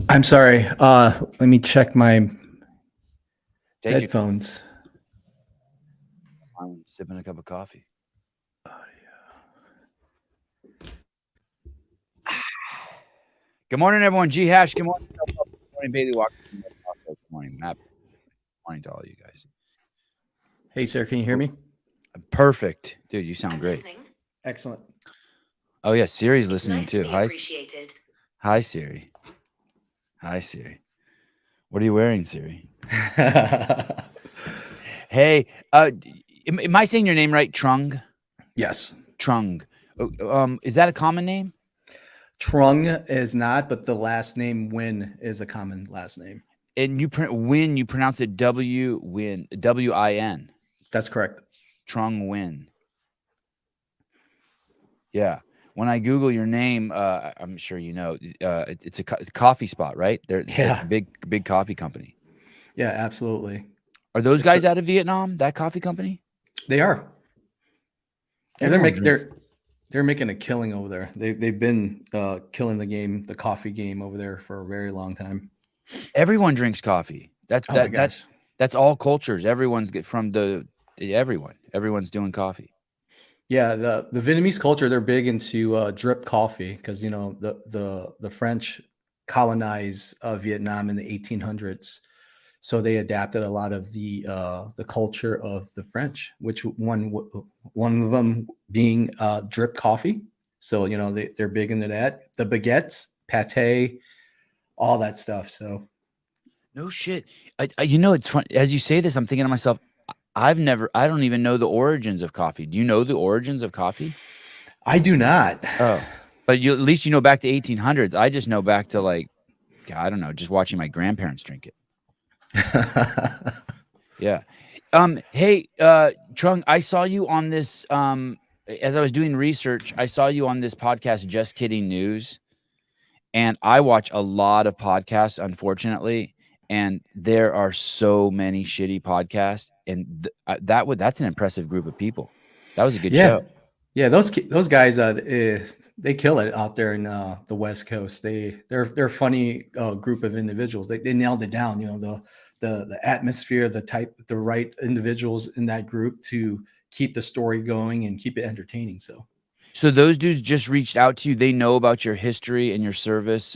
I'm sorry. Let me check my Take your headphones. I'm sipping a cup of coffee. Good morning, everyone. G Hash. Good morning. Good morning, Bailey Walker. Good morning, Matt. Good morning to all you guys. Hey, sir, can you hear me? Perfect, dude. You sound great. Excellent. Oh yeah, Siri's listening nice too. to be Hi, appreciated. hi, Siri. Hi, Siri. What are you wearing, Siri? Hey, am I saying your name right? Trung. Yes. Trung. Is that a common name? Trung is not, but the last name Nguyen is a common last name. And Nguyen, you pronounce it Win, W-I-N. That's correct. Trung Nguyen. Yeah. When I Google your name, I'm sure you know, it's a coffee spot, right? It's a big coffee company. Yeah, absolutely. Are those guys out of Vietnam? That coffee company? They are. And Everyone they're making a killing over there. They've been killing the coffee game over there for a very long time. Everyone drinks coffee. That's all cultures. Everyone's everyone's doing coffee. Yeah, the Vietnamese culture, they're big into drip coffee because the French colonized Vietnam in the 1800s, so they adapted a lot of the culture of the French, which one of them being drip coffee. So they're big into that. The baguettes, pate, all that stuff. So No shit. It's fun. As you say this, I'm thinking to myself, I don't even know the origins of coffee. Do you know the origins of coffee? I do not. Oh, but at least you know back to 1800s. I just know back to I don't know, just watching my grandparents drink it. Yeah. Hey, Trung, I saw you on this, as I was doing research, I saw you on this podcast, Just Kidding News. And I watch a lot of podcasts, unfortunately. And there are so many shitty podcasts. And that's an impressive group of people. That was a good show. Yeah, those guys, they kill it out there in the West Coast. They're a funny group of individuals. They nailed it down. The atmosphere, the right individuals in that group to keep the story going and keep it entertaining. So those dudes just reached out to you. They know about your history and your service,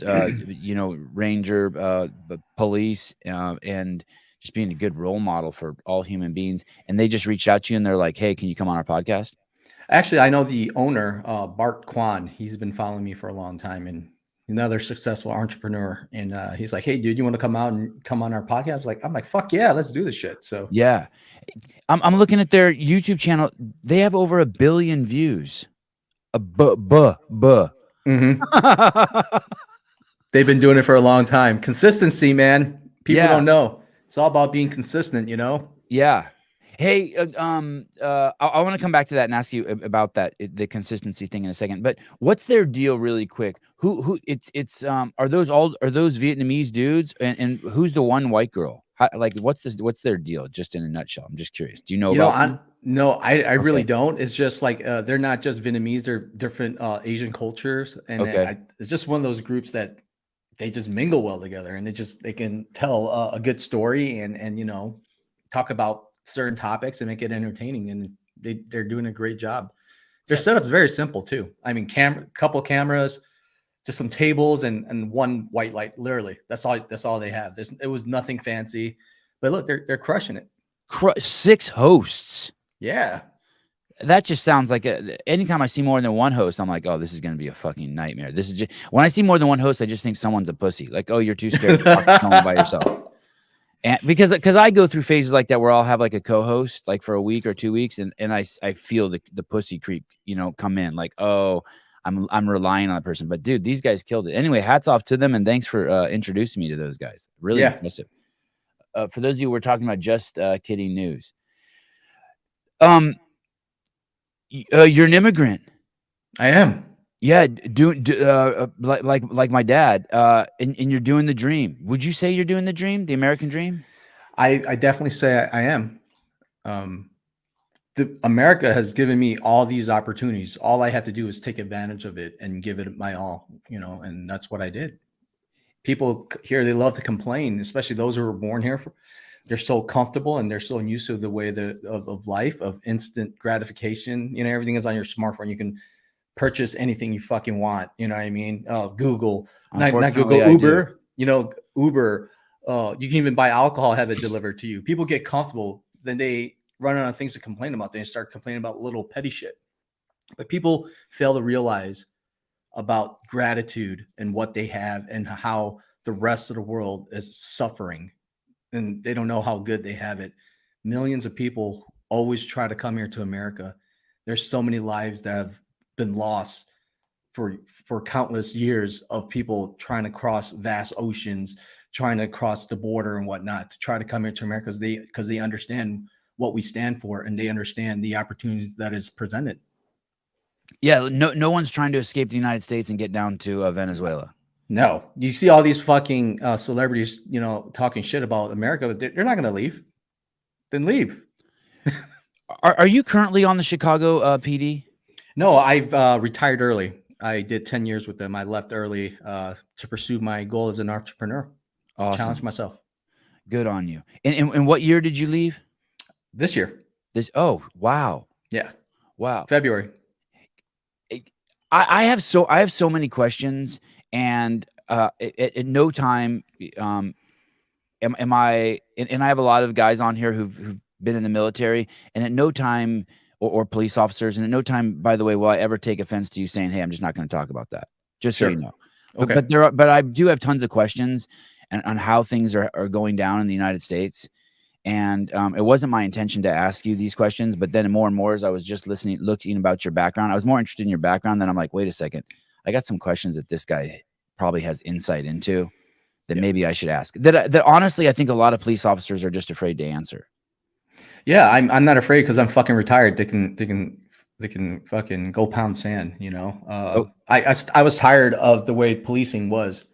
Ranger, police, and just being a good role model for all human beings. And they just reached out to you and they're like, hey, can you come on our podcast? Actually, I know the owner, Bart Kwan. He's been following me for a long time and another successful entrepreneur. And he's like, hey, dude, you want to come out and come on our podcast? I'm like, fuck yeah, let's do this shit. So yeah, I'm looking at their YouTube channel. They have over 1 billion views. Mm-hmm. They've been doing it for a long time. Consistency, man. People don't know. It's all about being consistent, Yeah. Hey, I want to come back to that and ask you about the consistency thing in a second. But what's their deal, really quick? Are those Vietnamese dudes, and who's the one white girl? What's their deal? Just in a nutshell, I'm just curious. Do you know about them? No, I really don't. It's just they're not just Vietnamese; they're different Asian cultures, and it's just one of those groups that they just mingle well together, and they can tell a good story and talk about certain topics and make it entertaining, and they're doing a great job. Their setup's very simple too. I mean, couple cameras, just some tables and one white light. Literally, that's all they have. It was nothing fancy, but look, they're crushing it. 6 hosts. Yeah. That just sounds like anytime I see more than one host, I'm like, oh, this is going to be a fucking nightmare. This is just, when I see more than one host, I just think someone's a pussy. Like, oh, you're too scared to talk to someone by yourself. And because I go through phases like that where I'll have like a co-host like for a week or 2 weeks, and I feel the pussy creep, come in like, oh, I'm relying on that person. But dude, these guys killed it. Anyway, hats off to them, and thanks for introducing me to those guys. Really impressive. For those of you, we're talking about Just Kidding News. You're an immigrant. I am. Yeah, like my dad. And you're doing the dream. Would you say you're doing the dream, the American dream? I definitely say I am. America has given me all these opportunities. All I have to do is take advantage of it and give it my all, and that's what I did. people here, they love to complain, especially those who were born here. They're so comfortable and they're so used to the way of life, of instant gratification. Everything is on your smartphone. You can purchase anything you fucking want. You know what I mean? Google, not Google, Uber. Uber. You can even buy alcohol, have it delivered to you. People get comfortable, then they run out of things to complain about. They start complaining about little petty shit. But people fail to realize about gratitude and what they have and how the rest of the world is suffering, and they don't know how good they have it. Millions of people always try to come here to America. There's so many lives that have been lost for countless years of people trying to cross vast oceans, trying to cross the border and whatnot to try to come here to America because they understand what we stand for and they understand the opportunities that is presented. Yeah, no one's trying to escape the United States and get down to Venezuela. No, you see all these fucking celebrities, talking shit about America, but they're not going to leave. Then leave. Are you currently on the Chicago PD? No, I've retired early. I did 10 years with them. I left early to pursue my goal as an entrepreneur. Awesome. Challenge myself. Good on you. And what year did you leave? This year. Oh, wow. Yeah. Wow. February. I have so many questions, and at no time am I, and I have a lot of guys on here who've been in the military, and at no time, or police officers, and at no time, by the way, will I ever take offense to you saying, hey, I'm just not going to talk about that. Just so you know. Okay. But I do have tons of questions on how things are going down in the United States. And it wasn't my intention to ask you these questions, but then more and more as I was just looking about your background, I was more interested in your background. Then I'm like, wait a second, I got some questions that this guy probably has insight into that maybe I should ask. That honestly, I think a lot of police officers are just afraid to answer. Yeah, I'm not afraid because I'm fucking retired. They can fucking go pound sand. I was tired of the way policing was,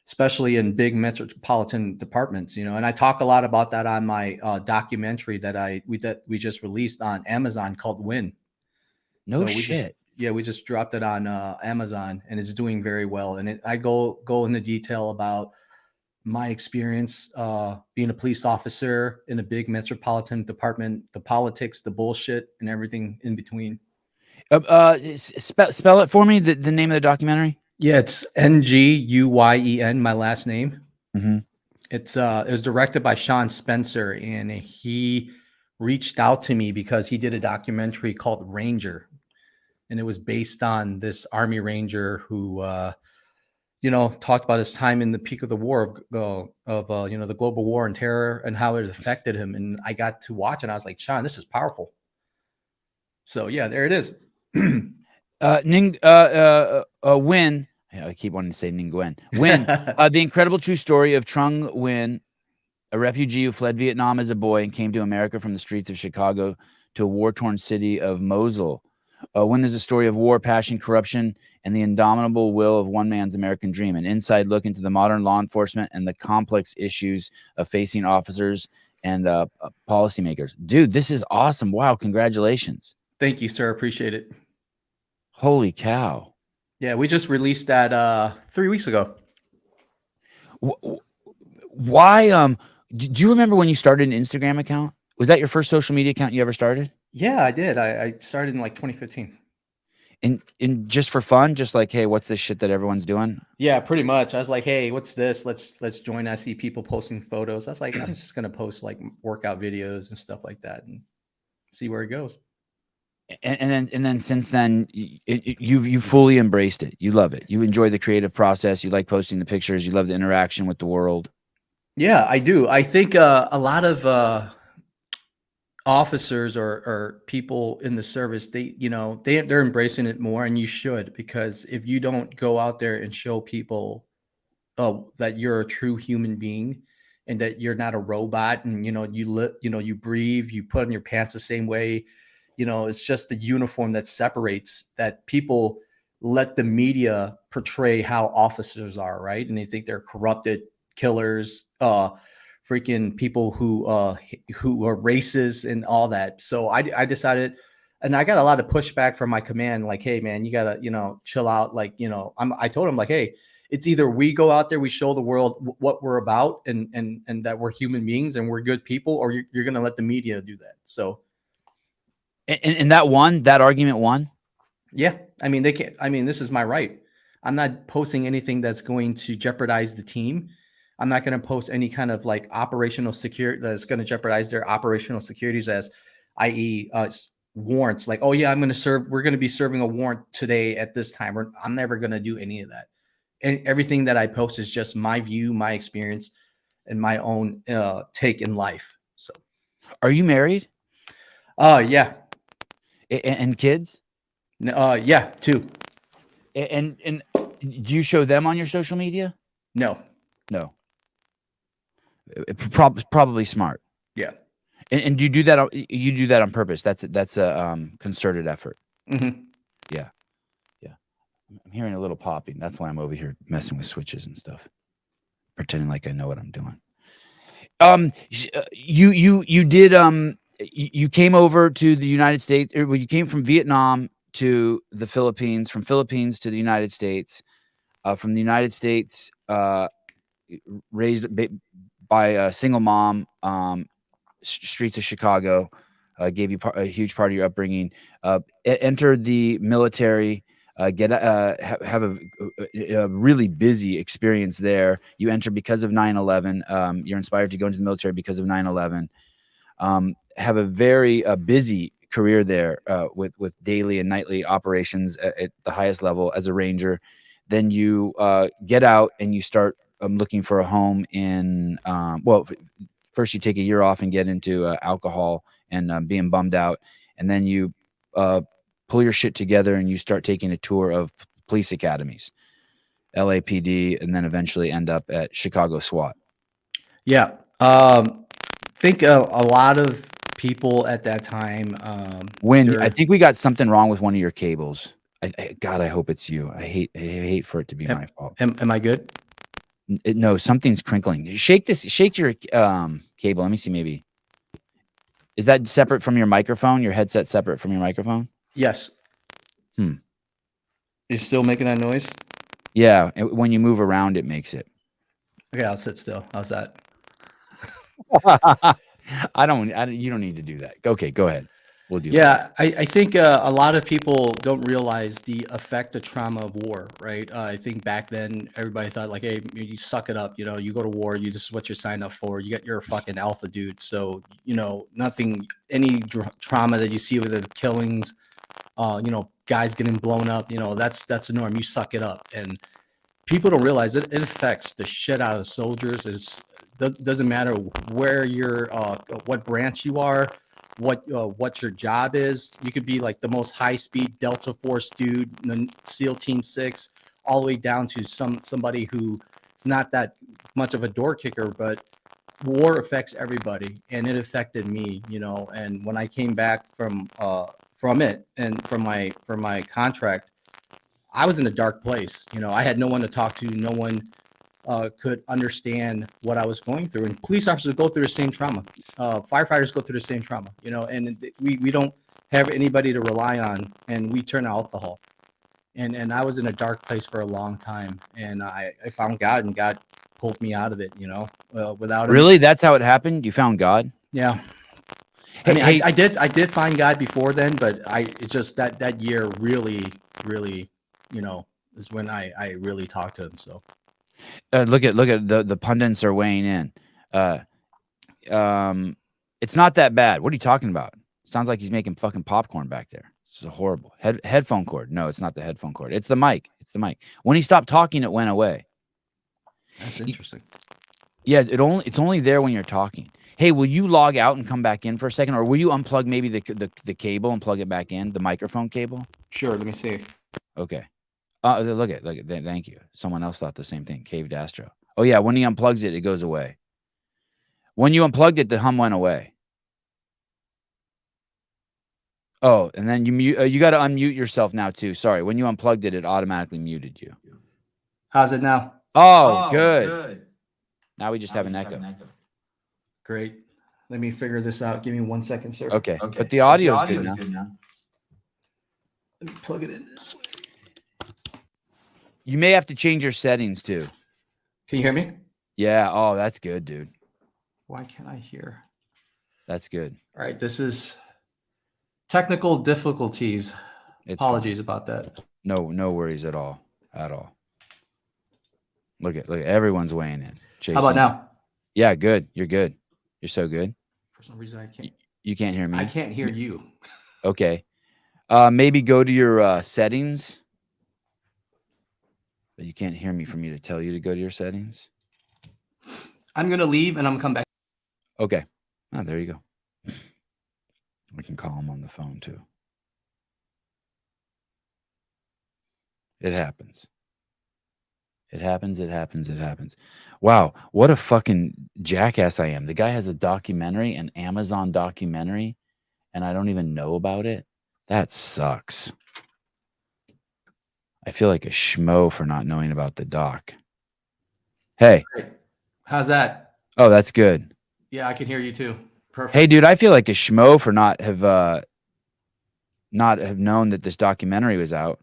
especially in big metropolitan departments, and I talk a lot about that on my documentary that we just released on Amazon called Nguyen. No shit. We just dropped it on Amazon and it's doing very well. And I go into detail about my experience being a police officer in a big metropolitan department, the politics, the bullshit, and everything in between. Spell it for me, the name of the documentary. Yeah, it's Nguyen, my last name. Mm-hmm. It was directed by Sean Spencer, and he reached out to me because he did a documentary called Ranger, and it was based on this Army Ranger who, talked about his time in the peak of the war of the global war and terror and how it affected him. And I got to watch, and I was like, Sean, this is powerful. So yeah, there it is. Nguyen. I keep wanting to say Nguyen. Nguyen, the incredible true story of Trung Nguyen, a refugee who fled Vietnam as a boy and came to America from the streets of Chicago to a war-torn city of Mosul. Nguyen is a story of war, passion, corruption, and the indomitable will of one man's American dream. An inside look into the modern law enforcement and the complex issues of facing officers and policymakers. Dude, this is awesome. Wow, congratulations. Thank you, sir. Appreciate it. Holy cow. Yeah, we just released that 3 weeks ago. Why? Do you remember when you started an Instagram account? Was that your first social media account you ever started? Yeah, I did. I started in like 2015. And just for fun, just like, hey, what's this shit that everyone's doing? Yeah, pretty much. I was like, hey, what's this? Let's join. I see people posting photos. I was like, I'm just gonna post like workout videos and stuff like that and see where it goes. And then since then, you fully embraced it. You love it. You enjoy the creative process. You like posting the pictures. You love the interaction with the world. Yeah, I do. I think a lot of officers or people in the service, they're embracing it more, and you should, because if you don't go out there and show people that you're a true human being and that you're not a robot, and you breathe, you put on your pants the same way. It's just the uniform that separates, that people let the media portray how officers are, right? And they think they're corrupted killers, freaking people who are racist and all that. So I decided, and I got a lot of pushback from my command, like, hey man, you gotta, chill out. Like, I told him like, hey, It's either we go out there, we show the world what we're about, and that we're human beings and we're good people, or you're going to let the media do that. So, and that argument won. Yeah, I mean, they can't. I mean, this is my right. I'm not posting anything that's going to jeopardize the team. I'm not going to post any kind of like operational security that's going to jeopardize their operational securities, as i.e., warrants. Like, oh yeah, we're going to be serving a warrant today at this time. I'm never going to do any of that. And everything that I post is just my view, my experience, and my own take in life. So, are you married? Yeah. And kids? Yeah, 2. And do you show them on your social media? No. Probably smart. Yeah. And do you do that? You do that on purpose. That's a concerted effort. Mm-hmm. Yeah. I'm hearing a little popping. That's why I'm over here messing with switches and stuff, pretending like I know what I'm doing. You came over to the United States, or you came from Vietnam to the Philippines, from Philippines to the United States, from the United States, raised by a single mom, streets of Chicago, gave you a huge part of your upbringing, entered the military, have a really busy experience there. You enter because of 9/11. You're inspired to go into the military because of 9/11. Have a very busy career there with daily and nightly operations at the highest level as a Ranger. Then you get out and you start looking for a home in, first you take a year off and get into alcohol and being bummed out. And then you pull your shit together and you start taking a tour of police academies, LAPD, and then eventually end up at Chicago SWAT. Yeah. I think a lot of people at that time. I think we got something wrong with one of your cables. God, I hope it's you. I hate for it to be my fault. Am I good? No, something's crinkling. Shake your cable. Let me see. Maybe is that separate from your microphone? Your headset separate from your microphone? Yes. You still making that noise? Yeah. When you move around, it makes it. Okay, I'll sit still. How's that? You don't need to do that. Okay, go ahead. We'll do that. Yeah, I think a lot of people don't realize the effect of trauma of war, right? I think back then everybody thought like, hey, you suck it up, you go to war, this is what you're signed up for. You're a fucking alpha dude. So, any trauma that you see with the killings, guys getting blown up, that's the norm. You suck it up. And people don't realize it affects the shit out of the soldiers. It doesn't matter where you're, what branch you are, what your job is. You could be like the most high-speed Delta Force dude, SEAL Team 6, all the way down to somebody who is not that much of a door kicker, but war affects everybody, and it affected me, and when I came back from it and from my contract, I was in a dark place. I had no one to talk to, no one could understand what I was going through. And police officers go through the same trauma. Firefighters go through the same trauma, and we don't have anybody to rely on, and we turn to alcohol. And I was in a dark place for a long time, and I found God, and God pulled me out of it, without him. Really? That's how it happened? You found God? Yeah. I did find God before then, but it's just that year really, really, is when I really talked to him. So. Look at the pundits are weighing in. It's not that bad. What are you talking about? Sounds like he's making fucking popcorn back there. This is horrible. Headphone cord. No, it's not the headphone cord. It's the mic. When he stopped talking, it went away. That's interesting. Yeah, it's only there when you're talking. Hey, will you log out and come back in for a second, or will you unplug maybe the cable and plug it back in, the microphone cable? Sure. Let me see. Okay. Look at. Thank you. Someone else thought the same thing. Caved Astro. Oh yeah, when he unplugs it, it goes away. When you unplugged it, the hum went away. Oh, and then you got to unmute yourself now too. Sorry, when you unplugged it, it automatically muted you. How's it now? Oh, good. Now we just have an echo. Great. Let me figure this out. Give me 1 second, sir. Okay. But the audio is good now. Let me plug it in this way. You may have to change your settings too. Can you hear me? Yeah. Oh, that's good, dude. Why can't I hear? That's good. All right. This is technical difficulties. Apologies about that. No worries at all. Look at everyone's weighing in. How about now? Yeah, good. You're good. You're so good. For some reason, I can't. You can't hear me. I can't hear you. Okay. Maybe go to your settings. But you can't hear me for me to tell you to go to your settings. I'm gonna leave and I'm gonna come back. Okay. Oh, there you go. We can call him on the phone too. It happens. It happens. Wow, what a fucking jackass I am. The guy has a documentary, an Amazon documentary, and I don't even know about it. That sucks. I feel like a schmo for not knowing about the doc. Hey. How's that? Oh, that's good. Yeah, I can hear you too. Perfect. Hey, dude, I feel like a schmo for not have known that this documentary was out.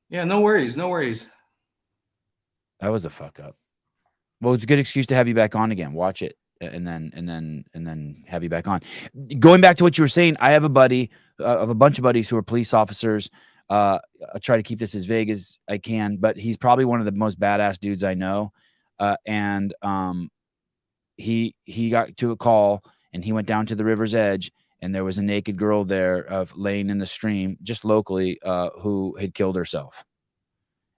Yeah, no worries. No worries. That was a fuck up. Well, it's a good excuse to have you back on again. Watch it and then have you back on. Going back to what you were saying, I have a buddy of a bunch of buddies who are police officers. I'll try to keep this as vague as I can, but he's probably one of the most badass dudes I know. He got to a call and he went down to the river's edge and there was a naked girl there laying in the stream just locally who had killed herself.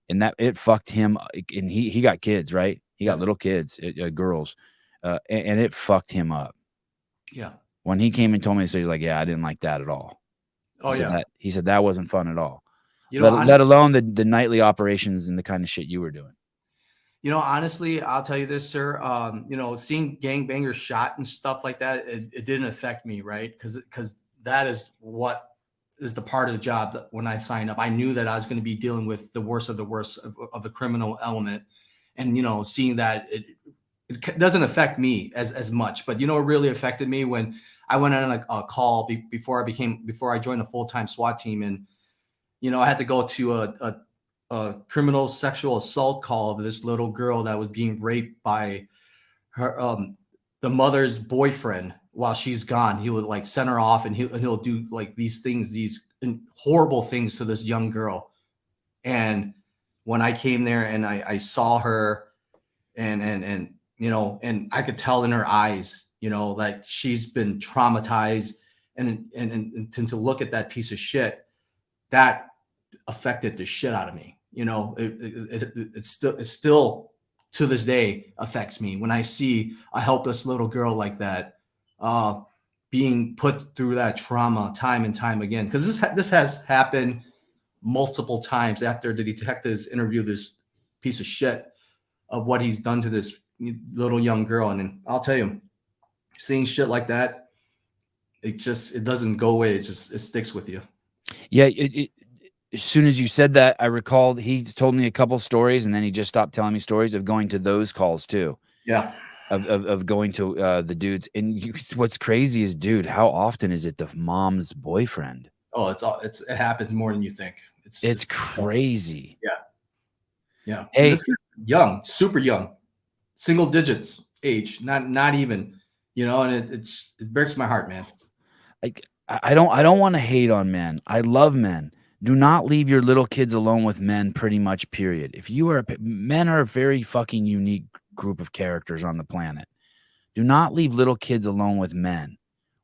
And that it fucked him. And he got kids, right? He got little kids, girls, and it fucked him up. Yeah. When he came and told me, so he's like, "Yeah, I didn't like that at all." He said that wasn't fun at all. Let alone the nightly operations and the kind of shit you were doing. Honestly, I'll tell you this, sir. Seeing gangbangers shot and stuff like that, it didn't affect me, right? Because that is what is the part of the job that when I signed up, I knew that I was going to be dealing with the worst of the criminal element, and seeing that it doesn't affect me as much. But it really affected me when I went on a call before I joined a full-time SWAT team, and I had to go to a criminal sexual assault call of this little girl that was being raped by her the mother's boyfriend while she's gone. He would send her off and he'll do these things, these horrible things to this young girl. And when I came there and I saw her and I could tell in her eyes, that she's been traumatized and to look at that piece of shit, that affected the shit out of me. It still to this day affects me when I see a helpless little girl like that being put through that trauma time and time again. Because this has happened multiple times after the detectives interview this piece of shit of what he's done to this little young girl. And I'll tell you, seeing shit like that, it doesn't go away. It sticks with you. Yeah. As soon as you said that, I recalled he's told me a couple stories and then he just stopped telling me stories of going to those calls too. Yeah. Of going to the dudes. And what's crazy is, dude, how often is it the mom's boyfriend? Oh, it happens more than you think. It's crazy. Yeah. Yeah. Hey, this kid's young, super young, single digits age, not even, and it breaks my heart, man. I don't want to hate on men. I love men. Do not leave your little kids alone with men, pretty much, period. Men are a very fucking unique group of characters on the planet. Do not leave little kids alone with men.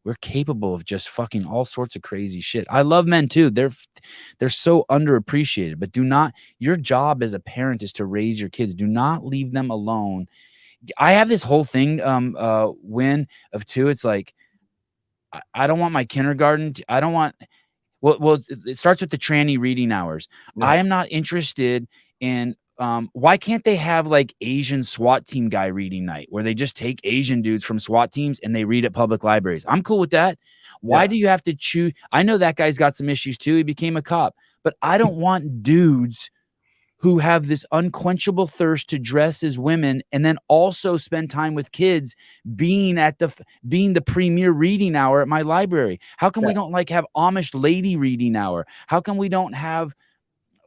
We're capable of just fucking all sorts of crazy shit. I love men too. They're so underappreciated, but your job as a parent is to raise your kids. Do not leave them alone. I have this whole thing, Nguyen, of two. It's like, I don't want my kindergarten. Well, it starts with the tranny reading hours. Yeah. I am not interested in, why can't they have Asian SWAT team guy reading night where they just take Asian dudes from SWAT teams and they read at public libraries? I'm cool with that. Why do you have to choose? I know that guy's got some issues too. He became a cop, but I don't want dudes who have this unquenchable thirst to dress as women and then also spend time with kids being the premier reading hour at my library. How come we don't have Amish lady reading hour? How come we don't have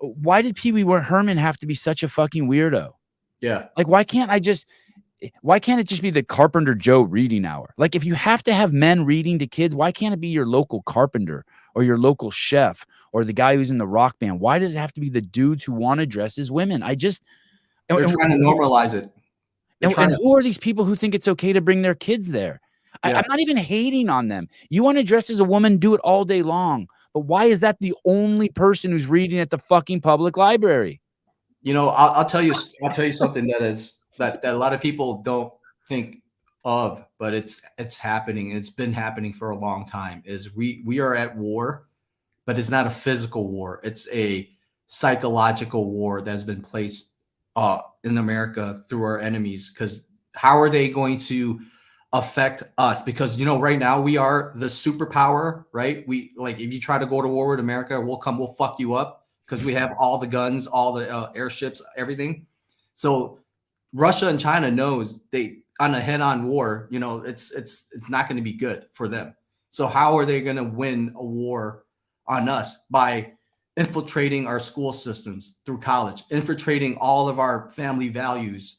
why did Pee Wee Herman have to be such a fucking weirdo? Yeah. Like, why can't it just be the Carpenter Joe reading hour? Like, if you have to have men reading to kids, why can't it be your local carpenter or your local chef or the guy who's in the rock band? Why does it have to be the dudes who want to dress as women? They're trying to normalize it. And who are these people who think it's okay to bring their kids there? Yeah. I'm not even hating on them. You want to dress as a woman, do it all day long. But why is that the only person who's reading at the fucking public library? You know, I'll tell you something that a lot of people don't think of, but it's happening. It's been happening for a long time. Is we are at war, but it's not a physical war. It's a psychological war that's been placed in America through our enemies. Because how are they going to affect us? Because, you know, right now we are the superpower, right? We, like, if you try to go to war with America, we'll fuck you up, because we have all the guns, all the airships, everything. So Russia and China knows on a head-on war, you know, it's not going to be good for them. So how are they going to win a war on us? By infiltrating our school systems through college, infiltrating all of our family values,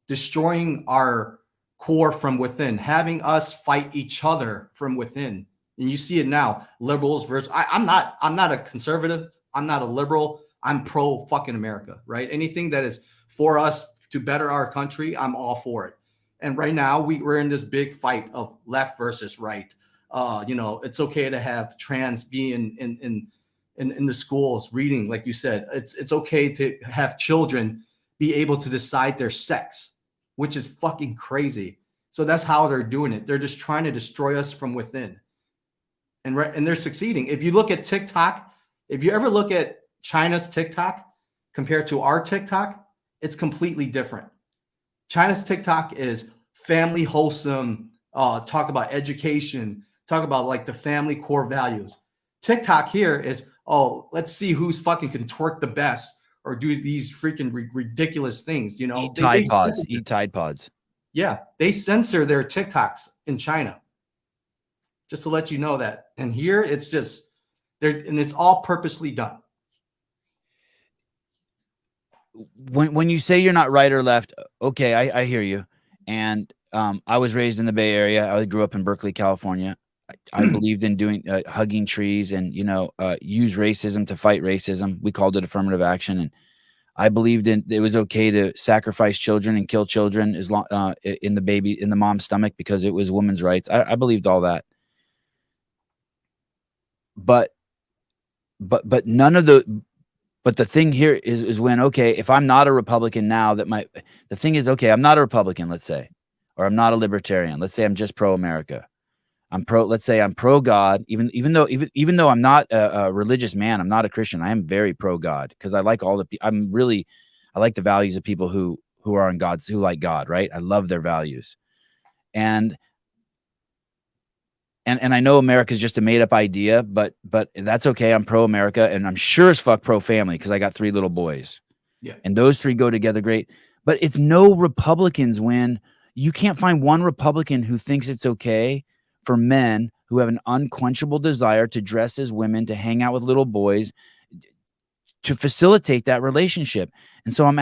destroying our core from within, having us fight each other from within. And you see it now, liberals versus I'm not a conservative. I'm not a liberal. I'm pro fucking America, right? Anything that is for us to better our country, I'm all for it. And right now we're in this big fight of left versus right. You know, it's okay to have trans be in the schools reading, like you said. It's okay to have children be able to decide their sex, which is fucking crazy. So that's how they're doing it. They're just trying to destroy us from within. And they're succeeding. If you look at TikTok, if you ever look at China's TikTok compared to our TikTok, it's completely different. China's TikTok is family wholesome, talk about education, talk about like the family core values. TikTok here is, let's see who's fucking can twerk the best or do these freaking ridiculous things, you know. Eat Tide Pods. Yeah, they censor their TikToks in China. Just to let you know that. And here it's just and it's all purposely done. When you say you're not right or left, okay, I hear you. And I was raised in the Bay Area. I grew up in Berkeley, California. I believed in doing hugging trees and, you know, use racism to fight racism. We called it affirmative action. And I believed it was okay to sacrifice children and kill children as long in the mom's stomach, because it was women's rights. I believed all that. But none of the. But the thing here is when, okay, if I'm not a Republican now, the thing is, okay, I'm not a Republican, let's say, or I'm not a libertarian. Let's say I'm just pro-America. Let's say I'm pro-God, even though I'm not a religious man, I'm not a Christian. I am very pro-God, because I like I like the values of people who are on God's, who like God, right? I love their values. And I know America is just a made up idea, but that's okay. I'm pro-America, and I'm sure as fuck pro-family, because I got 3 little boys. Yeah. And those 3 go together great. But it's no Republicans when you can't find one Republican who thinks it's okay for men who have an unquenchable desire to dress as women, to hang out with little boys, to facilitate that relationship. And so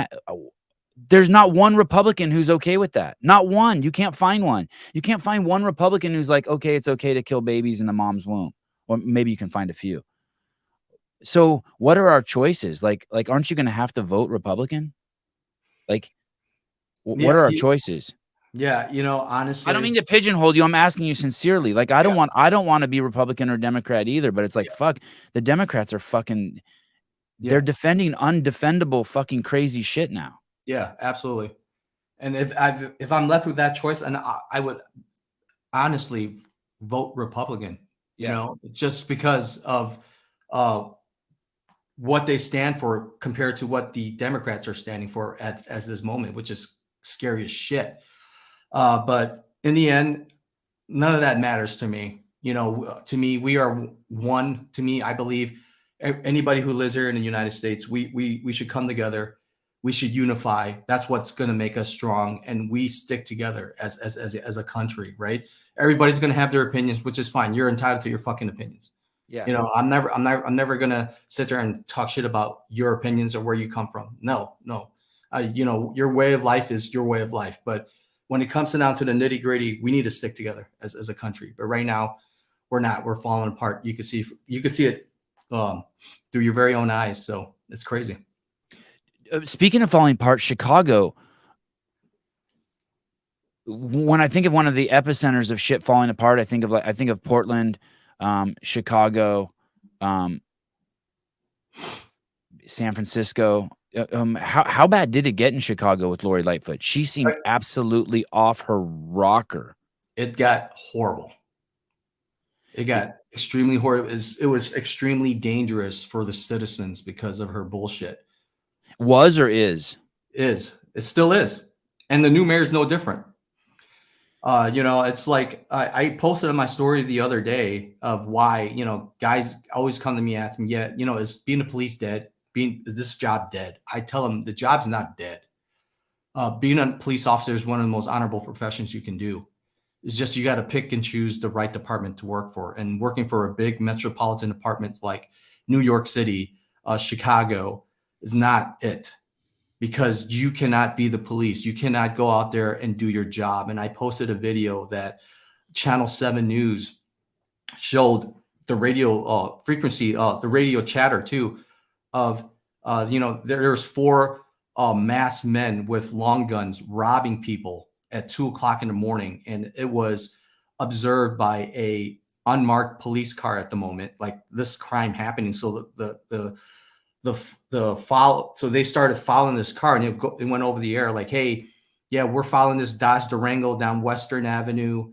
there's not one Republican who's okay with that. Not one. You can't find one. You can't find one Republican who's like, okay, it's okay to kill babies in the mom's womb. Or maybe you can find a few. So what are our choices? Like, aren't you going to have to vote Republican? Like, what are our choices? Yeah. You know, honestly, I don't mean to pigeonhole you. I'm asking you sincerely. Like, I don't want to be Republican or Democrat either, but it's like, fuck, the Democrats are fucking, they're defending undefendable fucking crazy shit now. Yeah, absolutely. And if I'm left with that choice, and I would honestly vote Republican, you know, just because of what they stand for compared to what the Democrats are standing for as this moment, which is scary as shit. But in the end, none of that matters to me. You know, to me, we are one. To me, I believe anybody who lives here in the United States, we should come together. We should unify. That's what's going to make us strong, and we stick together as a country, right? Everybody's going to have their opinions, which is fine. You're entitled to your fucking opinions. Yeah. You know, I'm never gonna sit there and talk shit about your opinions or where you come from. No. You know, your way of life is your way of life. But when it comes down to the nitty gritty, we need to stick together as a country. But right now, we're not. We're falling apart. You can see it through your very own eyes. So it's crazy. Speaking of falling apart, Chicago. When I think of one of the epicenters of shit falling apart, I think of Portland, Chicago, San Francisco. How bad did it get in Chicago with Lori Lightfoot? She seemed absolutely off her rocker. It got horrible. It got extremely horrible. It was extremely dangerous for the citizens because of her bullshit. Was or is? Is. It still is. And the new mayor's no different. You know, it's like I posted on my story the other day of why, you know, guys always come to me and ask me, yeah, you know, is being a police dead? Is this job dead? I tell them the job's not dead. Being a police officer is one of the most honorable professions you can do. It's just you got to pick and choose the right department to work for. And working for a big metropolitan department like New York City, Chicago is not it. Because you cannot be the police. You cannot go out there and do your job. And I posted a video that Channel 7 News showed the radio frequency, the radio chatter too, of, you know, there's 4 masked men with long guns robbing people at 2:00 in the morning. And it was observed by a unmarked police car at the moment, like this crime happening. So so they started following this car, and it went over the air like, hey, yeah, we're following this Dodge Durango down Western Avenue,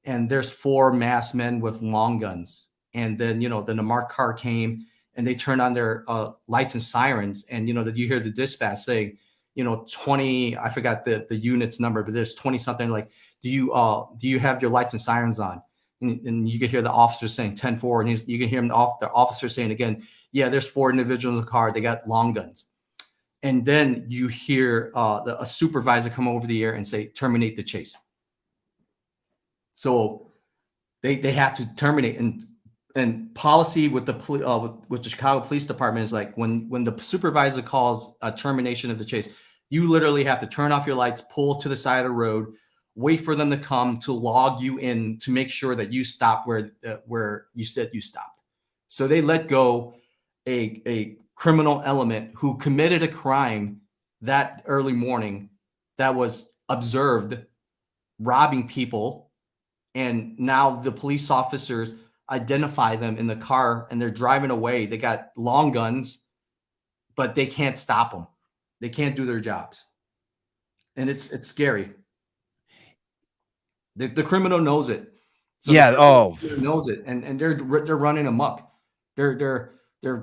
and there's 4 masked men with long guns. And then, you know, then the marked car came and they turned on their lights and sirens, and, you know, that you hear the dispatch saying, you know, 20, I forgot the unit's number, but there's 20 something, like, do you have your lights and sirens on? And you can hear the officer saying 10-4, and you can hear the officer saying again, yeah, there's 4 individuals in the car. They got long guns. And then you hear a supervisor come over the air and say, terminate the chase. So they have to terminate. And policy with the Chicago Police Department is like, when the supervisor calls a termination of the chase, you literally have to turn off your lights, pull to the side of the road, wait for them to come to log you in to make sure that you stop where you said you stopped. So they let go a criminal element who committed a crime that early morning that was observed robbing people. And now the police officers identify them in the car and they're driving away. They got long guns, but they can't stop them. They can't do their jobs. And it's scary. The criminal knows it. So yeah. Knows it. And they're running amok. They're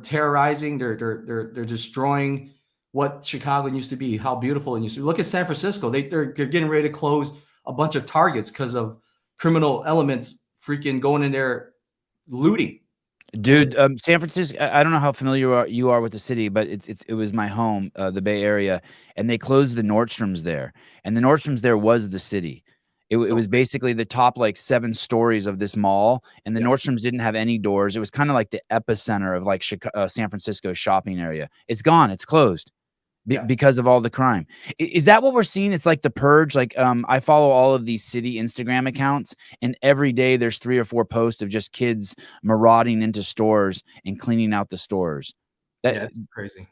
terrorizing. They're destroying what Chicago used to be, how beautiful it used to be. Look at San Francisco. They're getting ready to close a bunch of Targets because of criminal elements freaking going in there looting. Dude, San Francisco, I don't know how familiar you are with the city, but it was my home, the Bay Area, and they closed the Nordstroms there. And the Nordstroms there was the city. It was basically the top like 7 stories of this mall, and the Nordstroms didn't have any doors. It was kind of like the epicenter of like San Francisco shopping area. It's gone. It's closed because of all the crime. Is that what we're seeing? It's like the purge. Like I follow all of these city Instagram accounts, and every day there's 3 or 4 posts of just kids marauding into stores and cleaning out the stores. That's crazy.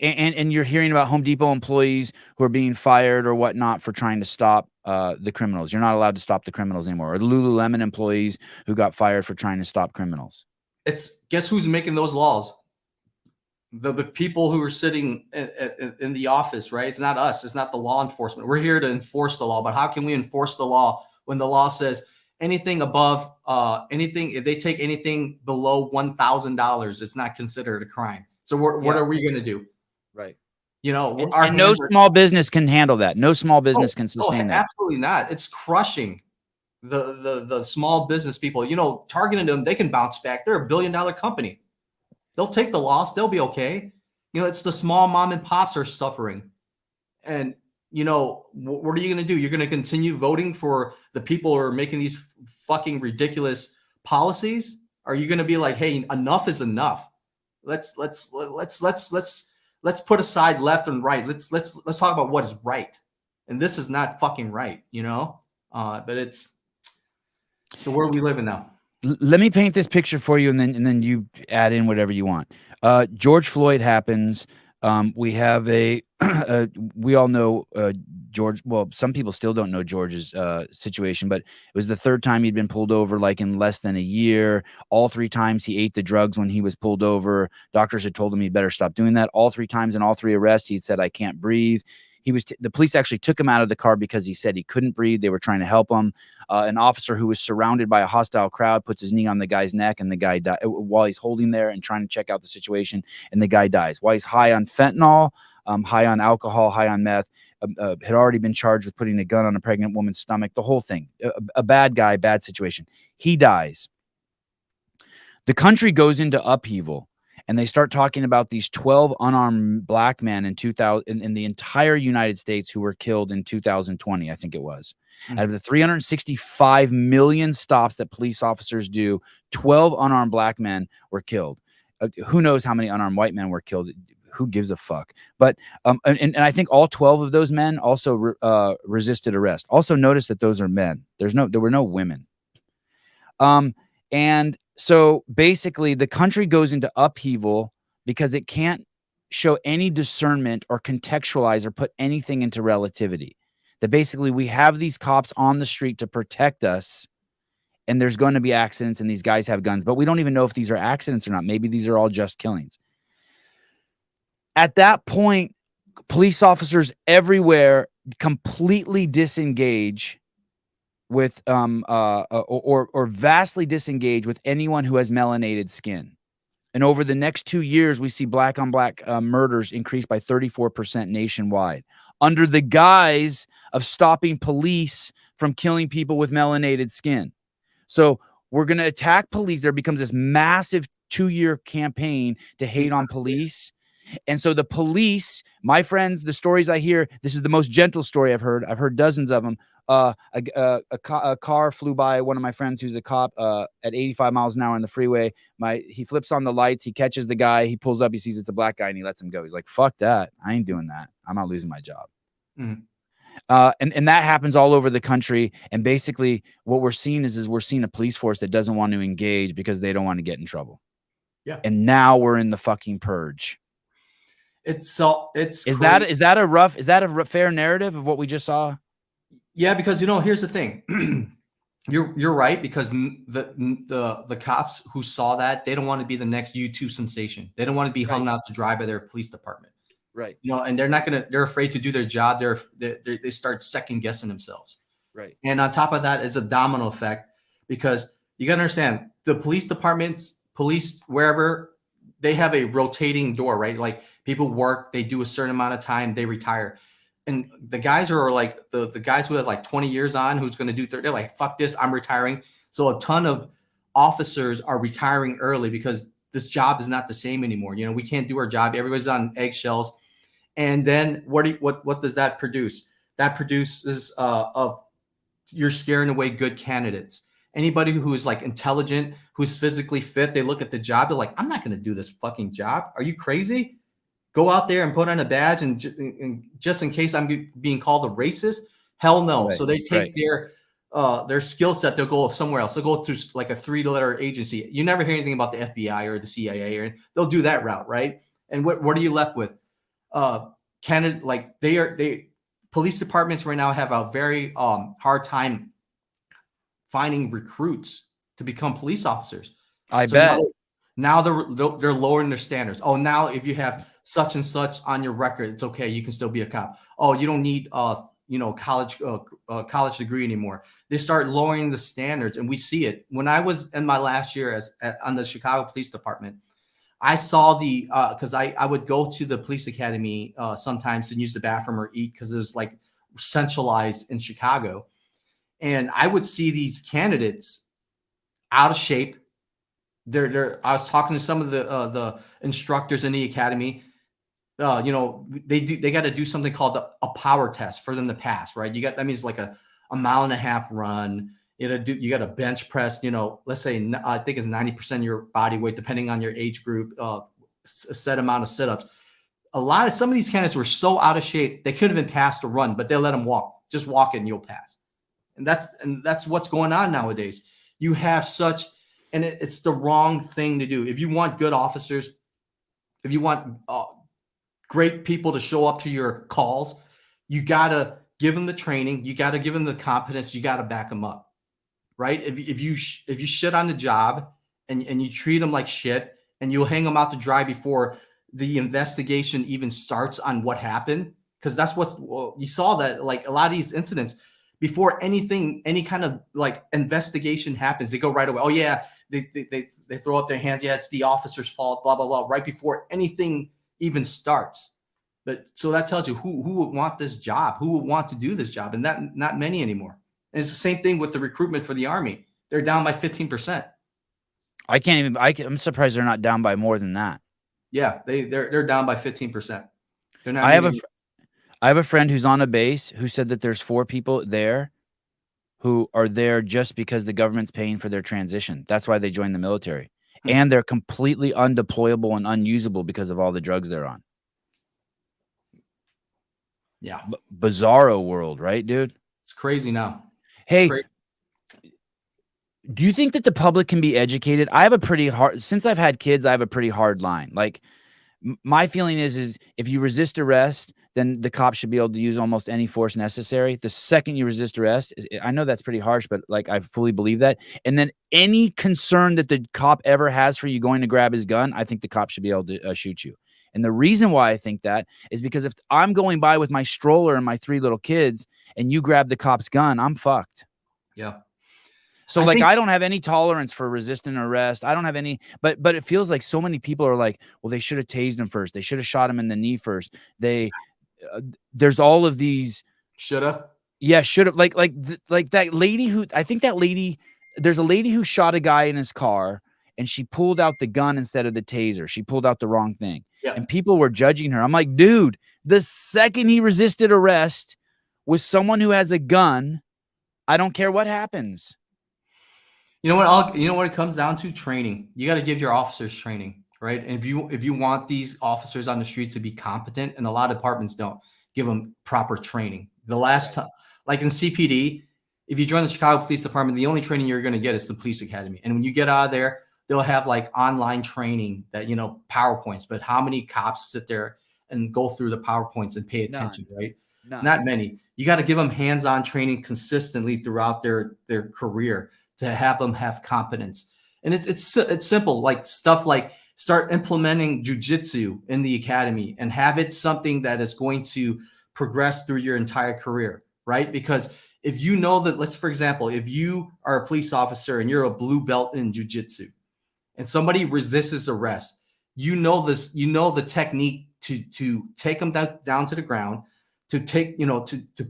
And you're hearing about Home Depot employees who are being fired or whatnot for trying to stop the criminals. You're not allowed to stop the criminals anymore. Or Lululemon employees who got fired for trying to stop criminals. Guess who's making those laws? The people who are sitting in the office, right? It's not us. It's not the law enforcement. We're here to enforce the law. But how can we enforce the law when the law says anything above if they take anything below $1,000, it's not considered a crime? So what are we going to do? Right. You know, and no small business can handle that. No small business can sustain that. Absolutely not. It's crushing the small business people. You know, targeting them, they can bounce back. They're $1 billion company. They'll take the loss. They'll be okay. You know, it's the small mom and pops are suffering. And, you know, what are you going to do? You're going to continue voting for the people who are making these fucking ridiculous policies? Are you going to be like, hey, enough is enough? Let's put aside left and right. Let's talk about what is right. And this is not fucking right, you know? But it's the world we live in now. Let me paint this picture for you, and then you add in whatever you want. George Floyd happens. We have we all know George. Well, some people still don't know George's situation, but it was the third time he'd been pulled over, like in less than a year. All 3 times he ate the drugs when he was pulled over. Doctors had told him he better stop doing that. All 3 times in all 3 arrests, he'd said, "I can't breathe." The police actually took him out of the car because he said he couldn't breathe. They were trying to help him. An officer who was surrounded by a hostile crowd puts his knee on the guy's neck, and the guy died while he's holding there and trying to check out the situation, and the guy dies. While he's high on fentanyl, high on alcohol, high on meth, had already been charged with putting a gun on a pregnant woman's stomach, the whole thing. A bad guy, bad situation. He dies. The country goes into upheaval. And they start talking about these 12 unarmed black men in the entire United States who were killed in 2020, I think it was. Out of the 365 million stops that police officers do, 12 unarmed black men were killed. Who knows how many unarmed white men were killed? Who gives a fuck? But and I think all 12 of those men also resisted arrest. Also notice that those are men. There were no women. And so basically the country goes into upheaval because it can't show any discernment or contextualize or put anything into relativity. That basically we have these cops on the street to protect us, and there's going to be accidents and these guys have guns, but we don't even know if these are accidents or not. Maybe these are all just killings. At that point, police officers everywhere completely disengage with or vastly disengage with anyone who has melanated skin. And over the next 2 years, we see black on black murders increase by 34% nationwide under the guise of stopping police from killing people with melanated skin. So we're going to attack police. There becomes this massive 2-year campaign to hate on police. And so the police, my friends, the stories I hear, this is the most gentle story I've heard. I've heard dozens of them. A car flew by one of my friends who's a cop at 85 miles an hour on the freeway. He flips on the lights. He catches the guy. He pulls up. He sees it's a black guy, and he lets him go. He's like, fuck that. I ain't doing that. I'm not losing my job. And that happens all over the country. And basically what we're seeing is we're seeing a police force that doesn't want to engage because they don't want to get in trouble. Yeah. And now we're in the fucking purge. Is that a fair narrative of what we just saw? Yeah, because here's the thing. You're right, because the cops who saw that, they don't want to be the next YouTube sensation. They don't want to be hung out to dry by their police department. Right. And they're afraid to do their job. They start second guessing themselves. Right. And on top of that is a domino effect, because you got to understand the police departments, police, wherever, they have a rotating door, right? Like people work, they do a certain amount of time, they retire. And the guys are like the guys who have like 20 years on, who's going to do 30, they're like, fuck this, I'm retiring. So a ton of officers are retiring early because this job is not the same anymore. We can't do our job. Everybody's on eggshells. And then what does that produce? That produces you're scaring away good candidates. Anybody who is like intelligent, who's physically fit, they look at the job, they're like, I'm not going to do this fucking job. Are you crazy? Go out there and put on a badge and just in case I'm being called a racist? Hell no. Right, so they take their skill set, they'll go somewhere else. They'll go through like a 3-letter agency. You never hear anything about the FBI or the CIA, or they'll do that route, right? And what are you left with? Canada, like police departments right now have a very hard time finding recruits to become police officers. I bet. Now they're lowering their standards. Oh, now if you have such and such on your record, it's okay. You can still be a cop. Oh, you don't need college degree anymore. They start lowering the standards, and we see it. When I was in my last year on the Chicago Police Department, I saw because I would go to the police academy sometimes to use the bathroom or eat, because it was like centralized in Chicago. And I would see these candidates out of shape. I was talking to some of the instructors in the academy. They got to do something called a power test for them to pass, right? That means like a 1.5 mile run, You got to bench press, let's say, I think it's 90% of your body weight, depending on your age group, a set amount of sit-ups. Some of these candidates were so out of shape, they could have been passed or run, but they let them walk. Just walk it and you'll pass. And that's what's going on nowadays. You have it's the wrong thing to do. If you want good officers, if you want great people to show up to your calls, you got to give them the training. You got to give them the competence. You got to back them up, right? If you shit on the job and you treat them like shit and you'll hang them out to dry before the investigation even starts on what happened, because that's you saw that, like, a lot of these incidents, before any kind of like investigation happens, they go right away. Oh yeah, they throw up their hands. Yeah, it's the officer's fault. Blah blah blah. Right before anything even starts. But so that tells you who would want this job, who would want to do this job, and not many anymore. And it's the same thing with the recruitment for the Army. They're down by 15%. I'm surprised they're not down by more than that. Yeah, they're down by 15%. They're not. I have a friend who's on a base who said that there's 4 people there who are there just because the government's paying for their transition. That's why they joined the military. And they're completely undeployable and unusable because of all the drugs they're on. Yeah. Bizarro world, right, dude? It's crazy now. Hey, do you think that the public can be educated? Since I've had kids, I have a pretty hard line. Like, my feeling is if you resist arrest, then the cops should be able to use almost any force necessary. The second you resist arrest, I know that's pretty harsh, but like, I fully believe that. And then any concern that the cop ever has for you going to grab his gun, I think the cop should be able to shoot you. And the reason why I think that is because if I'm going by with my stroller and my 3 little kids and you grab the cop's gun, I'm fucked. Yeah. So I don't have any tolerance for resisting arrest. I don't have any, but it feels like so many people are like, well, they should have tased him first. They should have shot him in the knee first. There's all of these. Shoulda. Yeah. Should have like that lady there's a lady who shot a guy in his car and she pulled out the gun instead of the taser. She pulled out the wrong thing. Yeah. And people were judging her. I'm like, dude, the second he resisted arrest with someone who has a gun, I don't care what happens. You know what it comes down to? Training. You got to give your officers training, right? And if you want these officers on the street to be competent, and a lot of departments don't give them proper training. The last time, like in CPD, if you join the Chicago Police Department, the only training you're going to get is the police academy. And when you get out of there, they'll have like online training that, PowerPoints, but how many cops sit there and go through the PowerPoints and pay attention, right? None. Not many. You got to give them hands-on training consistently throughout their career to have them have competence. And it's simple, like stuff like start implementing jujitsu in the academy and have it something that is going to progress through your entire career, right? Because if you know that, for example, if you are a police officer and you're a blue belt in jujitsu and somebody resists arrest, the technique to take them down to the ground, to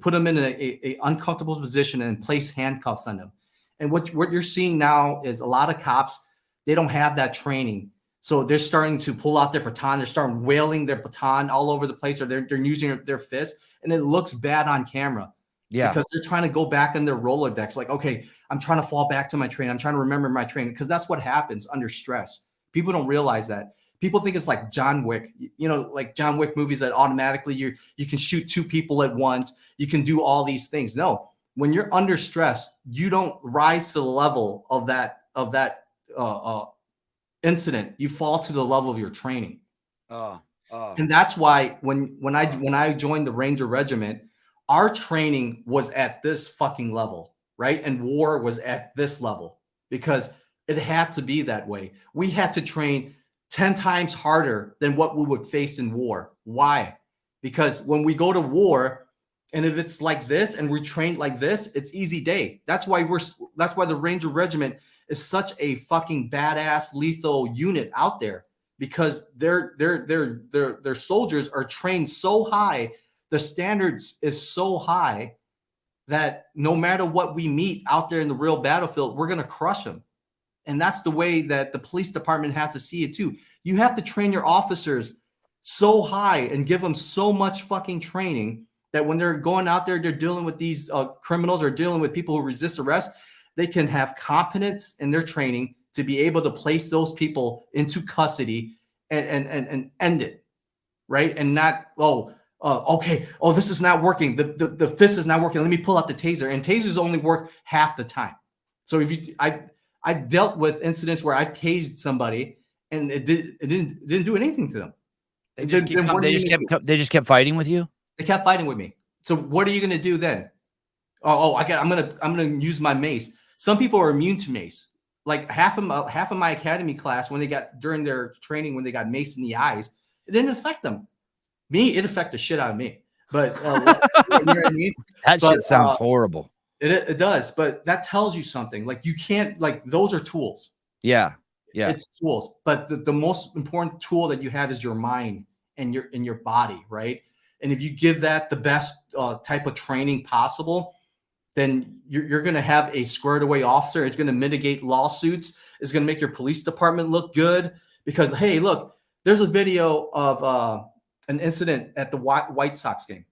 put them in a uncomfortable position and place handcuffs on them. And what you're seeing now is a lot of cops, they don't have that training. So they're starting to pull out their baton. They're starting wailing their baton all over the place, or they're using their fist, and it looks bad on camera. Yeah. Because they're trying to go back in their Rolodex. Like, okay, I'm trying to fall back to my training. I'm trying to remember my training, because that's what happens under stress. People don't realize that. People think it's like John Wick, like John Wick movies that automatically you can shoot 2 people at once. You can do all these things. No. When you're under stress, you don't rise to the level of that incident. You fall to the level of your training. And that's why when I joined the Ranger Regiment, our training was at this fucking level, right? And war was at this level because it had to be that way. We had to train 10 times harder than what we would face in war. Why? Because when we go to war, and if it's like this and we're trained like this, it's easy day. That's why the Ranger Regiment is such a fucking badass lethal unit out there, because their soldiers are trained so high, the standards is so high that no matter what we meet out there in the real battlefield, we're going to crush them. And that's the way that the police department has to see it too. You have to train your officers so high and give them so much fucking training that when they're going out there, they're dealing with these criminals or dealing with people who resist arrest, they can have competence in their training to be able to place those people into custody and end it, right? And not, okay, this is not working. The fist is not working. Let me pull out the taser. And tasers only work half the time. So I've dealt with incidents where I've tased somebody and it didn't do anything to them. They just kept fighting with you. They kept fighting with me. So what are you going to do then? I'm gonna use my mace. Some people are immune to mace. Like half of my academy class, when they got during their training, when they got mace in the eyes, it didn't affect them. Me, it affected the shit out of me. But you know what I mean? Shit sounds horrible. It does, but that tells you something. Like you can't, like, those are tools. Yeah. It's tools. But the most important tool that you have is your mind and your body, right? And if you give that the best type of training possible, then you're going to have a squared away officer. It's going to mitigate lawsuits. It's going to make your police department look good because, hey, look, there's a video of an incident at the White Sox game.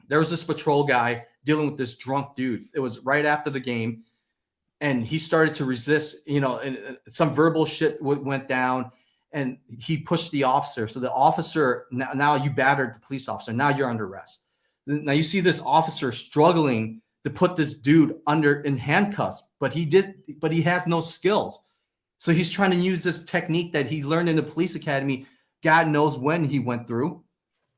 There was this patrol guy dealing with this drunk dude. It was right after the game, and he started to resist, and some verbal shit went down, and he pushed the officer. So the officer, now you battered the police officer. Now you're under arrest. Now you see this officer struggling to put this dude in handcuffs, but he has no skills. So he's trying to use this technique that he learned in the police academy. God knows when he went through,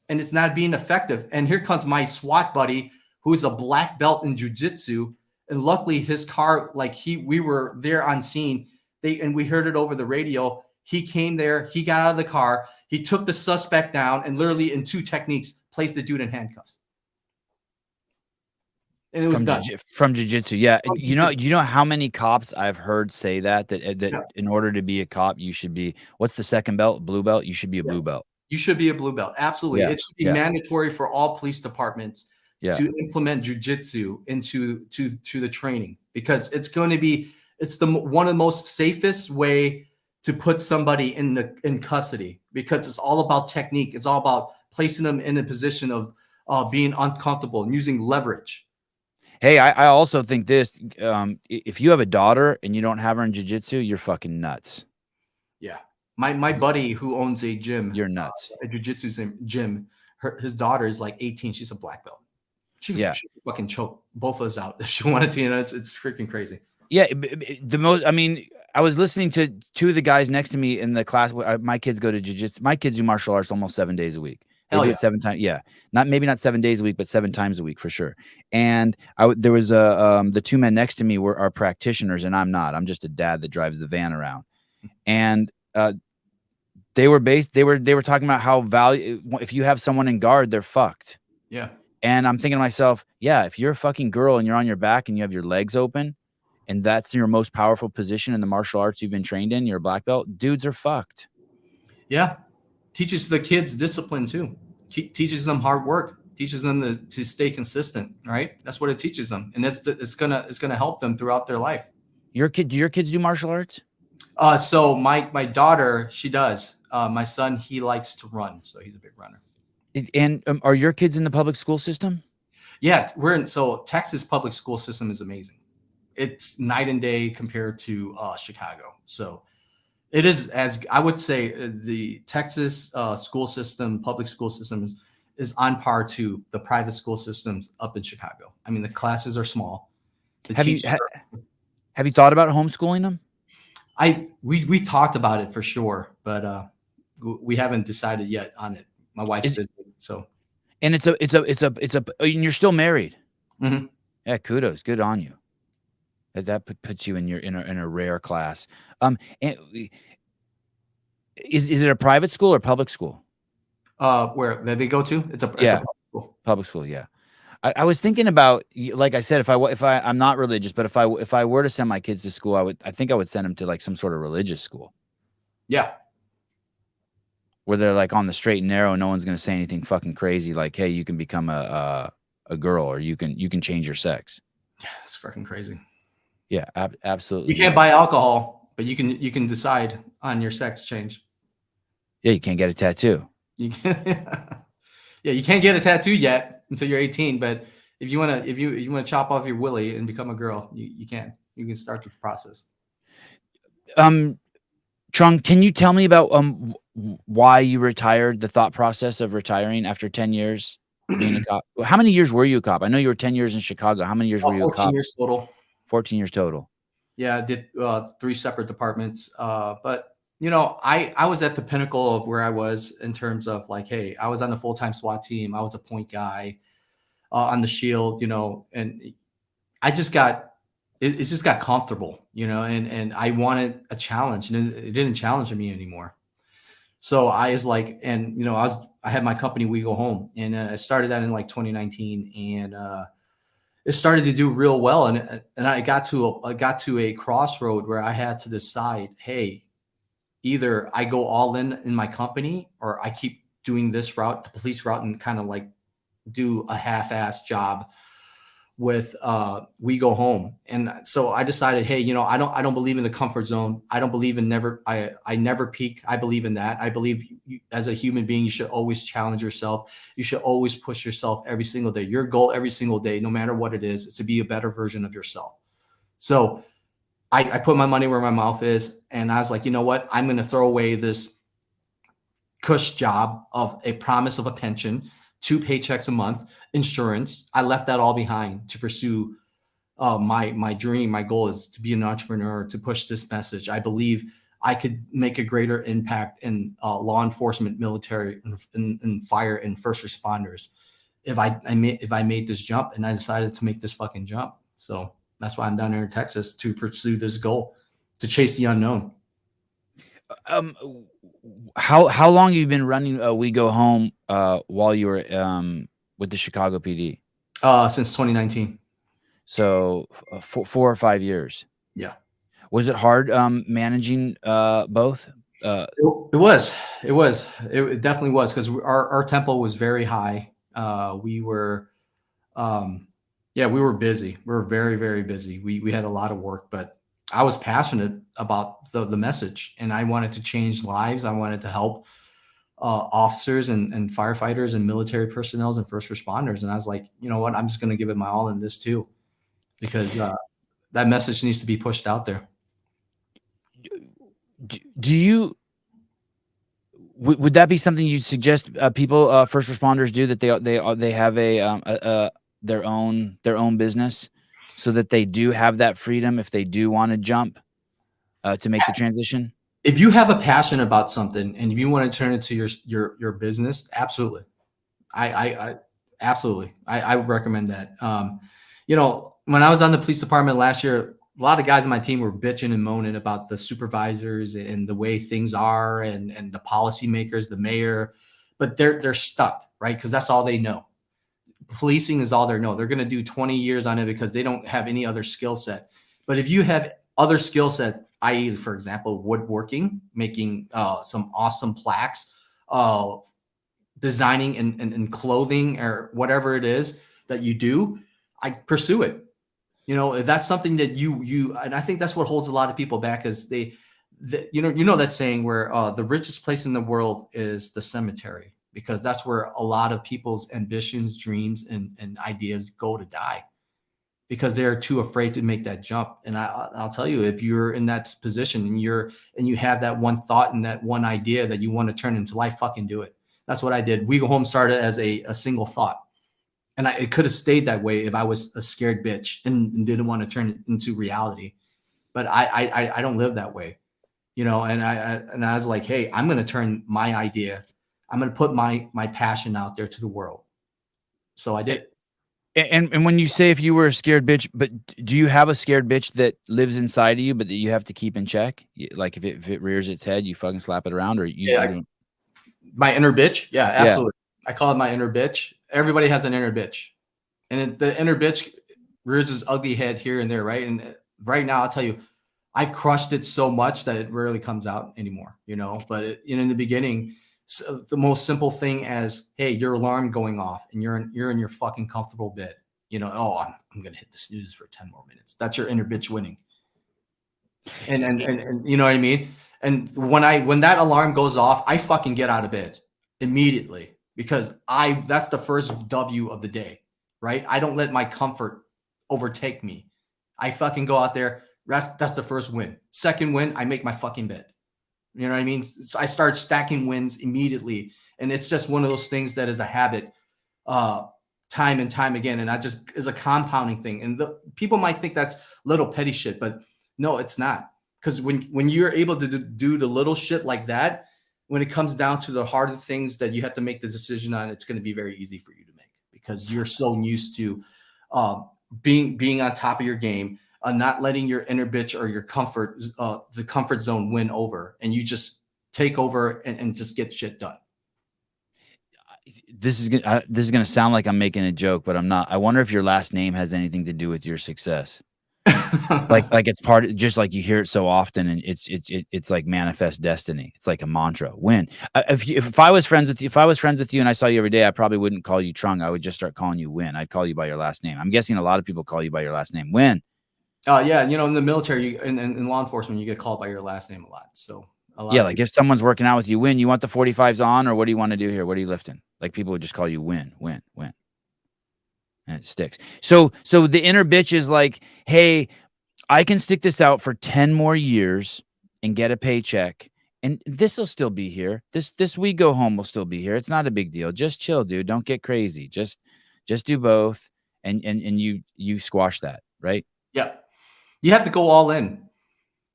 and it's not being effective. And here comes my SWAT buddy, who is a black belt in jiu-jitsu. And luckily his car, we were there on scene. And we heard it over the radio. He came there, he got out of the car, he took the suspect down, and literally in 2 techniques, placed the dude in handcuffs. And it was done. From jiu-jitsu. Yeah. You know how many cops I've heard say that in order to be a cop, you should be, what's the second belt? Blue belt? You should be a blue belt. You should be a blue belt. Absolutely. Yeah. It should be mandatory for all police departments to implement jiu-jitsu into the training, because it's going to be, one of the most safest way to put somebody in custody, because it's all about technique. It's all about placing them in a position of being uncomfortable and using leverage. Hey, I also think this, if you have a daughter and you don't have her in jiu-jitsu, you're fucking nuts. Yeah. My buddy who owns a gym, you're nuts. A jiu-jitsu gym, his daughter is like 18. She's a black belt. She could fucking choke both of us out if she wanted to. It's freaking crazy. Yeah. I was listening to 2 of the guys next to me in the class. My kids go to jiu-jitsu. My kids do martial arts almost 7 days a week. They do it 7 times. Yeah. Maybe not 7 days a week, but 7 times a week for sure. And there was the 2 men next to me are practitioners, and I'm not. I'm just a dad that drives the van around. And they were talking about how if you have someone in guard, they're fucked. Yeah. And I'm thinking to myself, yeah, if you're a fucking girl and you're on your back and you have your legs open, and that's your most powerful position in the martial arts you've been trained in, you're a black belt, dudes are fucked. Yeah. Teaches the kids discipline too. Teaches them hard work. Teaches them to stay consistent, right? That's what it teaches them. And it's gonna help them throughout their life. Do your kids do martial arts? So my daughter, she does. My son, he likes to run, so he's a big runner. And are your kids in the public school system? Yeah, Texas public school system is amazing. It's night and day compared to Chicago. So it is, as I would say, the Texas school system, public school system is on par to the private school systems up in Chicago. I mean, the classes are small. Have you thought about homeschooling them? We talked about it for sure, but we haven't decided yet on it. My wife's busy, so. And and you're still married. Mm-hmm. Yeah, kudos, good on you. That puts you in a rare class. Is it a private school or public school? Where they go to? It's a public school. Public school, yeah. I was thinking about, like I said, I'm not religious, but if I were to send my kids to school, I think I would send them to like some sort of religious school. Yeah. Where they're like on the straight and narrow, and no one's going to say anything fucking crazy like, hey, you can become a girl, or you can change your sex. Yeah, it's fucking crazy. Yeah, absolutely. You can't buy alcohol, but you can decide on your sex change. Yeah, you can't get a tattoo. You can't get a tattoo yet until you're 18. But if you wanna chop off your willy and become a girl, you can. you can start this process. Trung, can you tell me about why you retired, the thought process of retiring after 10 years being a cop? How many years were you a cop? I know you were 10 years in Chicago. How many years were you a 14 cop? years total. 14 years total. Yeah, I did 3 separate departments. But you know, I was at the pinnacle of where I was in terms of like, hey, I was on the full-time SWAT team. I was a point guy on the shield, you know, and I just got it just got comfortable, you know, and I wanted a challenge, and it didn't challenge me anymore. So I was like, and you know, I had my company We Go Home, and I started that in like 2019, and it started to do real well, and I got to a crossroad where I had to decide, hey, either I go all in my company, or I keep doing this route, the police route, and kind of like do a half-ass job with We Go Home. And so I decided, hey, you know, I don't believe in the comfort zone. I don't believe in I never peak. I believe in that. I believe as a human being, you should always challenge yourself. You should always push yourself every single day. Your goal every single day, no matter what it is to be a better version of yourself. So I put my money where my mouth is, and I was like, you know what? I'm going to throw away this cush job of a promise of a pension, 2 paychecks a month, insurance. I left that all behind to pursue my dream. My goal is to be an entrepreneur, to push this message. I believe I could make a greater impact in law enforcement, military, and fire and first responders if I made this jump, and I decided to make this fucking jump. So that's why I'm down here in Texas, to pursue this goal, to chase the unknown. How long have you been running We Go Home while you were with the Chicago PD? Since 2019. So 4 or 5 years. Yeah. Was it hard managing both? It was. It definitely was, because our tempo was very high. We were busy. We were very, very busy. We had a lot of work, but I was passionate about the message, and I wanted to change lives. I wanted to help officers and firefighters and military personnel and first responders. And I was like, you know what? I'm just going to give it my all in this too, because that message needs to be pushed out there. Do you? Would that be something you suggest people, first responders, do, that they have their own business, so that they do have that freedom if they do want to jump to make the transition? If you have a passion about something and you want to turn it to your business, absolutely. I absolutely. I would recommend that. You know, when I was on the police department last year, a lot of guys on my team were bitching and moaning about the supervisors and the way things are, and the policymakers, the mayor, but they're stuck, right? Because that's all they know. Policing is all they know. They're going to do 20 years on it because they don't have any other skill set. But if you have other skill set, i.e., for example, woodworking, making some awesome plaques, designing and clothing, or whatever it is that you do, I pursue it. You know, if that's something that you, and I think that's what holds a lot of people back, is you know that saying where the richest place in the world is the cemetery, because that's where a lot of people's ambitions, dreams, and ideas go to die, because they're too afraid to make that jump. And I'll tell you, if you're in that position and you have that one thought and that one idea that you want to turn into life, fucking do it. That's what I did. We Go Home started as a single thought. And it could have stayed that way if I was a scared bitch and didn't want to turn it into reality. But I don't live that way, you know. And I was like, hey, I'm going to turn my idea. I'm going to put my passion out there to the world. So I did. And when you say if you were a scared bitch, but do you have a scared bitch that lives inside of you, but that you have to keep in check? Like if it rears its head, you fucking slap it around, or my inner bitch? Yeah, absolutely. Yeah. I call it my inner bitch. Everybody has an inner bitch, and the inner bitch rears its ugly head here and there, right? And right now, I'll tell you, I've crushed it so much that it rarely comes out anymore, you know. But in the beginning, the most simple thing as, hey, your alarm going off and you're in your fucking comfortable bed, you know, oh, I'm gonna hit the snooze for 10 more minutes. That's your inner bitch winning. And you know what I mean? And when that alarm goes off, I fucking get out of bed immediately, because that's the first W of the day, right? I don't let my comfort overtake me. I fucking go out there, That's the first win. Second win, I make my fucking bed. You know what I mean? I start stacking wins immediately. And it's just one of those things that is a habit, time and time again. And I just is a compounding thing. And people might think that's little petty shit, but no, it's not. Because when you're able to do the little shit like that, when it comes down to the harder things that you have to make the decision on, it's going to be very easy for you to make because you're so used to being on top of your game, not letting your inner bitch or your the comfort zone win over, and you just take over and just get shit done. This is going to sound like I'm making a joke, but I'm not. I wonder if your last name has anything to do with your success. like it's part of, just like you hear it so often, and it's like manifest destiny. It's like a mantra. Nguyen. If I was friends with you, and I saw you every day, I probably wouldn't call you Trung. I would just start calling you Nguyen. I'd call you by your last name. I'm guessing a lot of people call you by your last name. Nguyen. Yeah, in the military, in law enforcement, you get called by your last name a lot. So yeah, like if someoe's working out with you, Nguyen, you want the 45s on, or what do you want to do here? What are you lifting? Like people would just call you Nguyen. And it sticks. So the inner bitch is like, hey, I can stick this out for 10 more years and get a paycheck, and this will still be here. This we go home will still be here. It's not a big deal. Just chill, dude. Don't get crazy. Just do both, and you squash that, right? Yeah, you have to go all in.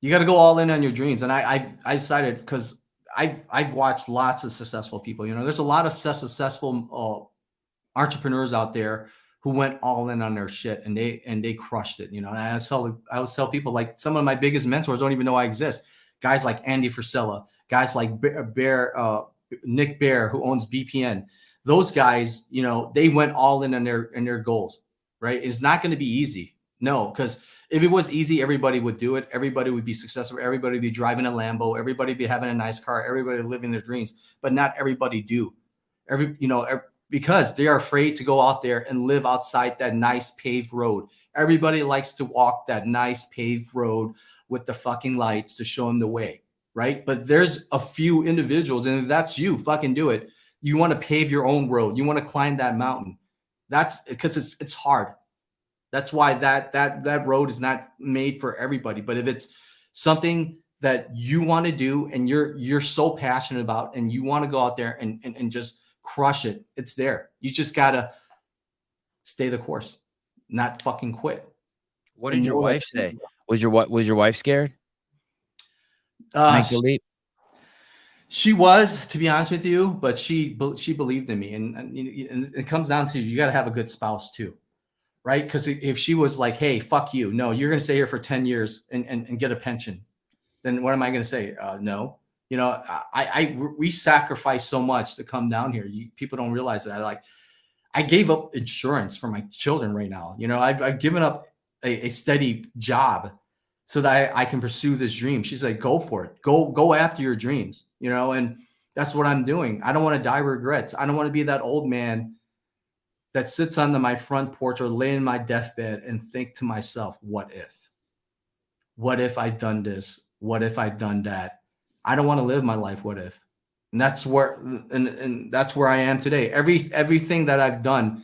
You got to go all in on your dreams. And I decided, because I've watched lots of successful people. There's a lot of successful entrepreneurs out there who went all in on their shit, and they crushed it. And I always tell people, like, some of my biggest mentors don't even know I exist. Guys like Andy Frisella, guys like Nick Bear, who owns BPN. Those guys, they went all in on their goals. Right? It's not going to be easy. No, because if it was easy, everybody would do it. Everybody would be successful. Everybody would be driving a Lambo. Everybody would be having a nice car. Everybody living their dreams. But not everybody do. Because they are afraid to go out there and live outside that nice paved road. Everybody likes to walk that nice paved road with the fucking lights to show them the way, right? But there's a few individuals, and if that's you, fucking do it. You want to pave your own road. You want to climb that mountain. That's because it's hard. That's why that road is not made for everybody. But if it's something that you want to do and you're so passionate about, and you want to go out there and just crush it, it's there. You just gotta stay the course, not fucking quit. What did your wife say? Was your wife scared? Make the leap. She was, to be honest with you, but she believed in me, and it comes down to, you got to have a good spouse too, right? Because if she was like, "Hey, fuck you, no, you're gonna stay here for 10 years and get a pension," then what am I gonna say? No. We sacrifice so much to come down here. People don't realize that. Like, I gave up insurance for my children right now. I've given up a steady job so that I can pursue this dream. She's like, go for it. Go after your dreams, and that's what I'm doing. I don't want to die with regrets. I don't want to be that old man that sits on my front porch or lay in my deathbed and think to myself, what if? What if I've done this? What if I've done that? I don't want to live my life what if. And that's where that's where I am today. Everything that I've done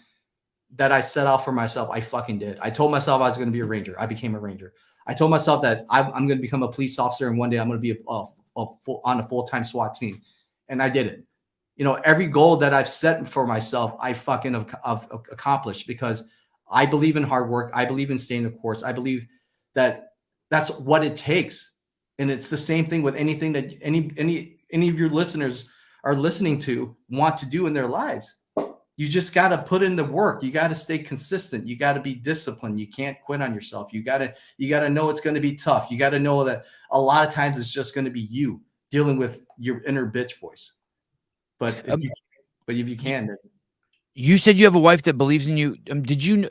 that I set out for myself, I fucking did. I told myself I was going to be a ranger. I became a ranger. I told myself that I'm going to become a police officer, and one day I'm going to be on a full-time SWAT team. And I did it. Every goal that I've set for myself, I fucking have accomplished, because I believe in hard work. I believe in staying the course. I believe that that's what it takes. And it's the same thing with anything that any of your listeners are listening to want to do in their lives. You just got to put in the work. You got to stay consistent. You got to be disciplined. You can't quit on yourself. You got to know it's going to be tough. You got to know that a lot of times it's just going to be you dealing with your inner bitch voice. But if you can, then. You said you have a wife that believes in you. Did you know,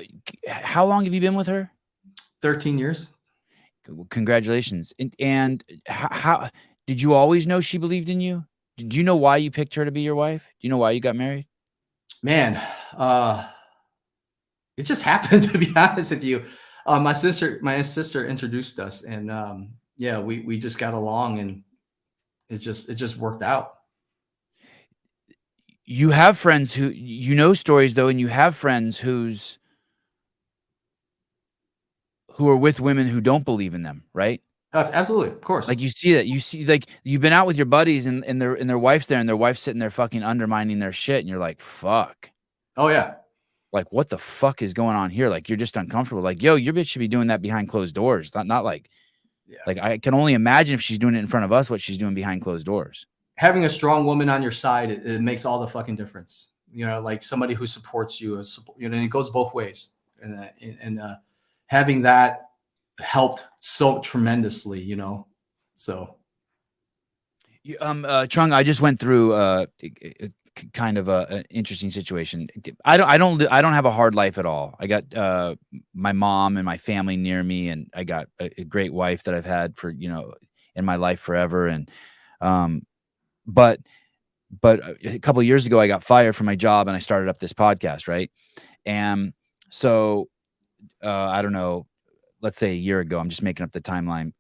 how long have you been with her? 13 years. Congratulations. And how did you always know she believed in you? Did you know why you picked her to be your wife? Do you know why you got married? Man, it just happened, to be honest with you. My sister introduced us, and we just got along, and it just worked out. You have friends who stories though, and you have friends whose who are with women who don't believe in them, right? Absolutely, of course. Like you see that, like you've been out with your buddies and their wife's there, and their wife's sitting there fucking undermining their shit, and you're like, fuck. Oh yeah. Like, what the fuck is going on here? Like, you're just uncomfortable. Like, yo, your bitch should be doing that behind closed doors. Not like, like I can only imagine if she's doing it in front of us, what she's doing behind closed doors. Having a strong woman on your side, it makes all the fucking difference. You know, like somebody who supports you, and it goes both ways. And having that helped so tremendously, you know. So, Trung, I just went through kind of an interesting situation. I don't have a hard life at all. I got my mom and my family near me, and I got a great wife that I've had for, you know, in my life forever. And but a couple of years ago, I got fired from my job, and I started up this podcast, right? And so I don't know, let's say a year ago, I'm just making up the timeline.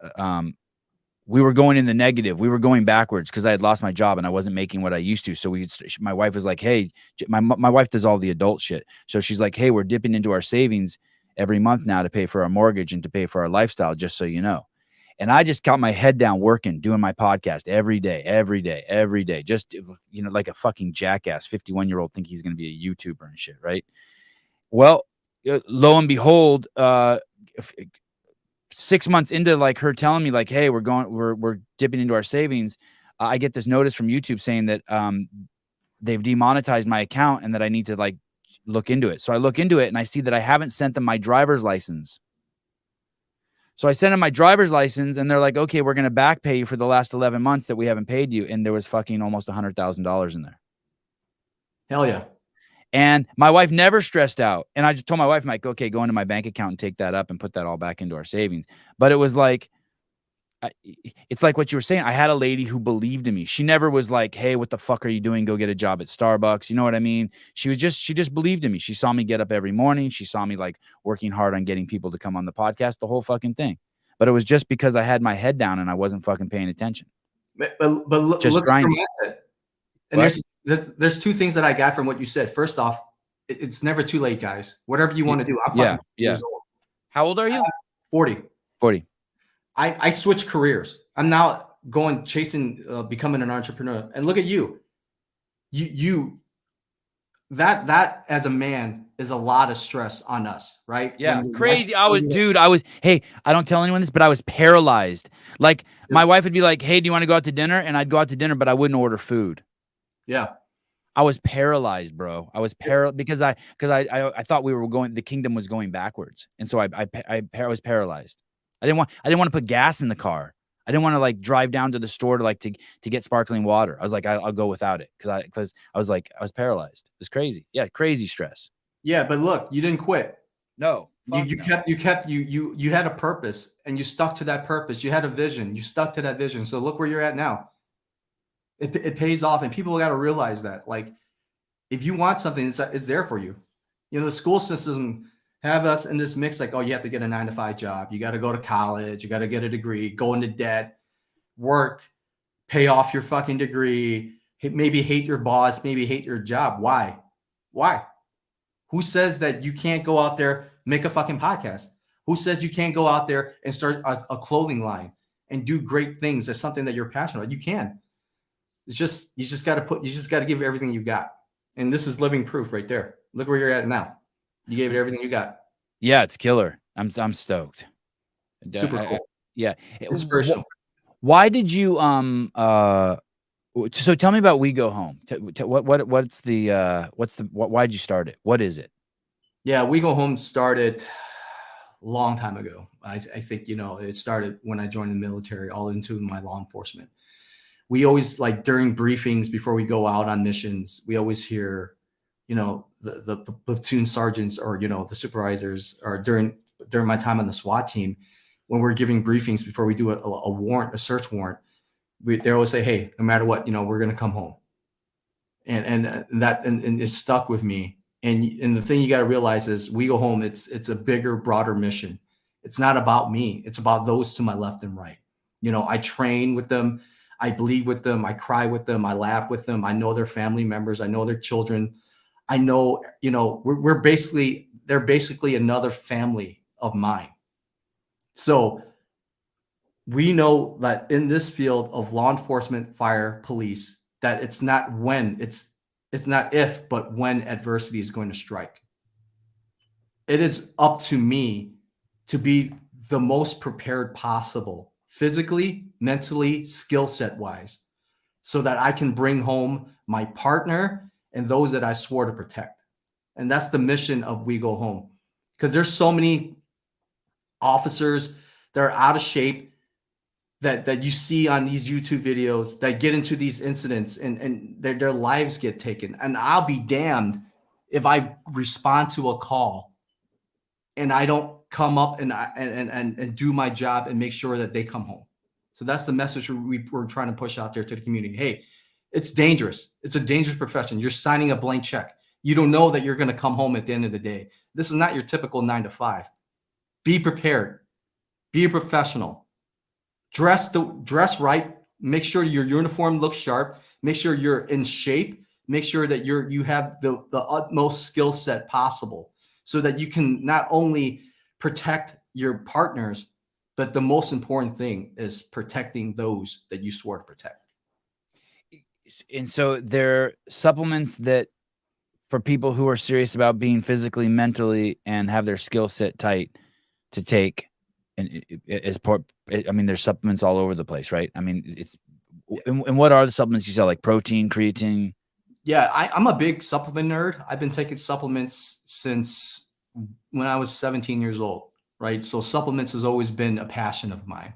We were going in the negative. We were going backwards because I had lost my job and I wasn't making what I used to. So my wife was like, hey, my wife does all the adult shit. So she's like, hey, we're dipping into our savings every month now to pay for our mortgage and to pay for our lifestyle, just so you know. And I just got my head down working, doing my podcast every day. Just, you know, like a fucking jackass 51-year-old think he's going to be a YouTuber and shit. Right. Well, lo and behold, 6 months into like her telling me like, hey, we're dipping into our savings. I get this notice from YouTube saying that they've demonetized my account and that I need to like look into it. So I look into it and I see that I haven't sent them my driver's license. So I sent them my driver's license and they're like, okay, we're going to back pay you for the last 11 months that we haven't paid you. And there was fucking almost $100,000 in there. Hell yeah. And my wife never stressed out. And I just told my wife, I'm like, okay, go into my bank account and take that up and put that all back into our savings. But it was like, it's like what you were saying. I had a lady who believed in me. She never was like, hey, what the fuck are you doing? Go get a job at Starbucks. You know what I mean? She just believed in me. She saw me get up every morning. She saw me like working hard on getting people to come on the podcast, the whole fucking thing. But it was just because I had my head down and I wasn't fucking paying attention. But look, just grinding. And there's two things that I got from what you said. First off, it's never too late, guys. Whatever you want to do. I'm fucking years old. How old are you? 40. 40. I switched careers. I'm now chasing becoming an entrepreneur. And look at you. That as a man is a lot of stress on us, right? Yeah, crazy. Hey, I don't tell anyone this, but I was paralyzed. Like my wife would be like, hey, do you want to go out to dinner? And I'd go out to dinner, but I wouldn't order food. Yeah. I was paralyzed, bro. I was paralyzed because I thought the kingdom was going backwards. And so I was paralyzed. I didn't want to put gas in the car. I didn't want to like drive down to the store to get sparkling water. I was like, I'll go without it. Cause I was paralyzed. It was crazy. Yeah. Crazy stress. Yeah. But look, you didn't quit. No. You had a purpose and you stuck to that purpose. You had a vision. You stuck to that vision. So look where you're at now. It pays off, and people got to realize that. Like, if you want something, it's there for you. You know, the school system have us in this mix. Like, oh, you have to get a 9-to-5 job. You got to go to college. You got to get a degree. Go into debt. Work. Pay off your fucking degree. Maybe hate your boss. Maybe hate your job. Why? Who says that you can't go out there, make a fucking podcast? Who says you can't go out there and start a clothing line and do great things? That's something that you're passionate about. You can. It's just, you just got to give everything you got. And this is living proof right there. Look where you're at now. You gave it everything you got. Yeah, it's killer. I'm stoked. Super cool. Yeah. Inspirational. Why did you so tell me about We Go Home. Why'd you start it? What is it? Yeah, We Go Home started a long time ago. I think, you know, it started when I joined the military, all into my law enforcement. We always, like, during briefings before we go out on missions, we always hear, you know, the platoon sergeants or, you know, the supervisors, or during my time on the SWAT team, when we're giving briefings before we do a warrant, a search warrant, they always say, hey, no matter what, you know, we're going to come home. And it stuck with me. And the thing you got to realize is We Go Home, it's a bigger, broader mission. It's not about me. It's about those to my left and right. You know, I train with them. I bleed with them. I cry with them. I laugh with them. I know their family members. I know their children. I know, you know, they're basically another family of mine. So we know that in this field of law enforcement, fire, police, that it's not when, it's not if, but when adversity is going to strike. It is up to me to be the most prepared possible, physically, mentally, skill set wise, so that I can bring home my partner and those that I swore to protect. And that's the mission of We Go Home. Because there's so many officers that are out of shape that you see on these YouTube videos that get into these incidents and their lives get taken. And I'll be damned if I respond to a call and I don't come up and do my job and make sure that they come home. So that's the message we're trying to push out there to the community. Hey, it's dangerous. It's a dangerous profession. You're signing a blank check. You don't know that you're going to come home at the end of the day. This is not your typical 9 to 5. Be prepared. Be a professional. Dress right. Make sure your uniform looks sharp. Make sure you're in shape. Make sure that you have the utmost skill set possible, so that you can not only protect your partners, but the most important thing is protecting those that you swore to protect. And so there are supplements that for people who are serious about being physically, mentally, and have their skill set tight to take. And as part, I mean, there's supplements all over the place, right? I mean, it's and what are the supplements you sell, like protein, creatine? Yeah, I'm a big supplement nerd. I've been taking supplements since when I was 17 years old, right? So supplements has always been a passion of mine.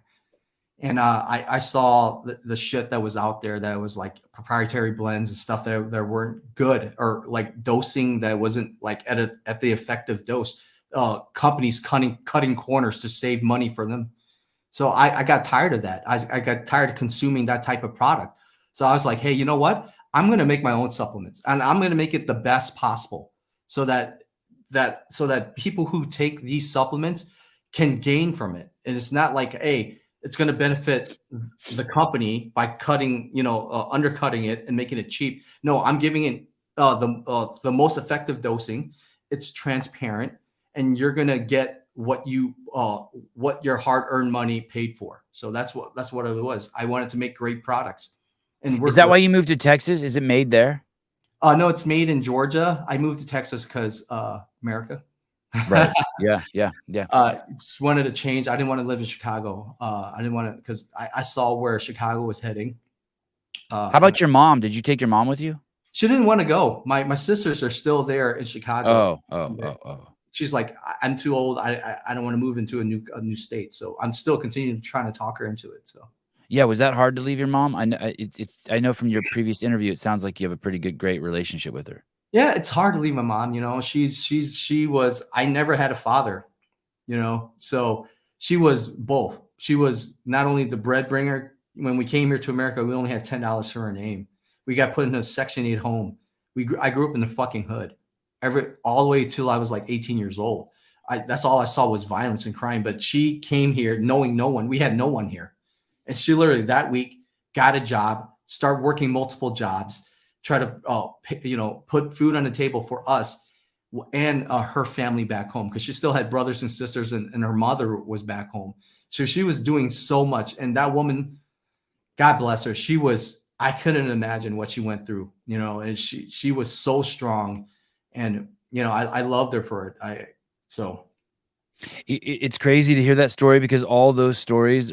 And I saw the shit that was out there that was like proprietary blends and stuff that weren't good, or like dosing that wasn't like at the effective dose. Companies cutting corners to save money for them. So I got tired of that. I got tired of consuming that type of product. So I was like, hey, you know what? I'm going to make my own supplements, and I'm going to make it the best possible, so that people who take these supplements can gain from it. And it's not like, hey, it's going to benefit the company by undercutting it and making it cheap. No, I'm giving it the most effective dosing. It's transparent, and you're going to get what your hard-earned money paid for. So that's what it was. I wanted to make great products. And is that why you moved to Texas? Is it made there? No, it's made in Georgia. I moved to Texas because America. Right. Yeah. Just wanted to change. I didn't want to live in Chicago. I didn't want to, because I saw where Chicago was heading. How about your mom? Did you take your mom with you? She didn't want to go. My sisters are still there in Chicago. Oh. She's like, I'm too old. I don't want to move into a new state. So I'm still continuing trying to talk her into it. So. Yeah, was that hard to leave your mom? I know from your previous interview, it sounds like you have a pretty great relationship with her. Yeah, it's hard to leave my mom. You know, she was. I never had a father. You know, so she was both. She was not only the breadwinner. When we came here to America, we only had $10 to her name. We got put in a Section 8 home. I grew up in the fucking hood, all the way till I was like 18 years old. That's all I saw was violence and crime. But she came here knowing no one. We had no one here. And she literally that week got a job, started working multiple jobs, try to put food on the table for us and her family back home, because she still had brothers and sisters, and her mother was back home. So she was doing so much. And that woman, God bless her, I couldn't imagine what she went through, and she was so strong. And, I loved her for it. It's crazy to hear that story, because all those stories,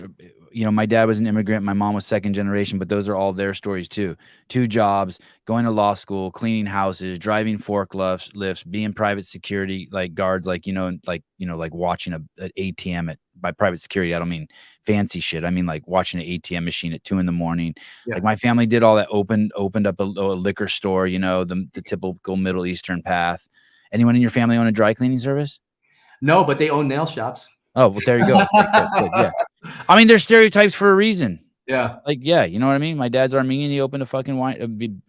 my dad was an immigrant, my mom was second generation, but those are all their stories too. 2 jobs, going to law school, cleaning houses, driving forklifts, being private security, like guards, like watching an ATM by private security. I don't mean fancy shit. I mean like watching an ATM machine at 2 a.m. Yeah. Like my family did all that, opened up a liquor store, the typical Middle Eastern path. Anyone in your family own a dry cleaning service? No, but they own nail shops. Oh, well, there you go. Good, yeah. I mean, there's stereotypes for a reason. Yeah. Like, yeah, you know what I mean? My dad's Armenian. He opened a fucking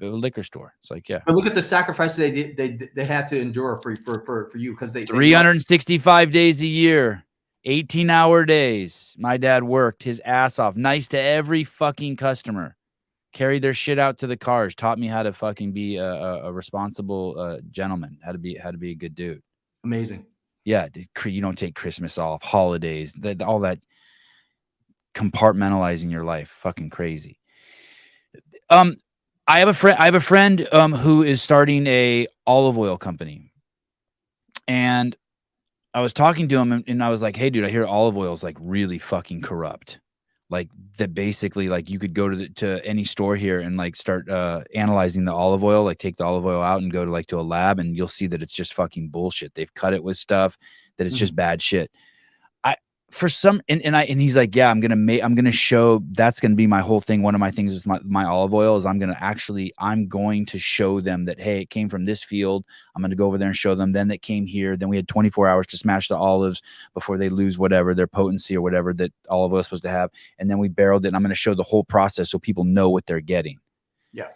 a liquor store. It's like, yeah. But look at the sacrifice they had to endure for you, because they 365 days a year, 18-hour days. My dad worked his ass off. Nice to every fucking customer. Carried their shit out to the cars. Taught me how to fucking be a responsible gentleman. How to be a good dude. Amazing. Yeah, you don't take Christmas off, holidays, all that compartmentalizing your life, fucking crazy. I have a friend who is starting a olive oil company, and I was talking to him, and I was like, "Hey, dude, I hear olive oil is like really fucking corrupt. Like that, basically, like you could go to any store here and like start analyzing the olive oil, like take the olive oil out and go to a lab, and you'll see that it's just fucking bullshit. They've cut it with stuff that it's just bad shit." And he's like, yeah, I'm gonna show, that's gonna be my whole thing. One of my things with my olive oil is I'm going to show them that, hey, it came from this field. I'm going to go over there and show them. Then that came here. Then we had 24 hours to smash the olives before they lose whatever their potency or whatever that olive oil is supposed to have. And then we barreled it, and I'm going to show the whole process so people know what they're getting. Yeah.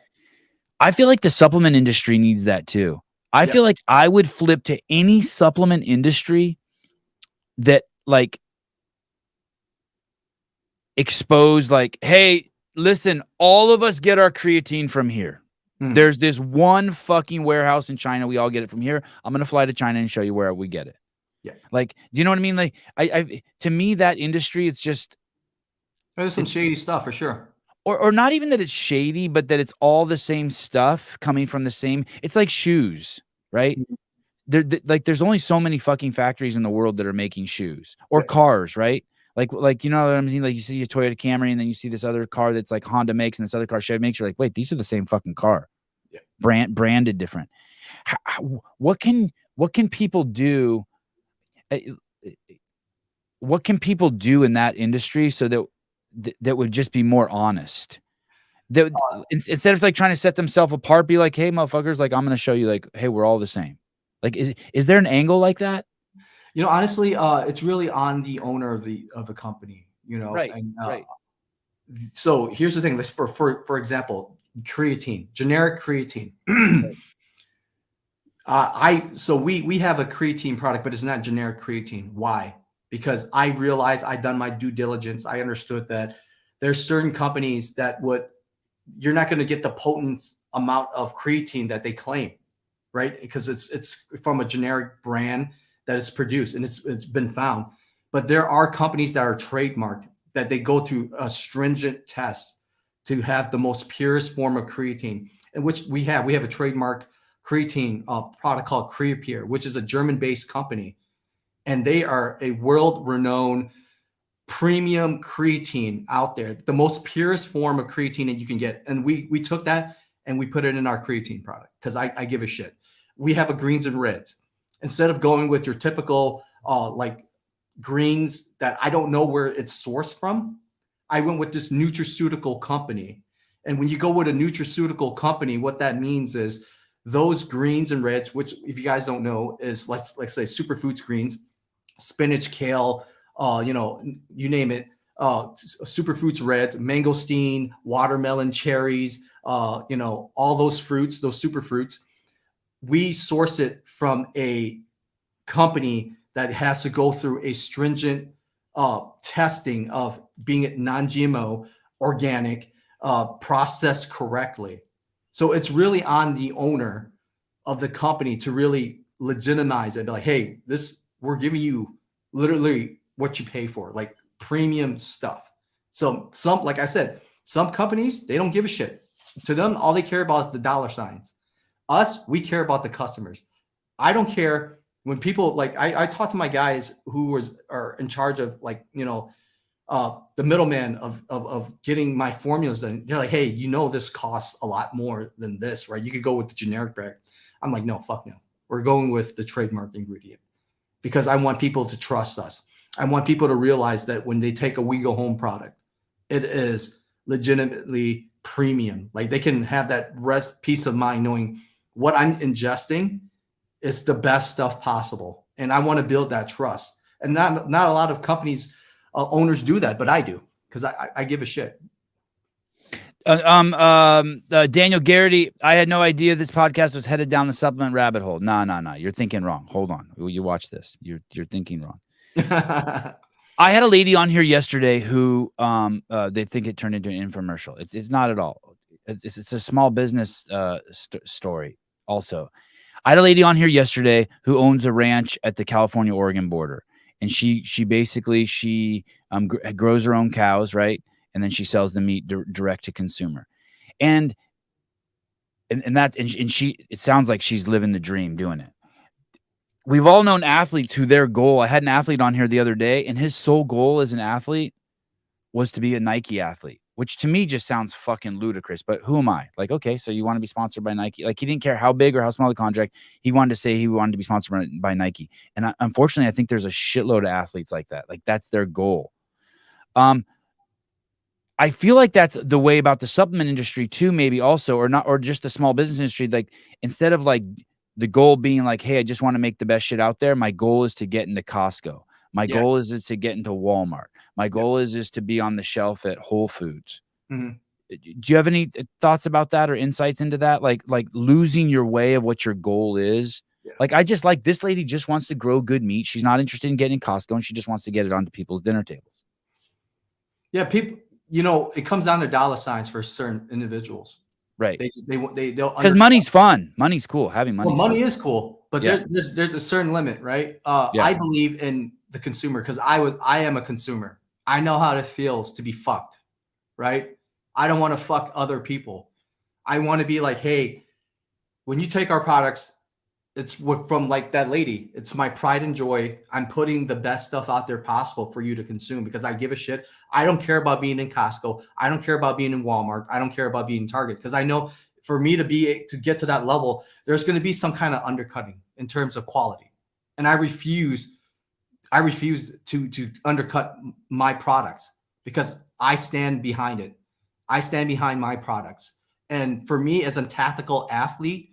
I feel like the supplement industry needs that too. I feel like I would flip to any supplement industry that like expose, like, hey, listen, all of us get our creatine from here. There's this one fucking warehouse in China. We all get it from here. I'm going to fly to China and show you where we get it. Yeah. Like, do you know what I mean? Like, to me, that industry, it's just, there's some shady stuff for sure. Or not even that it's shady, but that it's all the same stuff coming from the same. It's like shoes, right? There's only so many fucking factories in the world that are making shoes, or cars, right? Like, you know what I'm saying? Like, you see a Toyota Camry, and then you see this other car that's like Honda makes, and this other car Chevy makes. You're like, wait, these are the same fucking car, branded different. What can people do? What can people do in that industry so that would just be more honest? That instead of like trying to set themselves apart, be like, hey, motherfuckers, like, I'm going to show you, like, hey, we're all the same. Like, is there an angle like that? You know, honestly, it's really on the owner of the company, you know. Right. And, right. So here's the thing. Let's for example, creatine, generic creatine. So we have a creatine product, but it's not generic creatine. Why? Because I realized I'd done my due diligence. I understood that there's certain companies that you're not going to get the potent amount of creatine that they claim, right? Because it's from a generic brand that is produced, and it's been found. But there are companies that are trademarked, that they go through a stringent test to have the most purest form of creatine, and which we have a trademark creatine product called Creapure, which is a German-based company, and they are a world-renowned premium creatine out there, the most purest form of creatine that you can get. And we took that and we put it in our creatine product because I give a shit. We have a greens and reds. Instead of going with your typical like greens that I don't know where it's sourced from, I went with this nutraceutical company. And when you go with a nutraceutical company, what that means is those greens and reds, which, if you guys don't know, is let's say superfoods greens, spinach, kale, you know, you name it, superfruits reds, mangosteen, watermelon, cherries, you know, all those fruits, those superfruits. We source it from a company that has to go through a stringent testing of being non-GMO, organic, processed correctly. So it's really on the owner of the company to really legitimize it. Be like, hey, we're giving you literally what you pay for, like premium stuff. So like I said, some companies, they don't give a shit. To them, all they care about is the dollar signs. Us, we care about the customers. I don't care when people, like, I talk to my guys who are in charge of, like, you know, the middleman of getting my formulas done. They're like, hey, you know, this costs a lot more than this, right? You could go with the generic brand. I'm like, no, fuck no. We're going with the trademark ingredient because I want people to trust us. I want people to realize that when they take a We Go Home product, it is legitimately premium. Like, they can have that peace of mind knowing what I'm ingesting is the best stuff possible. And I want to build that trust. And not a lot of companies, owners do that, but I do, because I give a shit. Daniel Garrity, I had no idea this podcast was headed down the supplement rabbit hole. No. You're thinking wrong. Hold on. You watch this. You're thinking wrong. I had a lady on here yesterday who they think it turned into an infomercial. It's not at all. It's a small business story. Also, I had a lady on here yesterday who owns a ranch at the California-Oregon border. And she basically grows her own cows, right? And then she sells the meat direct to consumer. And she, it sounds like she's living the dream doing it. We've all known athletes who their goal, I had an athlete on here the other day, and his sole goal as an athlete was to be a Nike athlete, which to me just sounds fucking ludicrous. But who am I? Like, okay, so you want to be sponsored by Nike? Like, he didn't care how big or how small the contract. He wanted to say he wanted to be sponsored by Nike. And unfortunately, I think there's a shitload of athletes like that. Like, that's their goal. I feel like that's the way about the supplement industry too, maybe also, or just the small business industry. Like, instead of like the goal being like, hey, I just want to make the best shit out there. My goal is to get into Costco. My goal is to get into Walmart. My goal is to be on the shelf at Whole Foods. Mm-hmm. Do you have any thoughts about that or insights into that? Like losing your way of what your goal is. Yeah. Like, I just like this lady just wants to grow good meat. She's not interested in getting Costco, and she just wants to get it onto people's dinner tables. Yeah, people, it comes down to dollar signs for certain individuals. Right. They'll because money's fun. Money's cool. Having money. Well, money is cool, but there's a certain limit, right? I believe in the consumer because I am a consumer. I know how it feels to be fucked, right? I don't want to fuck other people. I want to be like, hey, when you take our products, it's from like that lady. It's my pride and joy. I'm putting the best stuff out there possible for you to consume because I give a shit. I don't care about being in Costco. I don't care about being in Walmart. I don't care about being in Target because I know for me to get to that level, there's going to be some kind of undercutting in terms of quality. And I refuse to undercut my products because I stand behind it. I stand behind my products. And for me as a tactical athlete,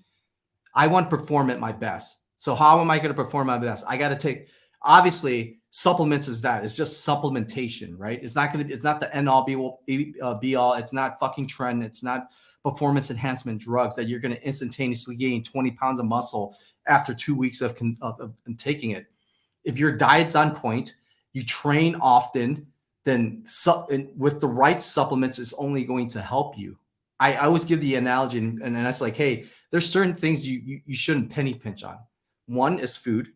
I want to perform at my best. So how am I going to perform my best? I got to take, obviously supplements is that. It's just supplementation, right? It's not the end all be all. It's not fucking trend. It's not performance enhancement drugs that you're going to instantaneously gain 20 pounds of muscle after 2 weeks of taking it. If your diet's on point, you train often, then with the right supplements is only going to help you. I always give the analogy, and that's like, hey, there's certain things you shouldn't penny pinch on. One is food.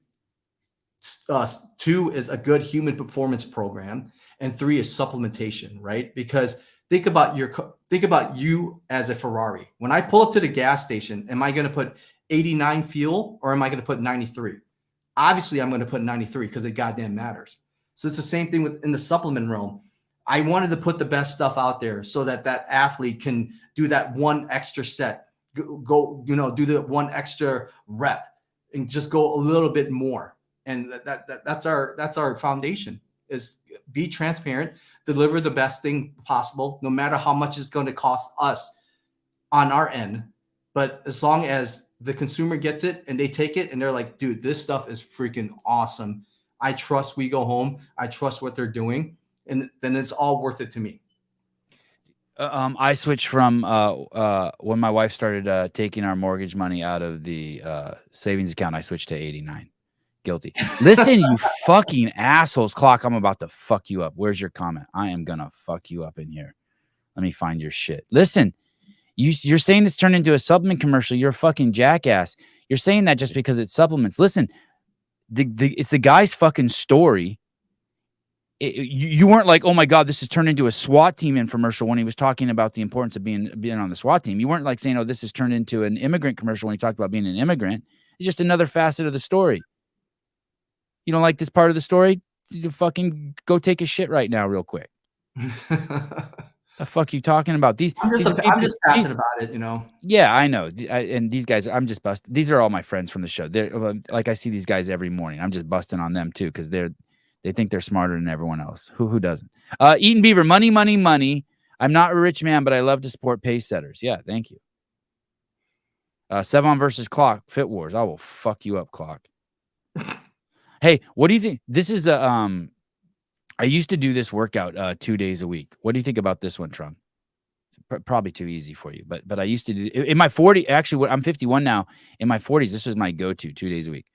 2 is a good human performance program, and 3 is supplementation, right? Because think about you as a Ferrari. When I pull up to the gas station, am I going to put 89 fuel or am I going to put 93? Obviously, I'm going to put 93 because it goddamn matters. So it's the same thing in the supplement realm. I wanted to put the best stuff out there so that athlete can do that one extra set, go do the one extra rep, and just go a little bit more. And that's our foundation: is be transparent, deliver the best thing possible, no matter how much it's going to cost us on our end. But as long as the consumer gets it and they take it and they're like, dude, this stuff is freaking awesome. I trust We Go Home. I trust what they're doing. And then it's all worth it to me. I switched from when my wife started taking our mortgage money out of the savings account. I switched to 89. Guilty. Listen, you fucking assholes. Clock, I'm about to fuck you up. Where's your comment? I am gonna fuck you up in here. Let me find your shit. Listen, you're saying this turned into a supplement commercial. You're a fucking jackass. You're saying that just because it's supplements. Listen, it's the guy's fucking story. You weren't like, oh my God, this has turned into a SWAT team infomercial when he was talking about the importance of being on the SWAT team. You weren't like saying, oh, this has turned into an immigrant commercial when he talked about being an immigrant. It's just another facet of the story. You don't like this part of the story? You fucking go take a shit right now real quick. The fuck you talking about? I'm just passionate about it, Yeah, I know. And these guys, I'm just busting. These are all my friends from the show. They're like, I see these guys every morning. I'm just busting on them too because they think they're smarter than everyone else. Who doesn't? Eaton Beaver, money, money, money. I'm not a rich man, but I love to support pace setters. Yeah, thank you. Sevan versus Clock, Fit Wars. I will fuck you up, Clock. Hey, what do you think? This is I used to do this workout 2 days a week. What do you think about this one, Trung? Probably too easy for you, but I used to do in my 40. Actually, I'm 51 now. In my 40s, this was my go-to 2 days a week.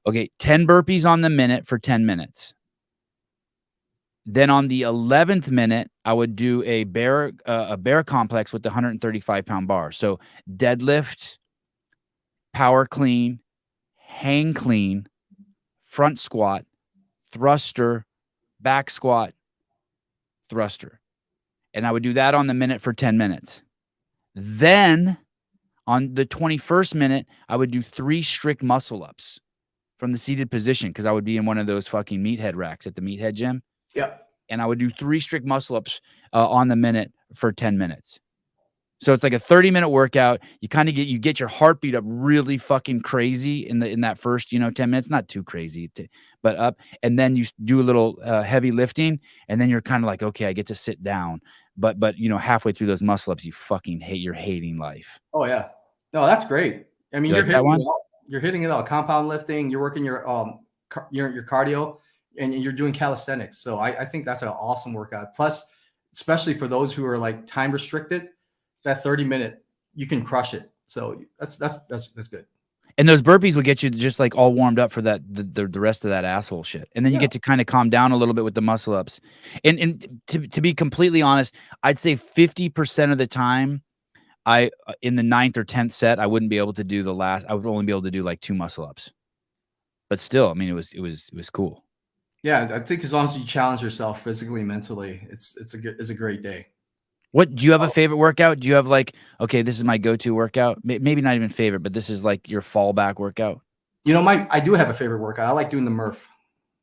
Okay, 10 burpees on the minute for 10 minutes. Then on the 11th minute, I would do a bear complex with the 135-pound bar. So deadlift power clean, hang clean, front squat, thruster, back squat, thruster. And I would do that on the minute for 10 minutes. Then on the 21st minute, I would do 3 strict muscle ups from the seated position because I would be in one of those fucking meathead racks at the meathead gym. Yeah. And I would do 3 strict muscle ups on the minute for 10 minutes. So it's like a 30-minute workout. You kind of get your heartbeat up really fucking crazy in that first, 10 minutes, not too crazy, but up. And then you do a little heavy lifting, and then you're kind of like, okay, I get to sit down. But halfway through those muscle ups, you're hating life. Oh yeah. No, that's great. I mean, you're hitting it all. Compound lifting, you're working your cardio, and you're doing calisthenics. So I think that's an awesome workout. Plus, especially for those who are like time restricted, that 30-minute, you can crush it. So that's good. And those burpees will get you just like all warmed up for that the rest of that asshole shit. And then you get to kind of calm down a little bit with the muscle ups. And to be completely honest, I'd say 50% of the time, in the 9th or 10th set, I wouldn't be able to do I would only be able to do like 2 muscle ups. But still, I mean, it was cool. Yeah, I think as long as you challenge yourself physically, mentally, it's a great day. What do you have a favorite workout? Do you have like, okay, this is my go-to workout? Maybe not even favorite, but this is like your fallback workout. I do have a favorite workout. I like doing the Murph.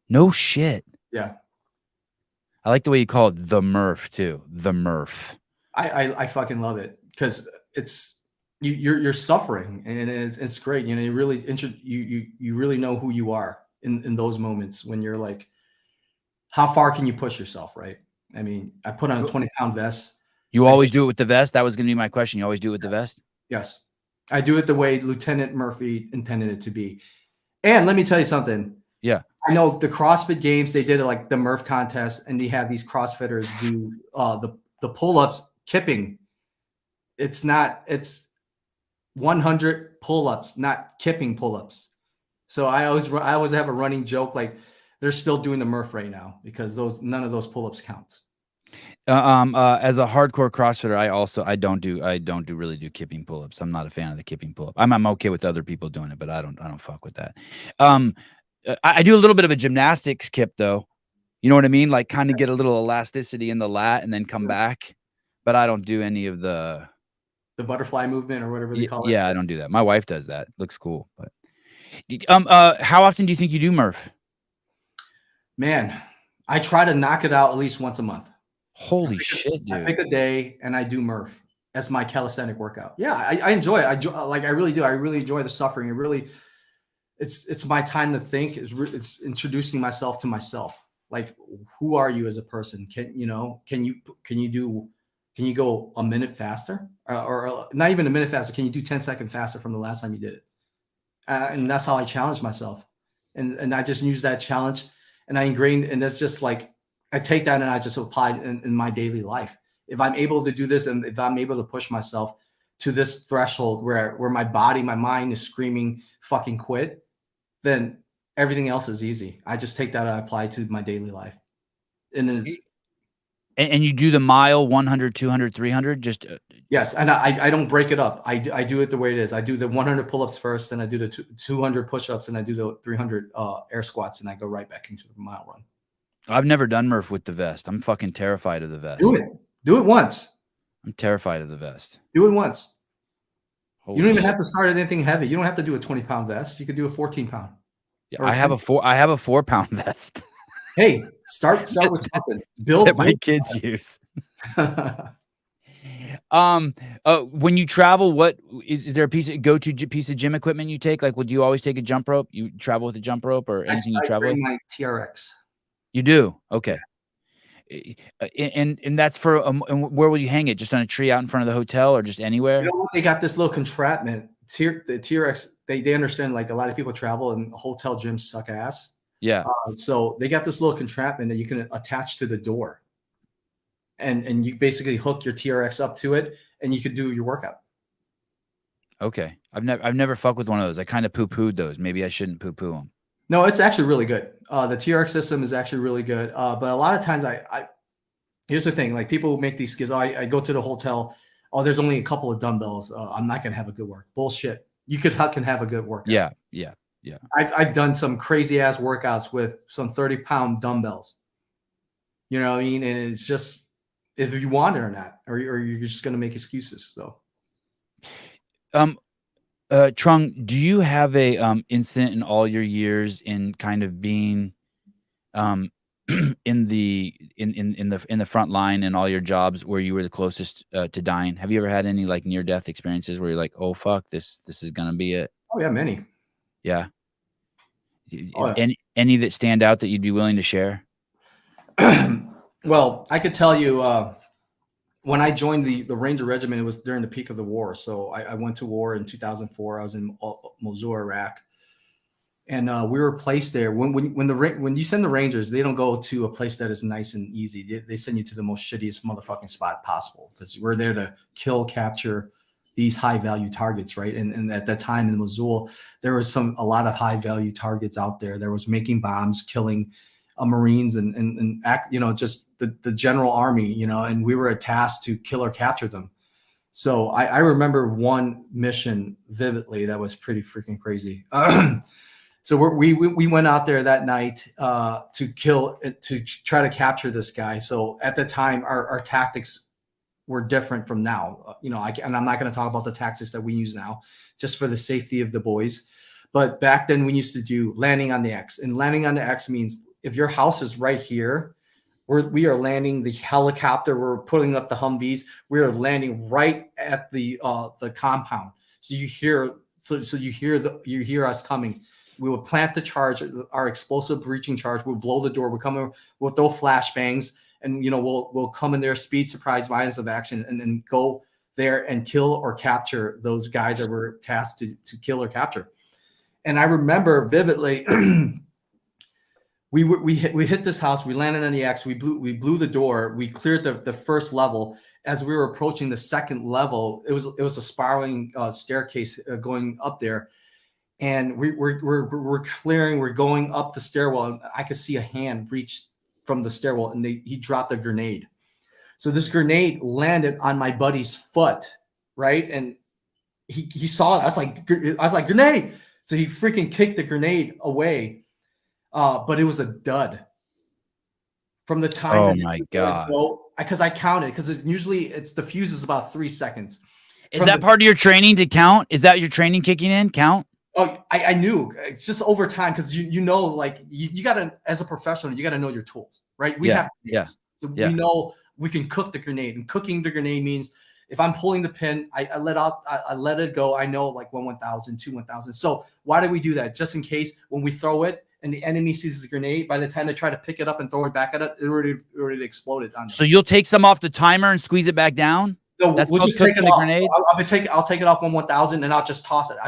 No shit. Yeah. I like the way you call it the Murph too. The Murph. I fucking love it because it's you're suffering and it's great. You really you really know who you are in those moments when you're like, how far can you push yourself, right? I mean, I put on a 20-pound vest. You always do it with the vest? That was going to be my question. You always do it with the vest? Yes. I do it the way Lieutenant Murphy intended it to be. And let me tell you something. Yeah. I know the CrossFit Games, they did it like the Murph contest, and they have these CrossFitters do the pull-ups, kipping. It's 100 pull-ups, not kipping pull-ups. So I always have a running joke like they're still doing the Murph right now because none of those pull-ups counts. As a hardcore CrossFitter, I don't really do kipping pull-ups. I'm not a fan of the kipping pull-up. I'm okay with other people doing it, but I don't fuck with that. I do a little bit of a gymnastics kip though. You know what I mean? Like kind of get a little elasticity in the lat and then come back. But I don't do any of the butterfly movement or whatever they call it. Yeah, I don't do that. My wife does that. Looks cool. But how often do you think you do Murph? Man, I try to knock it out at least once a month. Holy shit, dude. I pick a day and I do Murph as my calisthenic workout. Yeah, I enjoy it. I really do. I really enjoy the suffering. It's my time to think. It's introducing myself to myself. Like, who are you as a person? Can you go a minute faster or not even a minute faster? Can you do 10 seconds faster from the last time you did it? And that's how I challenge myself. And I just use that challenge and I ingrained, and that's just like, I take that and I just apply it in my daily life. If I'm able to do this and if I'm able to push myself to this threshold where my body, my mind is screaming fucking quit, then everything else is easy. I just take that and I apply to my daily life. And you do the mile, 100, 200, 300? Just yes, and I don't break it up. I do it the way it is. I do the 100 pull-ups first, and I do the 200 push-ups, and I do the 300 air squats, and I go right back into the mile run. I've never done Murph with the vest. I'm fucking terrified of the vest. Do it once. I'm terrified of the vest. Do it once. Holy you don't even have to start at anything heavy. You don't have to do a 20-pound vest. You could do a 14-pound. Yeah, I have a 4-pound vest. Hey, start with something. Build that my kids use. When you travel, what is there a go-to piece of gym equipment you take? Like, would you always take a jump rope? You travel with a jump rope or anything you travel with? My TRX. You do? Okay. And that's for and where will you hang it? Just on a tree out in front of the hotel or just anywhere? They got this little contraption. The TRX, they understand like a lot of people travel and hotel gyms suck ass. Yeah. So they got this little contraption that you can attach to the door. And you basically hook your TRX up to it and you could do your workout. Okay. I've never fucked with one of those. I kind of poo-pooed those. Maybe I shouldn't poo-poo them. No, it's actually really good. The TRX system is actually really good. But a lot of times here's the thing, like people make these skills. I go to the hotel. Oh, there's only a couple of dumbbells. I'm not going to have a good work. Bullshit. you can have a good workout. Yeah. I've done some crazy ass workouts with some 30-pound dumbbells. You know what I mean? And it's just if you want it or not, or you're just going to make excuses. So, Trung, do you have a incident in all your years in kind of being in the front line in all your jobs where you were the closest to dying? Have you ever had any like near death experiences where you're like, oh fuck, this is gonna be it? oh yeah, many. Yeah. Oh, yeah. Any that stand out that you'd be willing to share? Well, I could tell you when I joined the Ranger Regiment, it was during the peak of the war. So I went to war in 2004. I was in Mosul, Iraq, and we were placed there. When you send the Rangers, they don't go to a place that is nice and easy. They send you to the most shittiest motherfucking spot possible because we're there to kill, capture these high value targets, right? And at that time in Mosul, there was a lot of high value targets out there. There was making bombs, killing Marines and just the general army, and we were tasked to kill or capture them. So I remember one mission vividly that was pretty freaking crazy. So we went out there that night to try to capture this guy. So at the time, our tactics were different from now. And I'm not going to talk about the tactics that we use now, just for the safety of the boys. But back then, we used to do landing on the X, and landing on the X means if your house is right here, we are landing the helicopter. We're putting up the Humvees. We are landing right at the compound. So you hear us coming. We will plant the charge, our explosive breaching charge. We'll blow the door. We'll throw flashbangs, and we'll come in there, speed, surprise, violence of action, and then go there and kill or capture those guys that were tasked to kill or capture. And I remember vividly. We hit this house. We landed on the X. We blew the door. We cleared the first level. As we were approaching the second level, it was a spiraling staircase going up there, and we're clearing. We're going up the stairwell, and I could see a hand reach from the stairwell, and he dropped a grenade. So this grenade landed on my buddy's foot, right? And he saw it. I was like grenade. So he freaking kicked the grenade away. But it was a dud from the time. Oh my God. Because I counted, because usually the fuse is about 3 seconds. Is that part of your training to count? Is that your training kicking in? Count? Oh, I knew. It's just over time, because you gotta, as a professional, you gotta know your tools, right? We we know we can cook the grenade, and cooking the grenade means if I'm pulling the pin, I let it go. I know like 1,000, 2,000. So why do we do that? Just in case when we throw it and the enemy sees the grenade, by the time they try to pick it up and throw it back at it, it already exploded on them. So you'll take some off the timer and squeeze it back down? No, we'll just take it off. Grenade? I'll take it off 1,000 and I'll just toss it.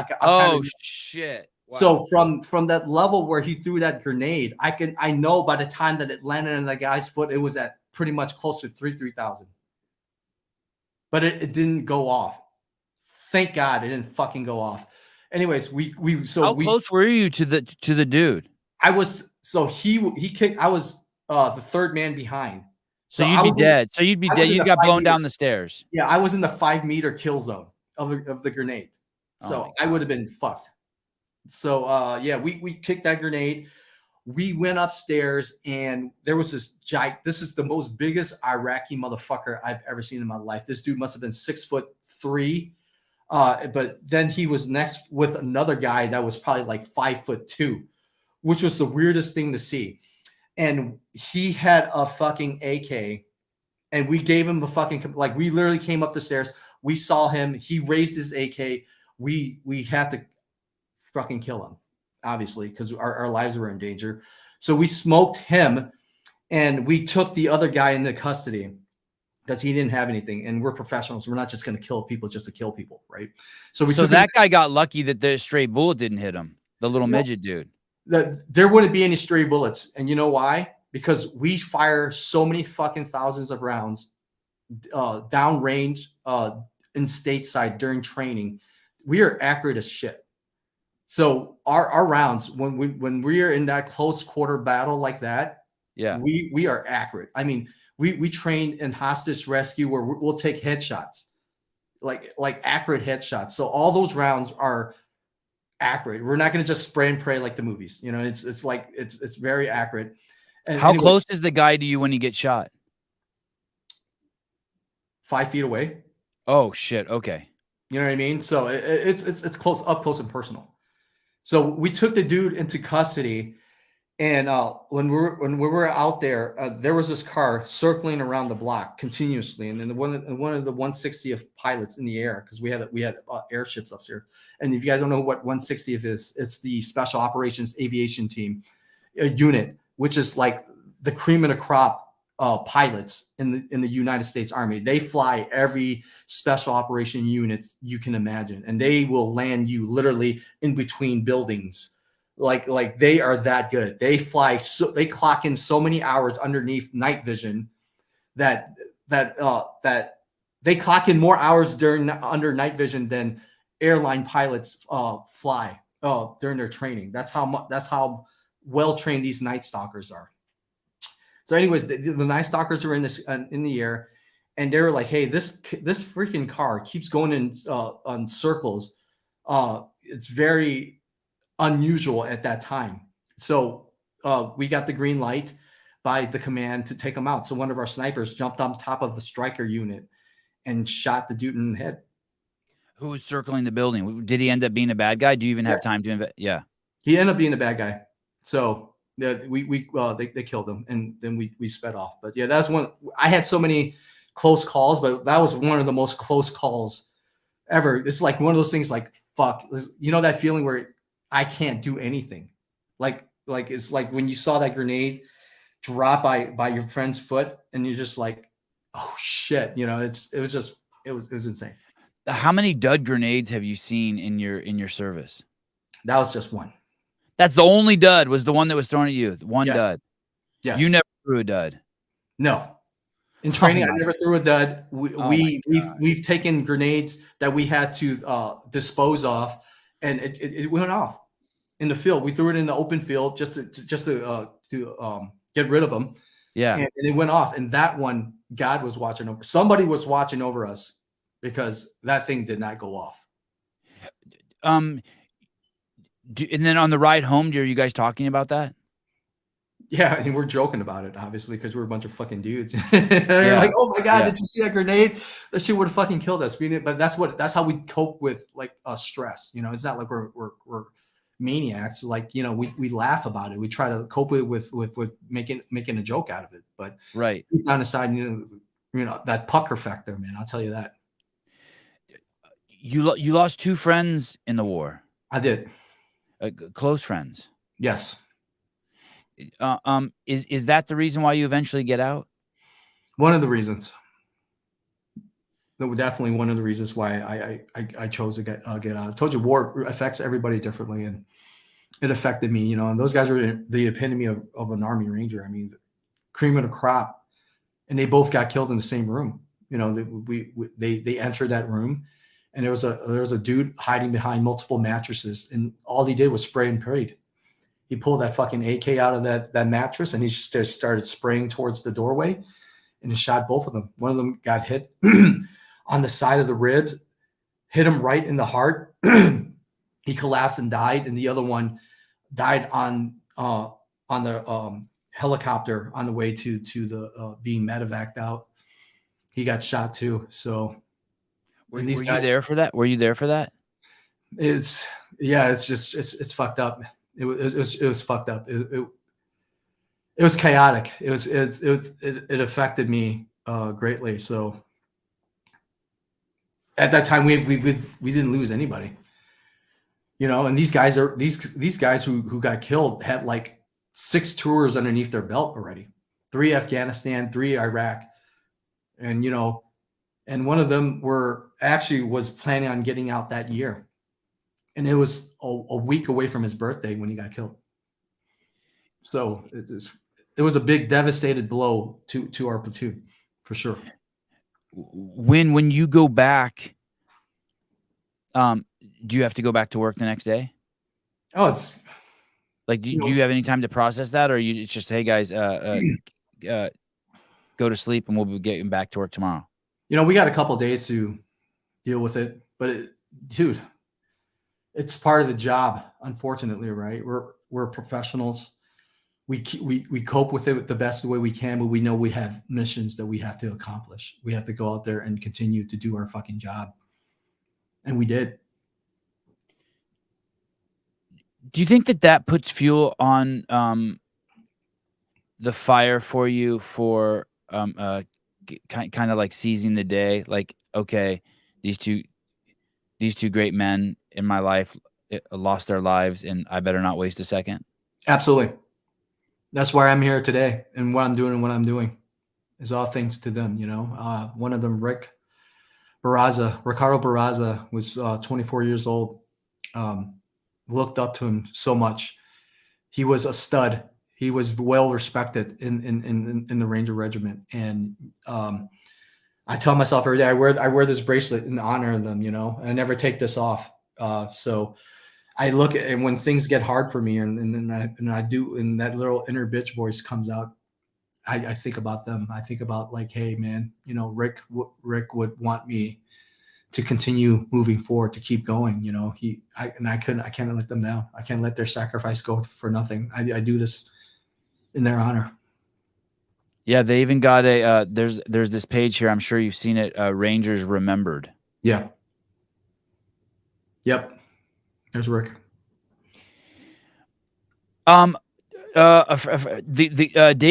Shit. Wow. So from that level where he threw that grenade, I know by the time that it landed on the guy's foot, it was at pretty much close to 3,000. But it didn't go off. Thank God it didn't fucking go off. Anyways, how close were you to the dude? I was, so he kicked. I was the third man behind. So you'd be dead. So you'd be dead. You got blown down the stairs. Yeah, I was in the 5-meter kill zone of the grenade. So I would have been fucked. So we kicked that grenade. We went upstairs, and there was this giant. This is the most biggest Iraqi motherfucker I've ever seen in my life. This dude must have been 6'3". But then he was next with another guy that was probably like 5'2", which was the weirdest thing to see. And he had a fucking AK, and we gave him the fucking, like, we literally came up the stairs. We saw him. He raised his AK. We had to fucking kill him, obviously, because our lives were in danger. So we smoked him, and we took the other guy into custody because he didn't have anything. And we're professionals. We're not just going to kill people just to kill people, right? So that guy got lucky that the stray bullet didn't hit him, the little midget dude. There wouldn't be any stray bullets. And you know why? Because we fire so many fucking thousands of rounds downrange in stateside during training. We are accurate as shit. So our rounds, when we are in that close quarter battle like that, we are accurate. I mean, we train in hostage rescue where we'll take headshots, like accurate headshots. So all those rounds are accurate. We're not going to just spray and pray like the movies. You know, it's like it's very accurate. And how anyway, close is the guy to you when he gets shot? 5 feet away. Oh shit. Okay. You know what I mean? So it's close, up close and personal. So we took the dude into custody, and when we were out there, there was this car circling around the block continuously, and then one of the 160th pilots in the air, because we had airships up here. And if you guys don't know what 160th is, it's the Special Operations Aviation Team unit, which is like the cream of the crop pilots in the United States Army. They fly every special operation units you can imagine, and they will land you literally in between buildings. Like they are that good. They fly, so they clock in so many hours underneath night vision that they clock in more hours under night vision than airline pilots fly during their training. That's how well trained these night stalkers are. So anyways, the night stalkers are in the air, and they were like, hey, this freaking car keeps going in on circles. It's very unusual at that time. So we got the green light by the command to take them out. So one of our snipers jumped on top of the striker unit and shot the dude in the head. Who was circling the building? Did he end up being a bad guy? Do you even have time to invest? Yeah. He ended up being a bad guy. So they killed him, and then we sped off. But yeah, that's one. I had so many close calls, but that was one of the most close calls ever. It's like one of those things like, fuck, you know, that feeling where I can't do anything. Like it's like when you saw that grenade drop by your friend's foot, and you're just like, oh shit, you know, it was insane. How many dud grenades have you seen in your service? That was just one. That's the only dud, was the one that was thrown at you. One Yes. dud. Yes. You never threw a dud. No. In training, I never threw a dud. We've taken grenades that we had to dispose of, and it went off in the field. We threw it in the open field just to get rid of them. Yeah. And it went off. And that one, God was watching over. Somebody was watching over us, because that thing did not go off. And then on the ride home, are you guys talking about that? Yeah, and we're joking about it, obviously, because we're a bunch of fucking dudes. You're like, oh my God, did you see that grenade? That shit would have fucking killed us. But that's how we cope with like stress. You know, it's not like we're maniacs. Like, you know, we laugh about it. We try to cope with making a joke out of it. But right down the side, you know that pucker factor, man. I'll tell you that. You lost 2 friends in the war. I did. Close friends. Yes. Is that the reason why you eventually get out? One of the reasons. Definitely one of the reasons why I chose to get out. I told you, war affects everybody differently, and it affected me. You know, and those guys were the epitome of an Army Ranger. I mean, cream of the crop, and they both got killed in the same room. You know, they entered that room, and there was a dude hiding behind multiple mattresses, and all he did was spray and prayed. He pulled that fucking AK out of that mattress, and he just started spraying towards the doorway, and he shot both of them. One of them got hit on the side of the ribs, hit him right in the heart. He collapsed and died, and the other one died on the helicopter on the way to the being medevaced out. He got shot too. So were you there for that? Were you there for that? It's just fucked up. It was fucked up. It was chaotic. It affected me greatly. So at that time, we didn't lose anybody, you know. And these guys who got killed had like 6 tours underneath their belt already, 3 Afghanistan, 3 Iraq, and you know, and one of them was planning on getting out that year. And it was a week away from his birthday when he got killed. So it was a big, devastated blow to our platoon, for sure. When you go back, do you have to go back to work the next day? Oh, it's like, do you have any time to process that, or it's just, hey guys, go to sleep and we'll be getting back to work tomorrow? You know, we got a couple of days to deal with it, but dude. It's part of the job, unfortunately, right? We're professionals. We cope with it the best way we can, but we know we have missions that we have to accomplish. We have to go out there and continue to do our fucking job. And we did. Do you think that puts fuel on the fire for you for kind of like seizing the day? Like, okay, these two great men in my life lost their lives, and I better not waste a second. Absolutely. That's why I'm here today, and what I'm doing and what I'm doing is all thanks to them. You know, one of them, Ricardo Barraza, was 24 years old. Looked up to him so much. He was a stud. He was well respected in the Ranger Regiment, and I tell myself every day, I wear this bracelet in honor of them. You know, and I never take this off. So I look at, and when things get hard for me, and I do, and that little inner bitch voice comes out, I think about them. I think about like, hey man, you know, Rick would want me to continue moving forward, to keep going. You know, I can't let them down. I can't let their sacrifice go for nothing. I do this in their honor. Yeah, they even got a there's this page here. I'm sure you've seen it. Rangers Remembered. Yeah. Yep. There's Rick. Dave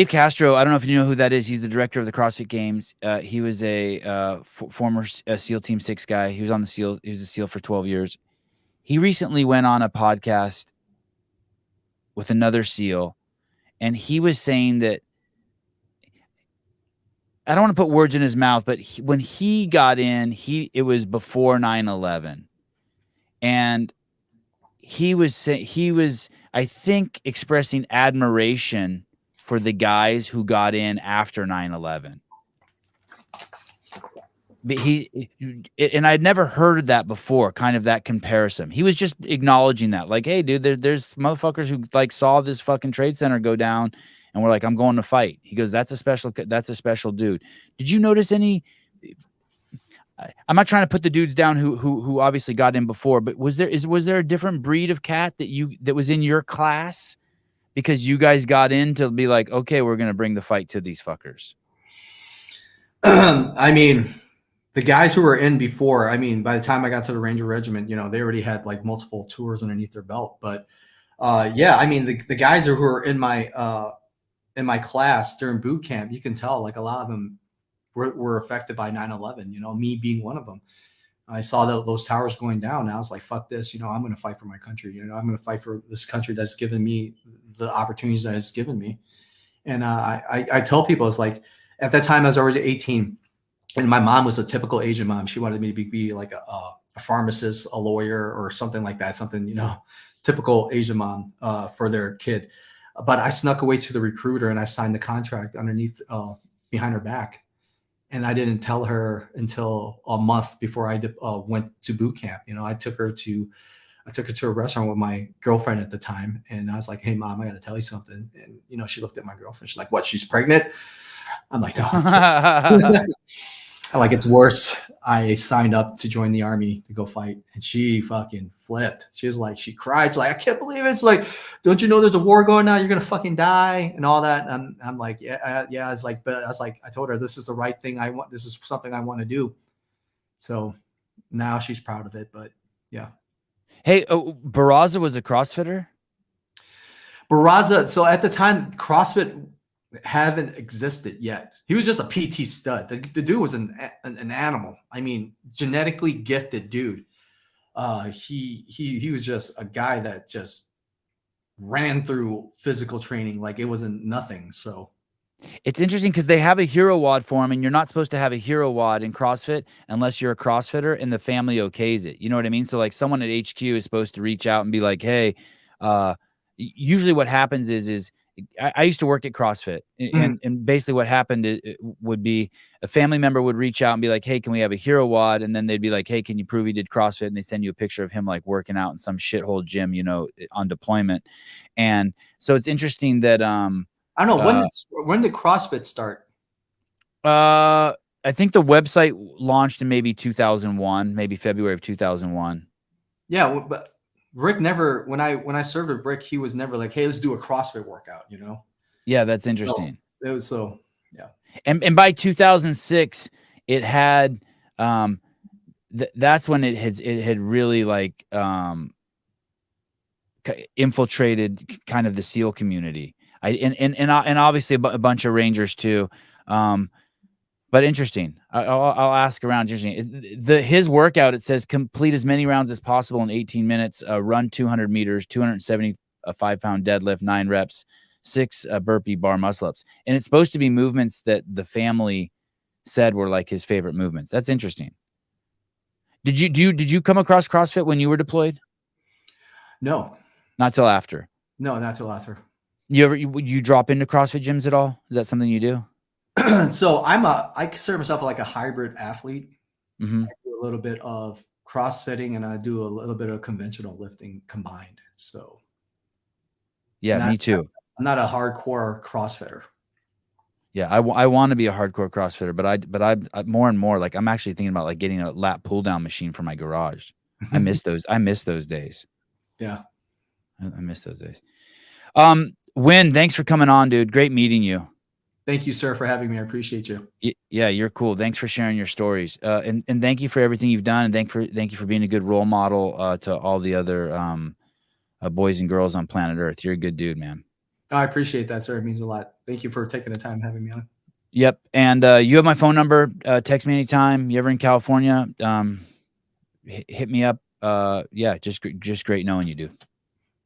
Castro, I don't know if you know who that is. He's the director of the CrossFit Games. He was a former SEAL Team 6 guy. He was on the SEAL. He was a SEAL for 12 years. He recently went on a podcast with another SEAL, and he was saying that, I don't want to put words in his mouth, but when he got in, it was before 9/11, and he was, I think, expressing admiration for the guys who got in after 9/11. But and I'd never heard that before, kind of that comparison. He was just acknowledging that, like, hey, dude, there's motherfuckers who like saw this fucking Trade Center go down and we're like, I'm going to fight. He goes, that's a special dude. Did you notice any? I'm not trying to put the dudes down who obviously got in before, but was there a different breed of cat that was in your class because you guys got in to be like, okay, we're gonna bring the fight to these fuckers? I mean, the guys who were in before, I mean, by the time I got to the Ranger Regiment, you know, they already had like multiple tours underneath their belt. But yeah, I mean, the guys who were in my class during boot camp, you can tell like a lot of them were affected by 9/11, you know, me being one of them. I saw those towers going down, and I was like, fuck this, you know, I'm going to fight for my country. You know, I'm going to fight for this country that's given me the opportunities that it's given me. And I tell people, it's like, at that time I was already 18, and my mom was a typical Asian mom. She wanted me to be like a pharmacist, a lawyer, or something like that, something, you know, typical Asian mom for their kid. But I snuck away to the recruiter and I signed the contract underneath, behind her back. And I didn't tell her until a month before I went to boot camp. You know, I took her to a restaurant with my girlfriend at the time, and I was like, "Hey, mom, I got to tell you something." And you know, she looked at my girlfriend. She's like, "What? She's pregnant?" I'm like, "No." I'm like, "It's worse. I signed up to join the army to go fight," and she fucking flipped. She was like, she cried. She's like, "I can't believe it." It's like, "Don't you know there's a war going on? You're gonna fucking die," and all that. And I'm like, yeah. I was like, but I was like, I told her this is the right thing. I want. This is something I want to do. So now she's proud of it. But yeah. Hey, Barraza was a CrossFitter? Barraza. So at the time, CrossFit haven't existed yet. He was just a PT stud. The dude was an animal. I mean, genetically gifted dude. He was just a guy that just ran through physical training like it wasn't nothing. So it's interesting because they have a hero wad for him, and you're not supposed to have a hero wad in CrossFit unless you're a CrossFitter and the family okays it. You know what I mean? So like someone at HQ is supposed to reach out and be like, hey, usually what happens is I used to work at CrossFit, and basically what happened would be a family member would reach out and be like, hey, can we have a hero wad? And then they'd be like, hey, can you prove he did CrossFit? And they send you a picture of him like working out in some shithole gym, you know, on deployment. And so it's interesting that I don't know, when did CrossFit start? I think the website launched in maybe 2001, maybe February of 2001. Yeah, but Rick never, when I served with Rick, he was never like, hey, let's do a CrossFit workout, you know? Yeah, that's interesting. So, it was so, yeah. And by 2006, it had that's when it had really like infiltrated kind of the SEAL community. And obviously a bunch of Rangers too. But interesting. I'll ask around. Interesting. His workout, it says complete as many rounds as possible in 18 minutes. Run 200 meters, 275-pound deadlift, 9 reps, 6 burpee bar muscle ups, and it's supposed to be movements that the family said were like his favorite movements. That's interesting. Did you come across CrossFit when you were deployed? No, not till after. No, not till after. You drop into CrossFit gyms at all? Is that something you do? So I consider myself like a hybrid athlete. Mm-hmm. I do a little bit of CrossFitting and I do a little bit of conventional lifting combined. So yeah, me too. I'm not a hardcore CrossFitter. Yeah, I want to be a hardcore CrossFitter, but I more and more like I'm actually thinking about like getting a lat pull down machine for my garage. I miss those days. Yeah, I miss those days. Nguyen, thanks for coming on, dude. Great meeting you. Thank you, sir, for having me. I appreciate you. Yeah, you're cool. Thanks for sharing your stories. And thank you for everything you've done. And thank you for being a good role model to all the other boys and girls on planet Earth. You're a good dude, man. I appreciate that, sir. It means a lot. Thank you for taking the time having me on. Yep. And you have my phone number. Text me anytime. You ever in California? Hit me up. Yeah, just great knowing you, dude.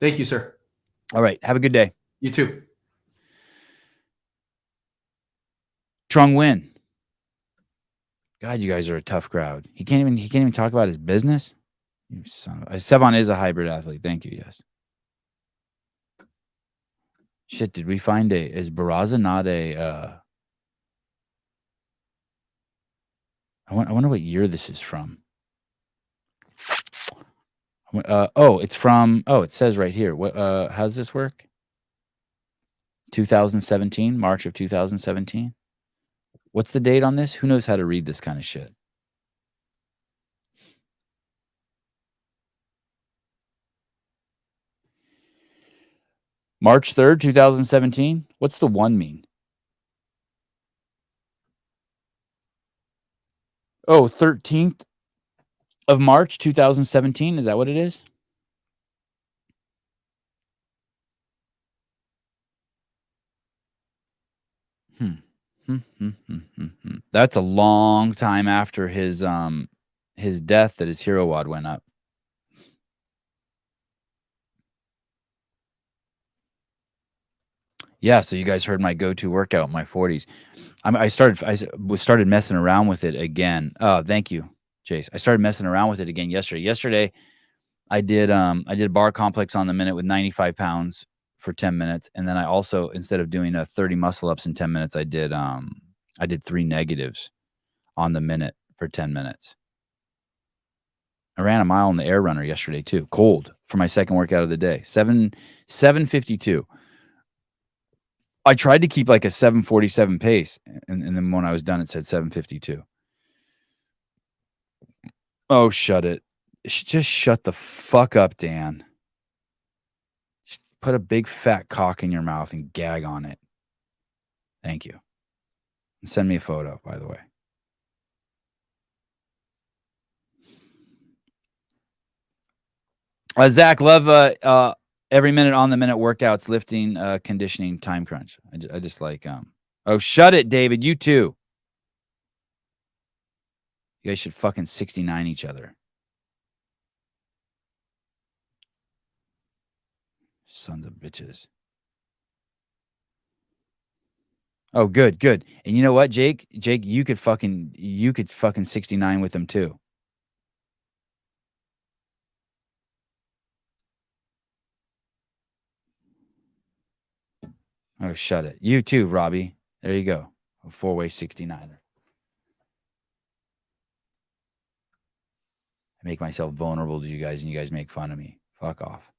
Thank you, sir. All right. Have a good day. You too. Trung Nguyen. God, you guys are a tough crowd. He can't even talk about his business. You son of a... Sevan is a hybrid athlete. Thank you. Yes. Shit, did we find is Barraza not a I wonder what year this is from. It's from it says right here. What how does this work? 2017, March of 2017. What's the date on this? Who knows how to read this kind of shit? March 3rd, 2017. What's the 1 mean? Oh, 13th of March, 2017. Is that what it is? That's a long time after his death that his hero wad went up. Yeah, so you guys heard my go-to workout in my 40s. I started messing around with it again. Oh, thank you, Chase. I started messing around with it again yesterday. Yesterday, I did a bar complex on the minute with 95 pounds for 10 minutes, and then I also, instead of doing 30 muscle ups in 10 minutes, I did 3 negatives on the minute for 10 minutes. I ran a mile in the air runner yesterday too, cold, for my second workout of the day. 7:52. I tried to keep like a 7:47 pace, and then when I was done, it said 7:52. Oh, shut it. Just shut the fuck up, Dan. Just put a big fat cock in your mouth and gag on it. Thank you. And send me a photo, by the way. Zach, love every minute on the minute workouts, lifting, conditioning, time crunch. I just like oh, shut it, David. You too. You guys should fucking 69 each other. Sons of bitches. Oh, good. And you know what, Jake? Jake, you could fucking 69 with them too. Oh, shut it. You too, Robbie. There you go. A 4-way 69er. I make myself vulnerable to you guys, and you guys make fun of me. Fuck off.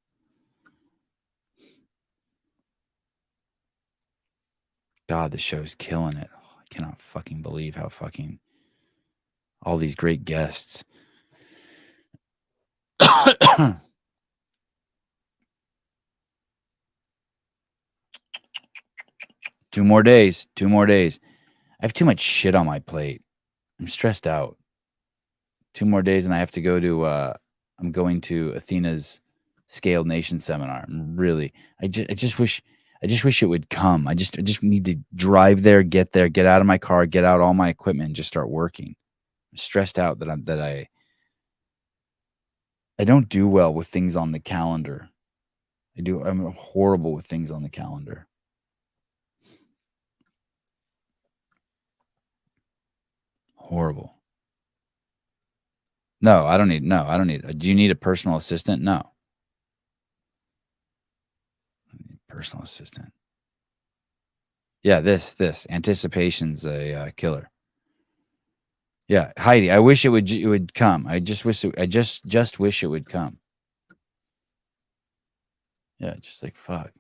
God, the show's killing it. Oh, I cannot fucking believe how fucking all these great guests. 2 more days. 2 more days. I have too much shit on my plate. I'm stressed out. 2 more days, and I have to go to. I'm going to Athena's Scaled Nation seminar. I just wish it would come. I just need to drive there, get out of my car, get out all my equipment, and just start working. I'm stressed out that I don't do well with things on the calendar. I'm horrible with things on the calendar. Horrible. No, I don't need. Do you need a personal assistant? No. Personal assistant. Yeah, this anticipation's a killer. Yeah, Heidi, I wish it would come. I just wish it would come. Yeah, just like fuck.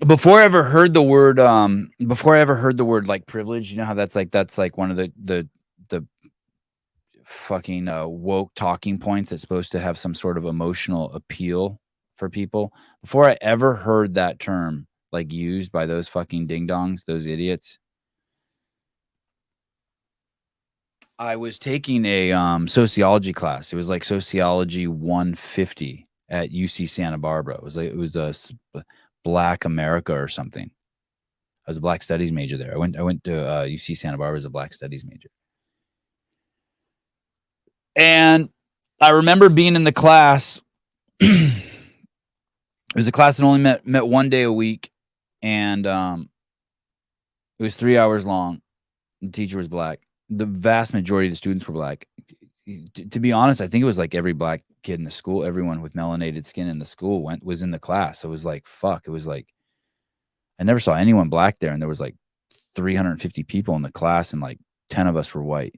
Before I ever heard the word like privilege, you know how that's like one of the fucking woke talking points that's supposed to have some sort of emotional appeal for people. Before I ever heard that term like used by those fucking ding-dongs, those idiots, I was taking a sociology class. It was like Sociology 150 at UC Santa Barbara. It was a Black America or something. I was a Black Studies major there. I went to UC Santa Barbara as a Black Studies major. And I remember being in the class. It was a class that only met 1 day a week, and it was 3 hours long. The teacher was Black. The vast majority of the students were Black. To be honest, I think it was like every Black kid in the school, everyone with melanated skin in the school was in the class. So it was like, fuck. It was like, I never saw anyone Black there. And there was like 350 people in the class, and like 10 of us were white.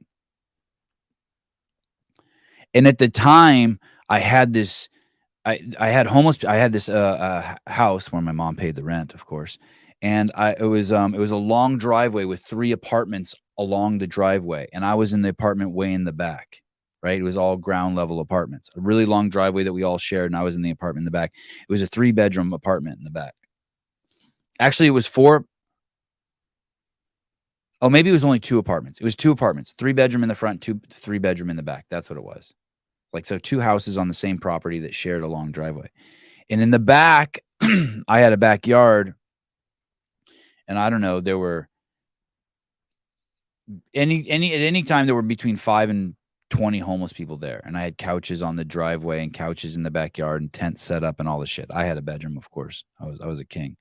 And at the time I had this, I had this house where my mom paid the rent, of course. And it was a long driveway with 3 apartments along the driveway. And I was in the apartment way in the back, right? It was all ground level apartments, a really long driveway that we all shared. And I was in the apartment in the back. It was a 3-bedroom apartment in the back. Actually, it was 4. Oh, maybe it was only 2 apartments. It was 2 apartments, 3-bedroom in the front, 3-bedroom in the back. That's what it was. Like, so 2 houses on the same property that shared a long driveway. And in the back, I had a backyard. And I don't know, there were at any time there were between 5 and 20 homeless people there. And I had couches on the driveway and couches in the backyard and tents set up and all the shit. I had a bedroom, of course. I was a king.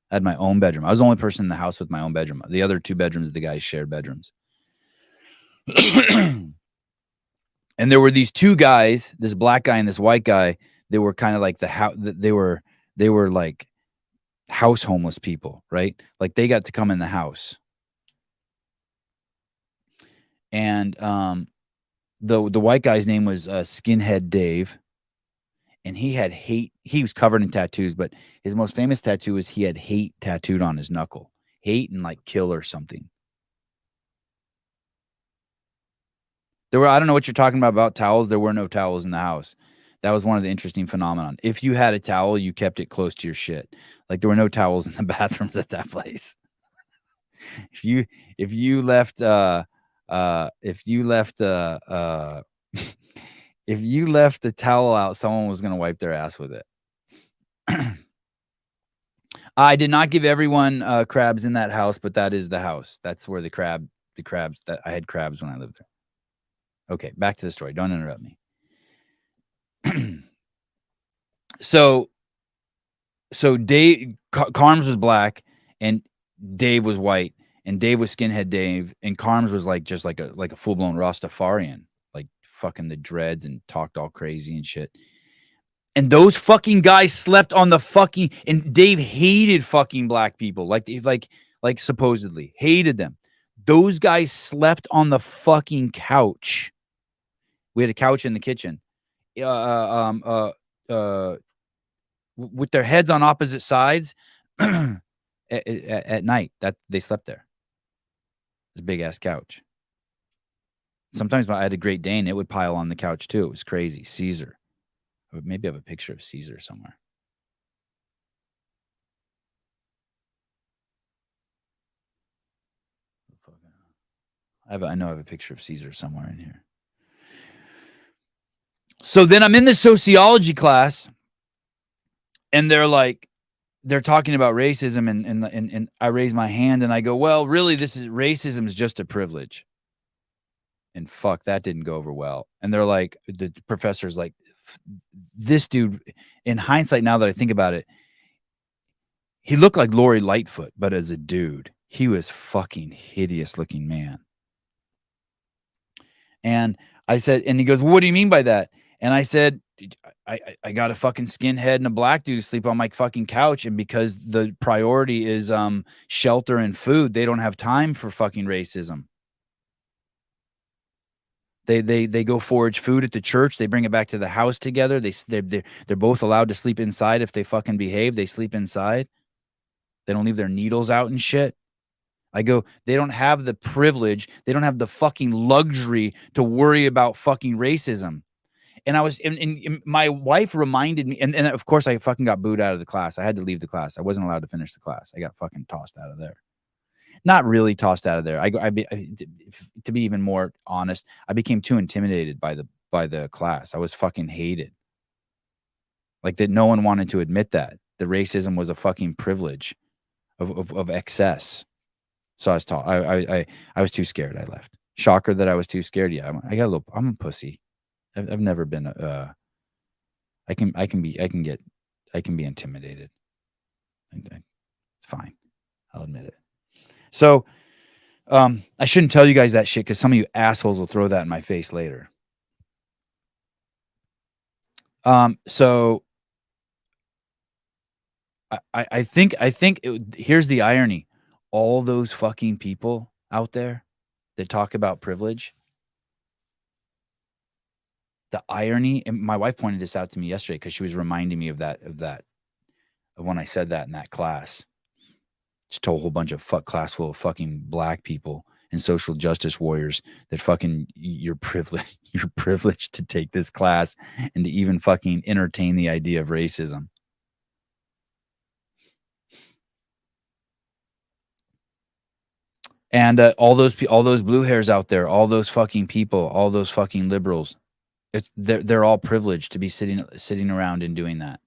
I had my own bedroom. I was the only person in the house with my own bedroom. The other 2 bedrooms, the guys shared bedrooms. And there were these 2 guys, this Black guy and this white guy. They were kind of like they were like house homeless people, right? Like they got to come in the house. And the white guy's name was Skinhead Dave. And he was covered in tattoos, but his most famous tattoo was he had hate tattooed on his knuckle. Hate and like kill or something. I don't know what you're talking about towels. There were no towels in the house. That was one of the interesting phenomenon. If you had a towel, you kept it close to your shit. Like there were no towels in the bathrooms at that place. If you left if you left the towel out, someone was going to wipe their ass with it. I did not give everyone crabs in that house, but that is the house. That's where the crabs that I had crabs when I lived there. Okay, back to the story. Don't interrupt me. So Dave Carms was Black and Dave was white, and Dave was Skinhead Dave, and Carms was like just like a full-blown Rastafarian, like fucking the dreads and talked all crazy and shit. And those fucking guys slept on the fucking, and Dave hated fucking Black people, like supposedly hated them. Those guys slept on the fucking couch. We had a couch in the kitchen, with their heads on opposite sides at night. That they slept there. This big ass couch. Sometimes I had a Great Dane, it would pile on the couch too. It was crazy. Caesar. Maybe I have a picture of Caesar somewhere. I know I have a picture of Caesar somewhere in here. So then I'm in the sociology class, and they're talking about racism, and I raise my hand and I go, well, really, racism is just a privilege. And fuck, that didn't go over well. And they're like, the professor's like, this dude, in hindsight, now that I think about it, he looked like Lori Lightfoot, but as a dude, he was fucking hideous looking man. And I said, and he goes, well, what do you mean by that? And I said, I got a fucking skinhead and a black dude to sleep on my fucking couch. And because the priority is shelter and food, they don't have time for fucking racism. They go forage food at the church. They bring it back to the house together. They're both allowed to sleep inside. If they fucking behave, they sleep inside. They don't leave their needles out and shit. I go, they don't have the privilege. They don't have the fucking luxury to worry about fucking racism. And I was, and my wife reminded me, and of course I fucking got booed out of the class. I had to leave the class. I wasn't allowed to finish the class. I got fucking tossed out of there. Not really tossed out of there. To be even more honest, I became too intimidated by the class. I was fucking hated. Like that, no one wanted to admit that the racism was a fucking privilege of excess. So I was I was too scared. I left. Shocker that I was too scared. Yeah, I'm a pussy. I've never been. I can be intimidated. It's fine. I'll admit it. So, I shouldn't tell you guys that shit because some of you assholes will throw that in my face later. So I think here's the irony. All those fucking people out there that talk about privilege, the irony, and my wife pointed this out to me yesterday because she was reminding me of when I said that in that class. Just told a whole bunch of class full of fucking black people and social justice warriors that fucking you're privileged to take this class and to even fucking entertain the idea of racism. And all those blue hairs out there, all those fucking people, all those fucking liberals, they're all privileged to be sitting around and doing that.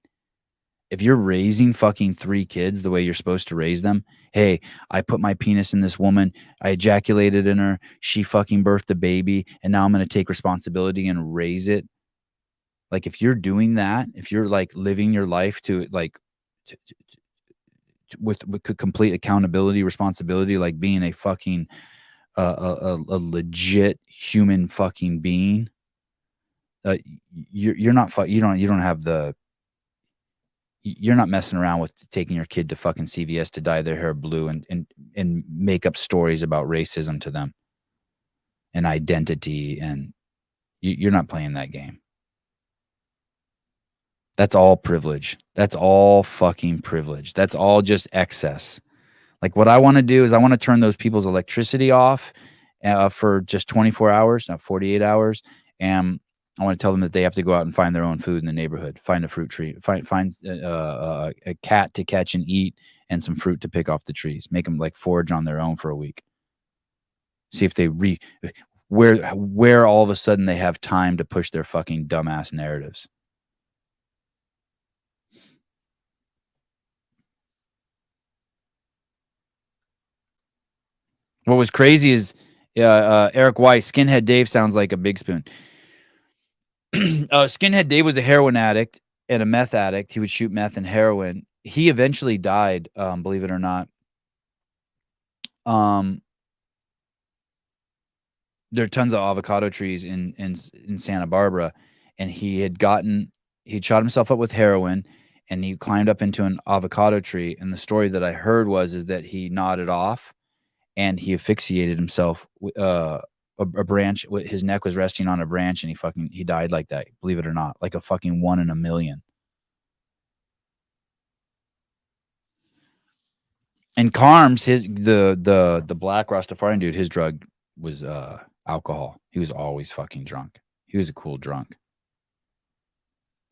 If you're raising fucking 3 kids the way you're supposed to raise them, hey, I put my penis in this woman, I ejaculated in her, she fucking birthed a baby, and now I'm going to take responsibility and raise it. Like if you're doing that, if you're like living your life to like with complete accountability, responsibility, like being a fucking a legit human fucking being, you're not you don't have the. You're not messing around with taking your kid to fucking CVS to dye their hair blue and make up stories about racism to them and identity. And you're not playing that game. That's all privilege. That's all fucking privilege. That's all just excess. Like what I want to do is I want to turn those people's electricity off for just 24 hours, not 48 hours. And I want to tell them that they have to go out and find their own food in the neighborhood, find a fruit tree, find a cat to catch and eat, and some fruit to pick off the trees. Make them like forage on their own for a week. See if they where all of a sudden they have time to push their fucking dumbass narratives. What was crazy is Eric Weiss, Skinhead Dave sounds like a big spoon. Skinhead Dave was a heroin addict and a meth addict. He would shoot meth and heroin. He eventually died, believe it or not. There are tons of avocado trees in Santa Barbara, and he'd shot himself up with heroin, and he climbed up into an avocado tree. And the story that I heard is that he nodded off, and he asphyxiated himself. A branch, his neck was resting on a branch, and he died like that. Believe it or not, like a fucking 1 in a million. And Carms, the black Rastafarian dude, his drug was alcohol. He was always fucking drunk. He was a cool drunk.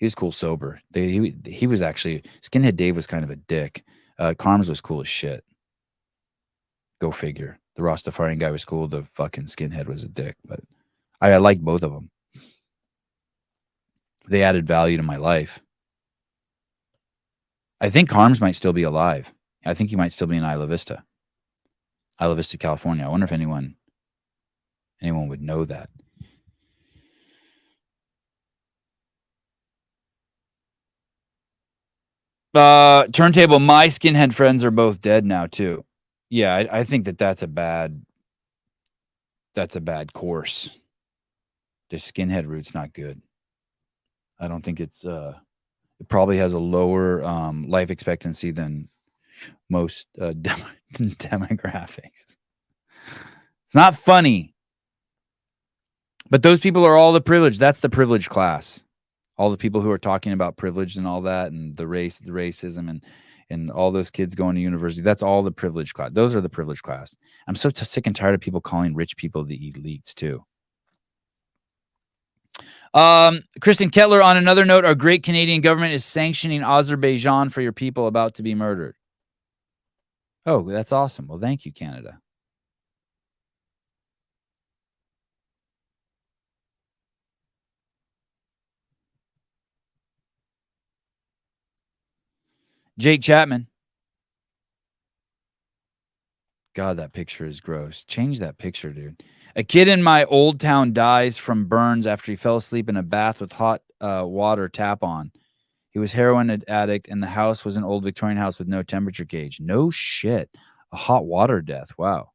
He was cool sober. He was actually, Skinhead Dave was kind of a dick. Carms was cool as shit. Go figure. The Rastafarian guy was cool. The fucking skinhead was a dick. But I liked both of them. They added value to my life. I think Carms might still be alive. I think he might still be in Isla Vista, California. I wonder if anyone would know that. Turntable, my skinhead friends are both dead now too. Yeah, I think that's a bad course. The skinhead route's not good. I don't think it probably has a lower life expectancy than most demographics. It's not funny. But those people are all the privileged. That's the privileged class. All the people who are talking about privilege and all that, and the racism, and all those kids going to university. That's all the privileged class. Those are the privileged class. I'm so sick and tired of people calling rich people the elites too. Kristen Kettler, on another note, our great Canadian government is sanctioning Azerbaijan for your people about to be murdered. Oh, that's awesome. Well, thank you, Canada. Jake Chapman. God, that picture is gross. Change that picture, dude. A kid in my old town dies from burns after he fell asleep in a bath with hot water tap on. He was heroin addict, and the house was an old Victorian house with no temperature gauge. No shit. A hot water death. Wow.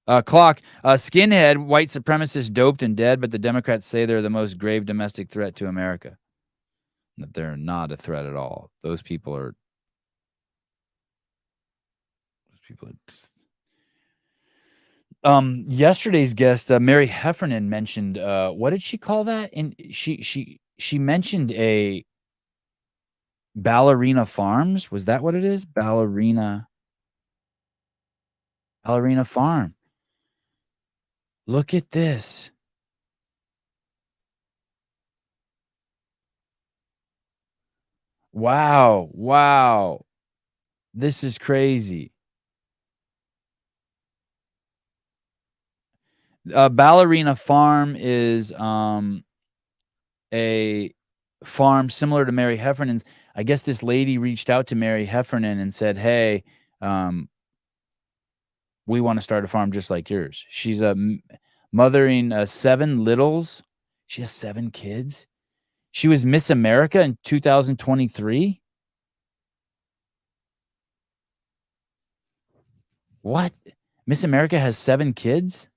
Clock. Skinhead, white supremacist, doped and dead, but the Democrats say they're the most grave domestic threat to America. That they're not a threat at all. Those people are. Yesterday's guest, Mary Heffernan, mentioned what did she call that? And she mentioned a Ballerina Farms. Was that what it is? Ballerina Farm. Look at this. Wow. This is crazy. Ballerina Farm is a farm similar to Mary Heffernan's. I guess this lady reached out to Mary Heffernan and said, hey, we want to start a farm just like yours. She's mothering 7 littles. She has 7 kids. She was Miss America in 2023. What? Miss America has 7 kids?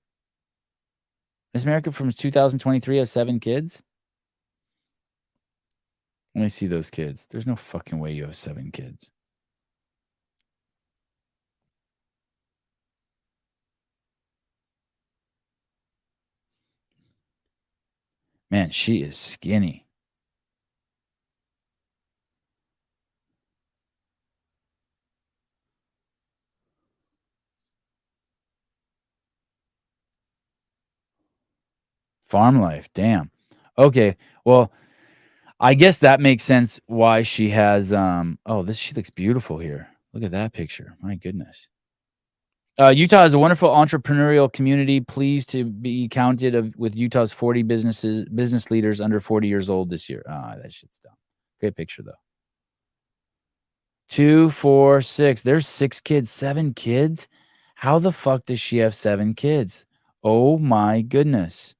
Miss America from 2023 has 7 kids? Let me see those kids. There's no fucking way you have 7 kids. Man, she is skinny. Farm life, damn. Okay, well, I guess that makes sense why she has she looks beautiful here. Look at that picture. My goodness. Utah is a wonderful entrepreneurial community. Pleased to be counted with Utah's 40 business leaders under 40 years old this year. That shit's dumb. Great picture though. 2, 4, 6. There's 6 kids, 7 kids. How the fuck does she have 7 kids? Oh my goodness.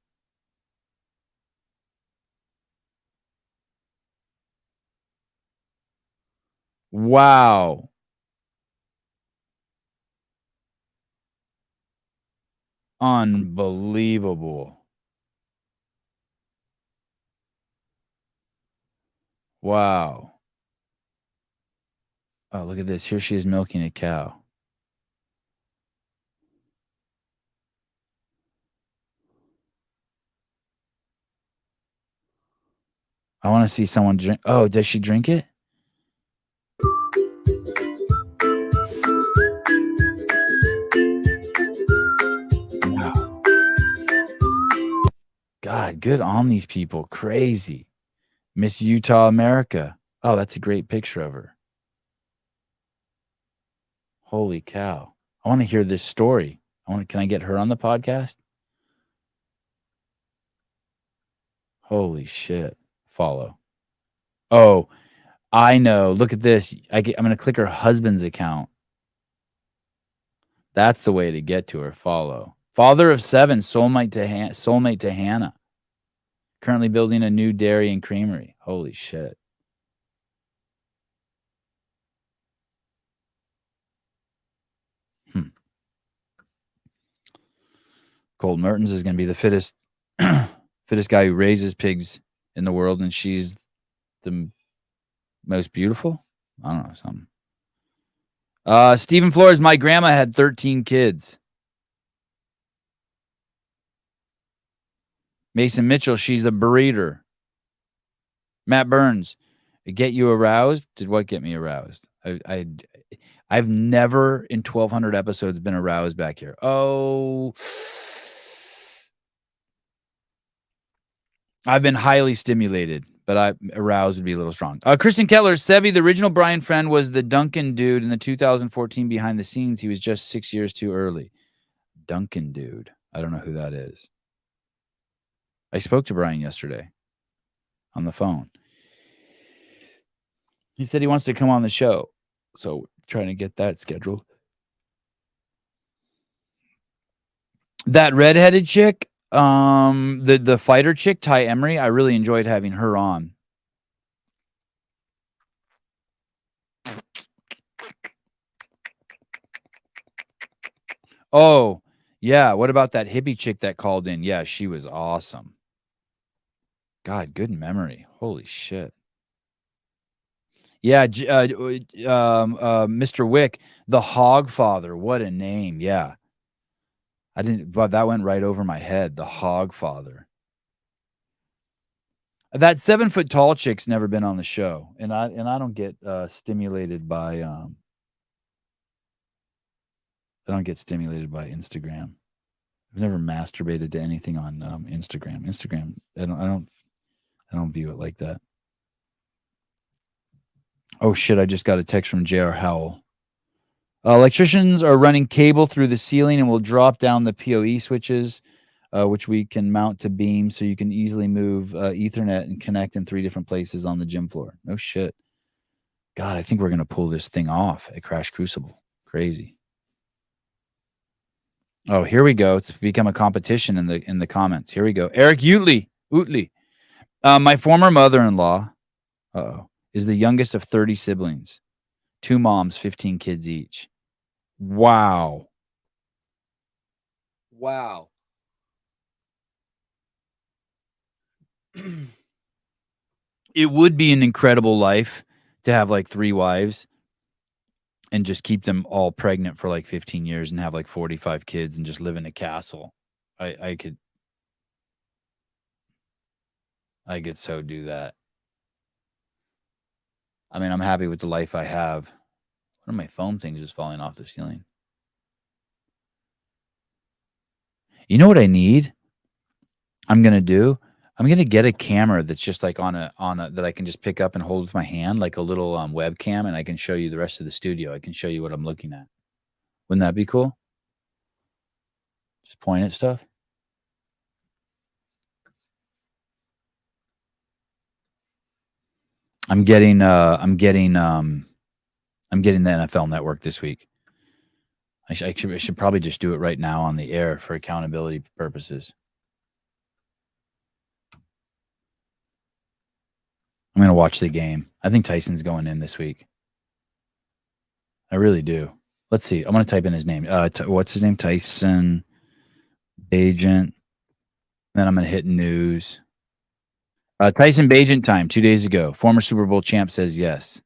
Wow. Unbelievable. Wow. Oh, look at this. Here she is milking a cow. I want to see someone drink. Oh, does she drink it? God, good on these people. Crazy. Miss Utah, America. Oh, that's a great picture of her. Holy cow. I want to hear this story. Can I get her on the podcast? Holy shit. Follow. Oh, I know. Look at this. I'm going to click her husband's account. That's the way to get to her. Follow. Father of 7, soulmate to Hannah. Currently building a new dairy and creamery. Holy shit. Colt Mertens is going to be the fittest guy who raises pigs in the world, and she's the most beautiful. I don't know, something. Stephen Flores, my grandma had 13 kids. Mason Mitchell, she's a breeder. Matt Burns, get you aroused? Did what get me aroused? I've never in 1,200 episodes been aroused back here. Oh, I've been highly stimulated, but aroused would be a little strong. Kristen Keller, Sevi, the original Brian Friend was the Duncan dude in the 2014 behind the scenes. He was just 6 years too early. Duncan dude. I don't know who that is. I spoke to Brian yesterday on the phone. He said he wants to come on the show. So trying to get that scheduled. That redheaded chick, the fighter chick, Ty Emery, I really enjoyed having her on. Oh, yeah. What about that hippie chick that called in? Yeah, she was awesome. God, good memory. Holy shit. Yeah, Mr. Wick, the Hogfather. What a name. Yeah. But that went right over my head. The Hogfather. That 7-foot tall chick's never been on the show, and I don't get stimulated by I don't get stimulated by Instagram. I've never masturbated to anything on Instagram. Instagram, I don't view it like that. Oh shit! I just got a text from J.R. Howell. Electricians are running cable through the ceiling and will drop down the PoE switches, which we can mount to beams so you can easily move Ethernet and connect in 3 different places on the gym floor. No shit. God, I think we're going to pull this thing off at Crash Crucible. Crazy. Oh, here we go. It's become a competition in the comments. Here we go. Eric Utley. My former mother-in-law is the youngest of 30 siblings. 2 moms, 15 kids each. Wow. It would be an incredible life to have like 3 wives and just keep them all pregnant for like 15 years and have like 45 kids and just live in a castle. I could so do that. I mean, I'm happy with the life I have. One of my foam things is falling off the ceiling. You know what I need? I'm going to get a camera that's just like on a that I can just pick up and hold with my hand, like a little webcam, and I can show you the rest of the studio. I can show you what I'm looking at. Wouldn't that be cool? Just point at stuff. I'm getting the NFL Network this week. I should probably just do it right now on the air for accountability purposes. I'm going to watch the game. I think Tyson's going in this week. I really do. Let's see. I'm going to type in his name. What's his name? Tyson Bagent. Then I'm going to hit news. Tyson Bagent time 2 days ago. Former Super Bowl champ says yes.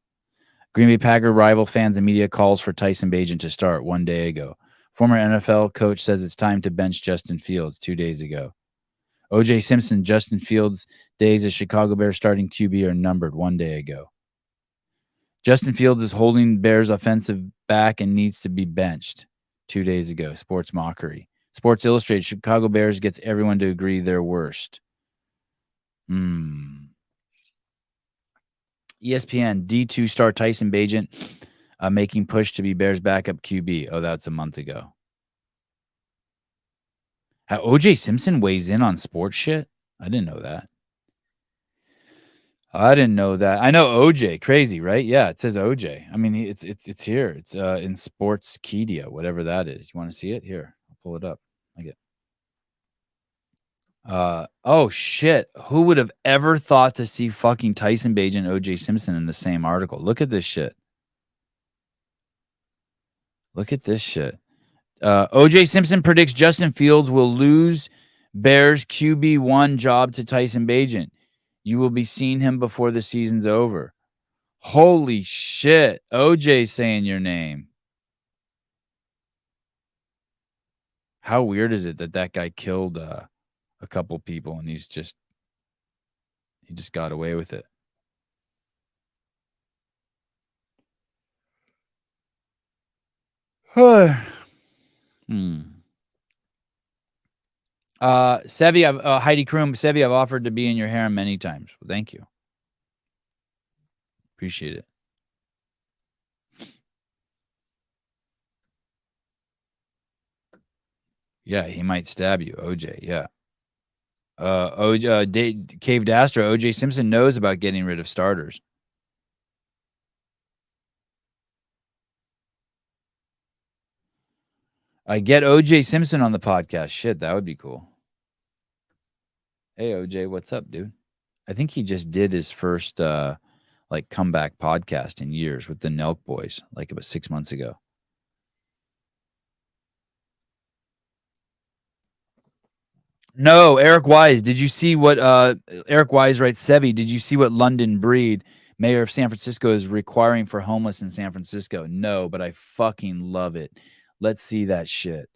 Green Bay Packer rival fans and media calls for Tyson Bagent to start 1 day ago. Former NFL coach says it's time to bench Justin Fields 2 days ago. O.J. Simpson, Justin Fields' days as Chicago Bears starting QB are numbered 1 day ago. Justin Fields is holding Bears offensive back and needs to be benched 2 days ago. Sports mockery. Sports Illustrated, Chicago Bears gets everyone to agree they're worst. ESPN, D2 star Tyson Bagent making push to be Bears backup QB. Oh, that's a month ago. How OJ Simpson weighs in on sports shit? I didn't know that. I know OJ. Crazy, right? Yeah, it says OJ. I mean, it's here. It's in Sportskeeda, whatever that is. You want to see it? Here, I'll pull it up. I get. Oh shit! Who would have ever thought to see fucking Tyson Bagent and OJ Simpson in the same article? Look at this shit. Look at this shit. OJ Simpson predicts Justin Fields will lose Bears QB1 job to Tyson Bagent. You will be seeing him before the season's over. Holy shit. OJ saying your name. How weird is it that guy killed a couple people and he just got away with it? Sevi, Heidi Kroom, Sevi, I've offered to be in your harem many times. Well, thank you. Appreciate it. Yeah, he might stab you, OJ. Yeah. Cave Dastra, OJ Simpson knows about getting rid of starters. I get OJ Simpson on the podcast. Shit, that would be cool. Hey, OJ, what's up, dude? I think he just did his first comeback podcast in years with the Nelk Boys, like about 6 months ago. No, Eric Wise. Did you see what Eric Wise writes? Sevi, did you see what London Breed, mayor of San Francisco, is requiring for homeless in San Francisco? No, but I fucking love it. Let's see that shit.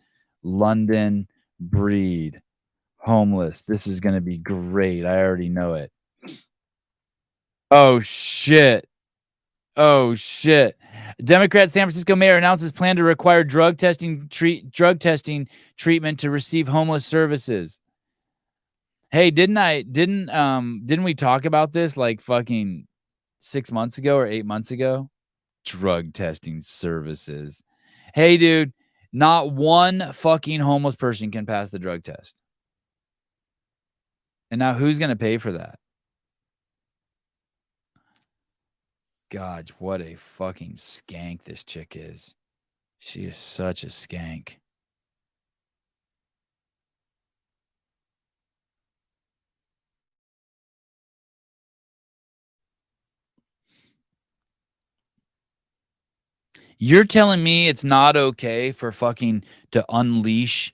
London Breed, homeless. This is going to be great. I already know it. Oh, shit. Oh, shit. Democrat San Francisco mayor announces plan to require drug testing treatment to receive homeless services. Hey, didn't we talk about this like fucking 6 months ago or 8 months ago? Drug testing services. Hey, dude, not one fucking homeless person can pass the drug test. And now who's going to pay for that? God, what a fucking skank this chick is. She is such a skank. You're telling me it's not okay for fucking to unleash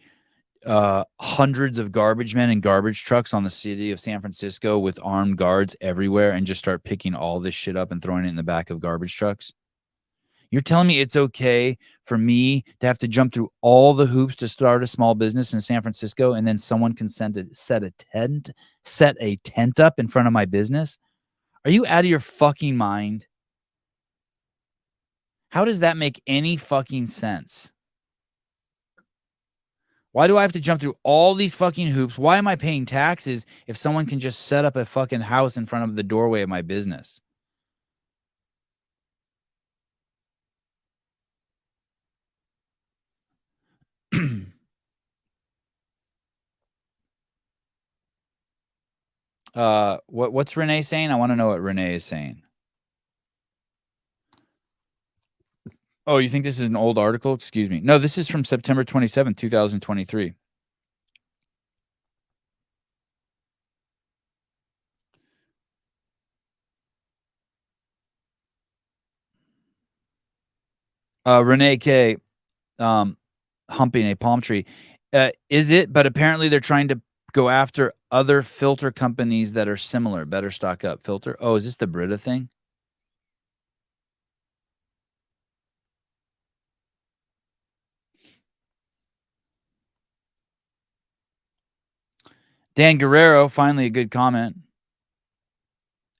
hundreds of garbage men and garbage trucks on the city of San Francisco with armed guards everywhere and just start picking all this shit up and throwing it in the back of garbage trucks? You're telling me it's okay for me to have to jump through all the hoops to start a small business in San Francisco, and then someone can set a tent up in front of my business? Are you out of your fucking mind? How does that make any fucking sense? Why do I have to jump through all these fucking hoops? Why am I paying taxes if someone can just set up a fucking house in front of the doorway of my business? What's Renee saying? I want to know what Renee is saying. Oh, you think this is an old article? Excuse me. No, this is from September 27th, 2023. Renee K, humping a palm tree. Is it? But apparently they're trying to go after other filter companies that are similar. Better stock up. Filter. Oh, is this the Brita thing? Dan Guerrero, finally a good comment.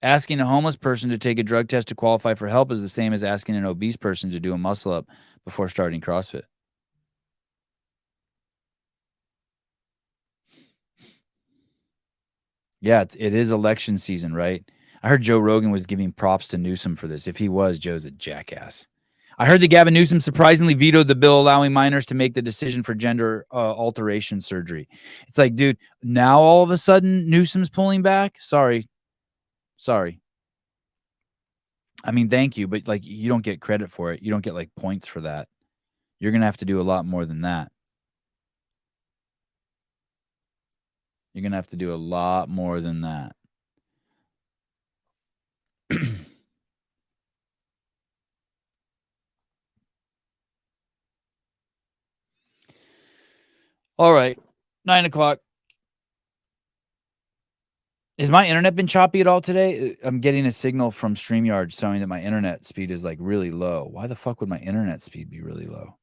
Asking a homeless person to take a drug test to qualify for help is the same as asking an obese person to do a muscle up before starting CrossFit. Yeah, it is election season, right? I heard Joe Rogan was giving props to Newsom for this. If he was, Joe's a jackass. I heard that Gavin Newsom surprisingly vetoed the bill allowing minors to make the decision for gender alteration surgery. It's like, dude, now all of a sudden Newsom's pulling back? Sorry. I mean, thank you, but like you don't get credit for it. You don't get like points for that. You're going to have to do a lot more than that. You're going to have to do a lot more than that. All right. 9 o'clock. Has my internet been choppy at all today? I'm getting a signal from StreamYard showing that my internet speed is like really low. Why the fuck would my internet speed be really low?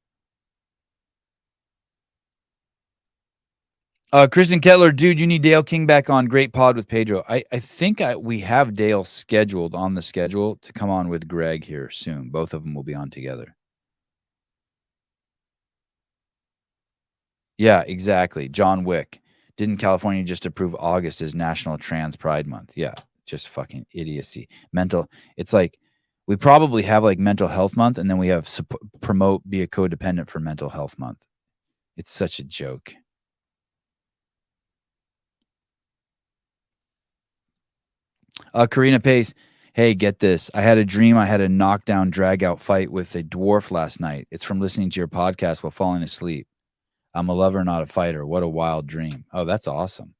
Kristen Kettler, dude, you need Dale King back on. Great pod with Pedro. I think we have Dale scheduled on the schedule to come on with Greg here soon. Both of them will be on together. Yeah, exactly. John Wick. Didn't California just approve August as National Trans Pride Month? Yeah, just fucking idiocy. It's like we probably have like Mental Health Month, and then we have promote be a codependent for Mental Health Month. It's such a joke. Karina Pace, hey, get this. I had a dream I had a knockdown, drag-out fight with a dwarf last night. It's from listening to your podcast while falling asleep. I'm a lover, not a fighter. What a wild dream. Oh, that's awesome.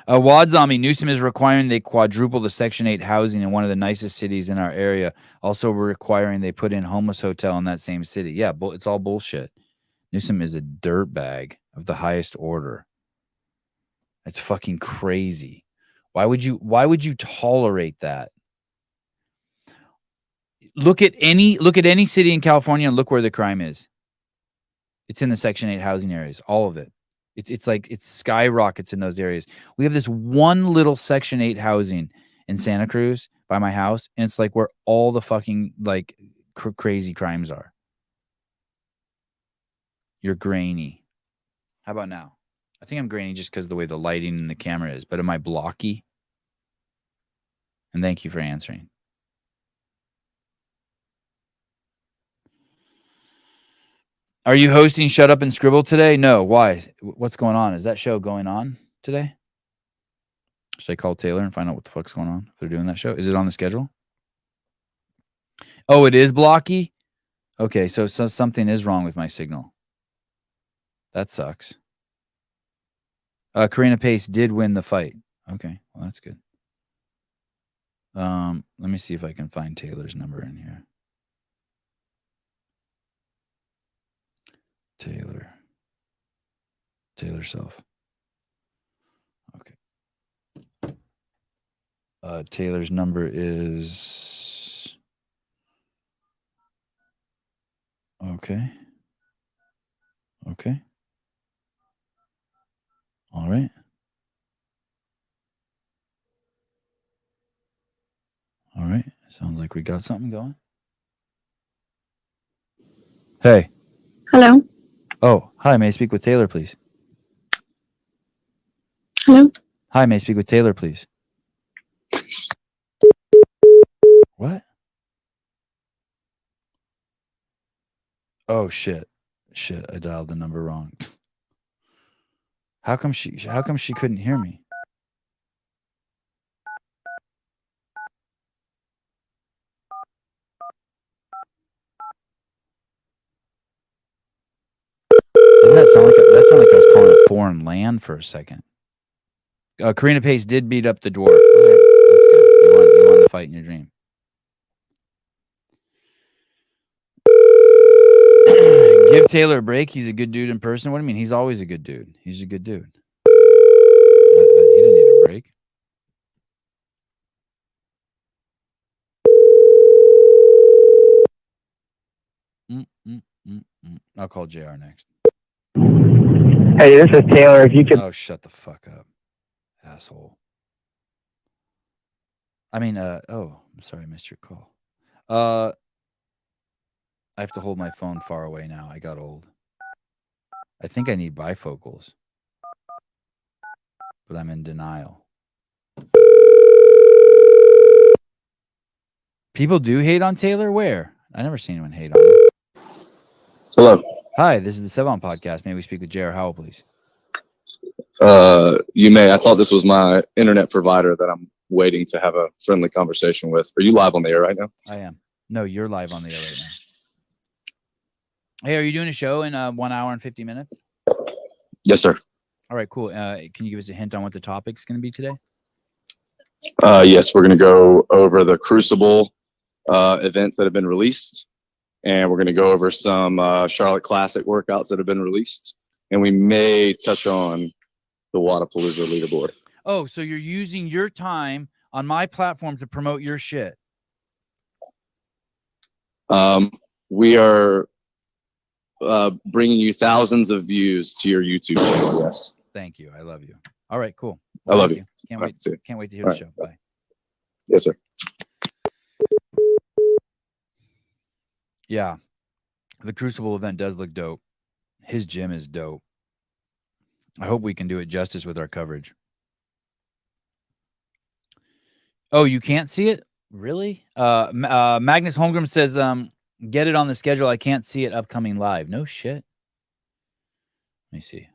Wad Zombie, Newsom is requiring they quadruple the Section 8 housing in one of the nicest cities in our area. Also, we're requiring they put in homeless hotel in that same city. Yeah, it's all bullshit. Newsom is a dirtbag of the highest order. It's fucking crazy. Why would you tolerate that? Look at any city in California and look where the crime is. It's in the Section 8 housing areas, all of it. It's like it skyrockets in those areas. We have this one little Section 8 housing in Santa Cruz by my house, and it's like where all the fucking like crazy crimes are. You're grainy. How about now? I think I'm grainy just because of the way the lighting and the camera is, but am I blocky? And thank you for answering. Are you hosting Shut Up and Scribble today? No. Why? What's going on? Is that show going on today? Should I call Taylor and find out what the fuck's going on if they're doing that show? Is it on the schedule? Oh, it is blocky? Okay, so something is wrong with my signal. That sucks. Karina Pace did win the fight. Okay, well, that's good. Let me see if I can find Taylor's number in here. Taylor Self. Okay. Taylor's number is... Okay. All right. Sounds like we got something going. Hey. Hello. Oh, hi. May I speak with Taylor, please? Hello. Hi. May I speak with Taylor, please? What? Oh, shit. I dialed the number wrong. How come she couldn't hear me? Didn't that sound like I was calling a foreign land for a second? Karina Pace did beat up the dwarf. Okay, that's good. You won the fight in your dream. Give Taylor a break. He's a good dude in person. What do you mean? He's always a good dude. He's a good dude. He didn't need a break. I'll call JR next. Hey, this is Taylor. If you could... Oh, shut the fuck up, asshole. I mean, I'm sorry I missed your call. I have to hold my phone far away now. I got old. I think I need bifocals, but I'm in denial. People do hate on Taylor? Where? I never seen anyone hate on him. Hello. Hi, this is the Sevan Podcast. May we speak with J.R. Howell, please? You may. I thought this was my internet provider that I'm waiting to have a friendly conversation with. Are you live on the air right now? I am. No, you're live on the air right now. Hey, are you doing a show in 1 hour and 50 minutes? Yes, sir. All right, cool. Can you give us a hint on what the topic's going to be today? Yes, we're going to go over the Crucible events that have been released, and we're going to go over some Charlotte Classic workouts that have been released, and we may touch on the Wodapalooza leaderboard. Oh, so you're using your time on my platform to promote your shit. We are bringing you thousands of views to your YouTube channel. Yes. Thank you. I love you. All right, cool. I love you. Can't All wait. right, Can't wait to hear All the show. right. Bye. Yes, sir. Yeah. The Crucible event does look dope. His gym is dope. I hope we can do it justice with our coverage. Oh, you can't see it? Really? Magnus Holmgren says, get it on the schedule. I can't see it upcoming live. No shit. Let me see.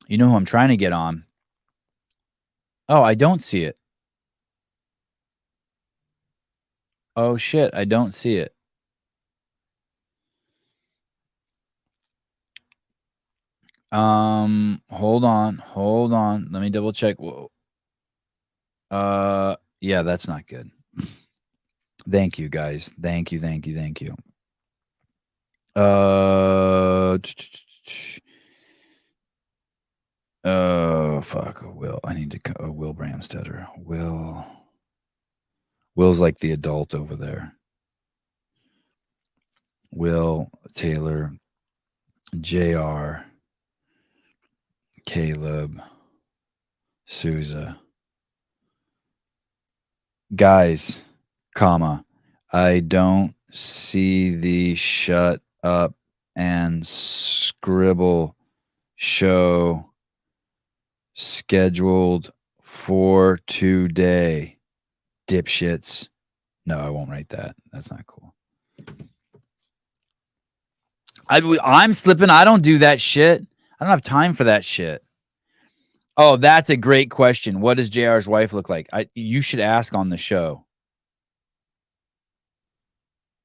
You know who I'm trying to get on? Oh, I don't see it. Oh shit, I don't see it. Hold on. Let me double check. Whoa. Yeah, that's not good. Thank you, guys. Thank you. Oh fuck, Will. I need to Will Brandstetter. Will's like the adult over there. Will, Taylor, JR, Caleb, Souza. Guys, I don't see the shut up and scribble show scheduled for today. Dipshits. No, I won't write that. That's not cool. I'm slipping. I don't do that shit. I don't have time for that shit. Oh, that's a great question. What does JR's wife look like? You should ask on the show.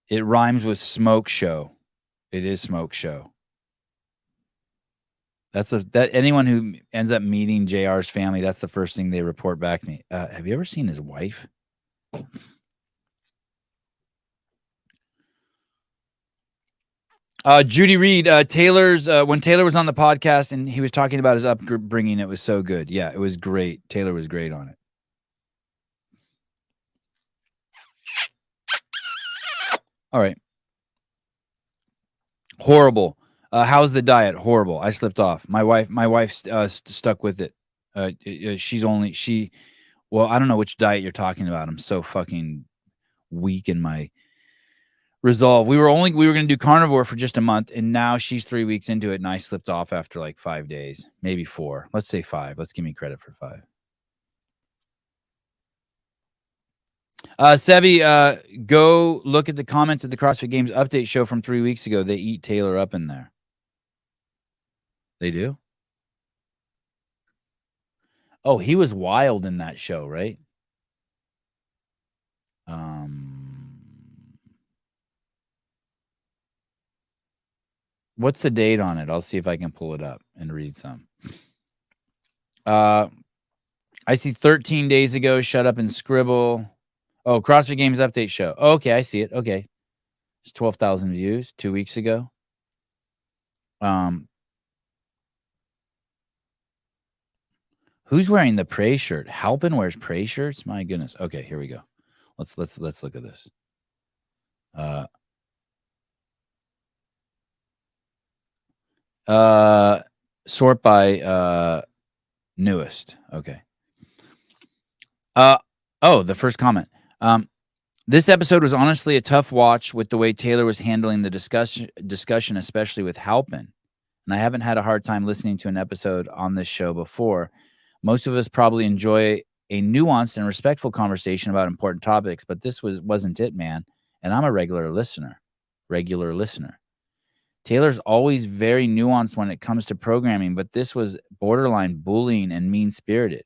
It rhymes with smoke show. It is smoke show. That anyone who ends up meeting JR's family, that's the first thing they report back to me. Have you ever seen his wife? Judy Reed, Taylor's when Taylor was on the podcast and he was talking about his upbringing, it was so good. Yeah, it was great. Taylor was great on it. All right. Horrible. How's the diet? Horrible. I slipped off. My wife stuck with it. Well, I don't know which diet you're talking about. I'm so fucking weak in my resolve. We were going to do carnivore for just a month, and now she's 3 weeks into it, and I slipped off after like 5 days, maybe 4. Let's say 5. Let's give me credit for 5. Sevi, go look at the comments of the CrossFit Games update show from 3 weeks ago. They eat Taylor up in there. They do? Oh, he was wild in that show, right? What's the date on it? I'll see if I can pull it up and read some. I see 13 days ago, shut up and scribble. Oh, CrossFit Games update show. Oh, okay, I see it. Okay. It's 12,000 views 2 weeks ago. Who's wearing the Prey shirt? Halpin wears Prey shirts? My goodness. Okay, here we go. Let's look at this. Sort by Newest. Okay. The first comment. This episode was honestly a tough watch with the way Taylor was handling the discussion, especially with Halpin. And I haven't had a hard time listening to an episode on this show before. Most of us probably enjoy a nuanced and respectful conversation about important topics, but this wasn't it, man. And I'm a regular listener. Taylor's always very nuanced when it comes to programming, but this was borderline bullying and mean-spirited.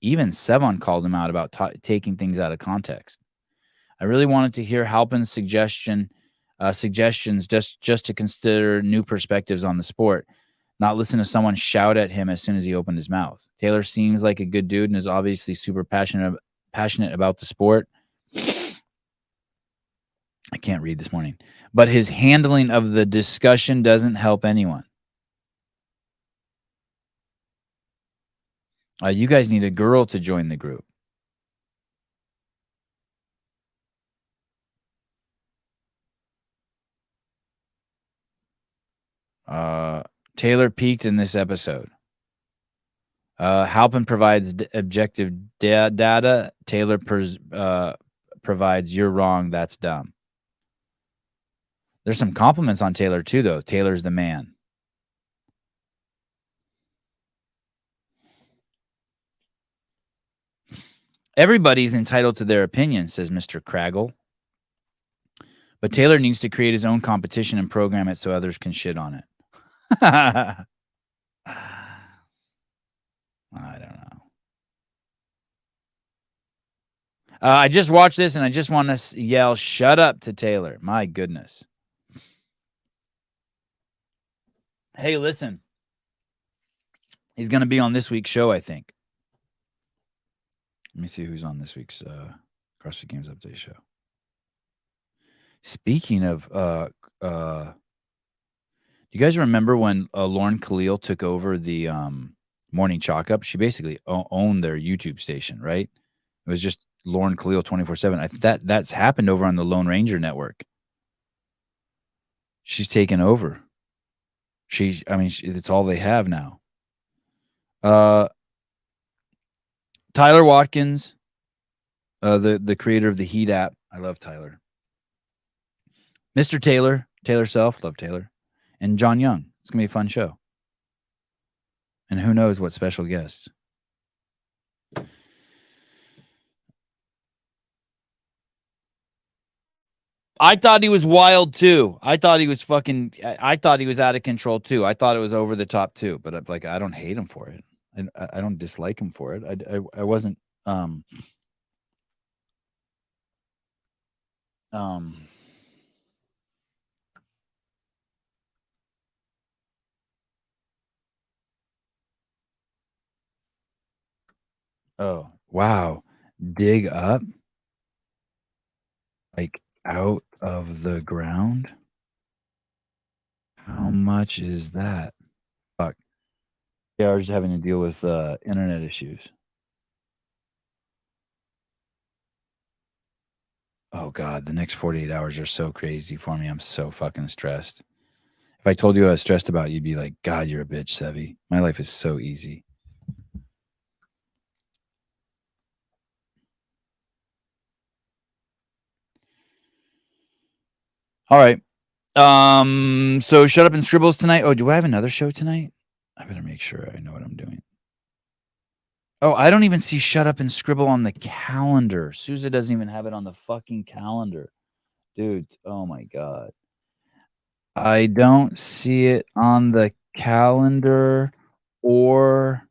Even Sevan called him out about taking things out of context. I really wanted to hear Halpin's suggestions just to consider new perspectives on the sport, not listen to someone shout at him as soon as he opened his mouth. Taylor seems like a good dude and is obviously super passionate about the sport. I can't read this morning. But his handling of the discussion doesn't help anyone. You guys need a girl to join the group. Taylor peaked in this episode. Halpin provides objective data. Taylor provides "you're wrong, that's dumb." There's some compliments on Taylor too, though. Taylor's the man. Everybody's entitled to their opinion, says Mr. Craggle. But Taylor needs to create his own competition and program it so others can shit on it. I don't know. I just watched this and I just want to yell, shut up to Taylor. My goodness. Hey, listen. He's going to be on this week's show, I think. Let me see who's on this week's CrossFit Games Update show. Speaking of, do you guys remember when Lauren Khalil took over the Morning Chalk Up? She basically owned their YouTube station, right? It was just Lauren Khalil 24/7. That's happened over on the Lone Ranger Network. She's taken over. It's all they have now. Tyler Watkins, the creator of the Heat app. I love Tyler. Mr. Taylor Self, love Taylor. And John Young. It's going to be a fun show. And who knows what special guests. I thought he was wild too. I thought he was out of control too. I thought it was over the top too. But I don't hate him for it. I don't dislike him for it. I wasn't oh, wow. Dig up? Like out of the ground? How much is that? Fuck. Yeah, I was just having to deal with internet issues. Oh, God. The next 48 hours are so crazy for me. I'm so fucking stressed. If I told you what I was stressed about, you'd be like, God, you're a bitch, Sevi. My life is so easy. All right. So Shut Up and Scribbles tonight. Oh, do I have another show tonight? I better make sure I know what I'm doing. Oh, I don't even see Shut Up and Scribble on the calendar. Sousa doesn't even have it on the fucking calendar. Dude, oh my God. I don't see it on the calendar or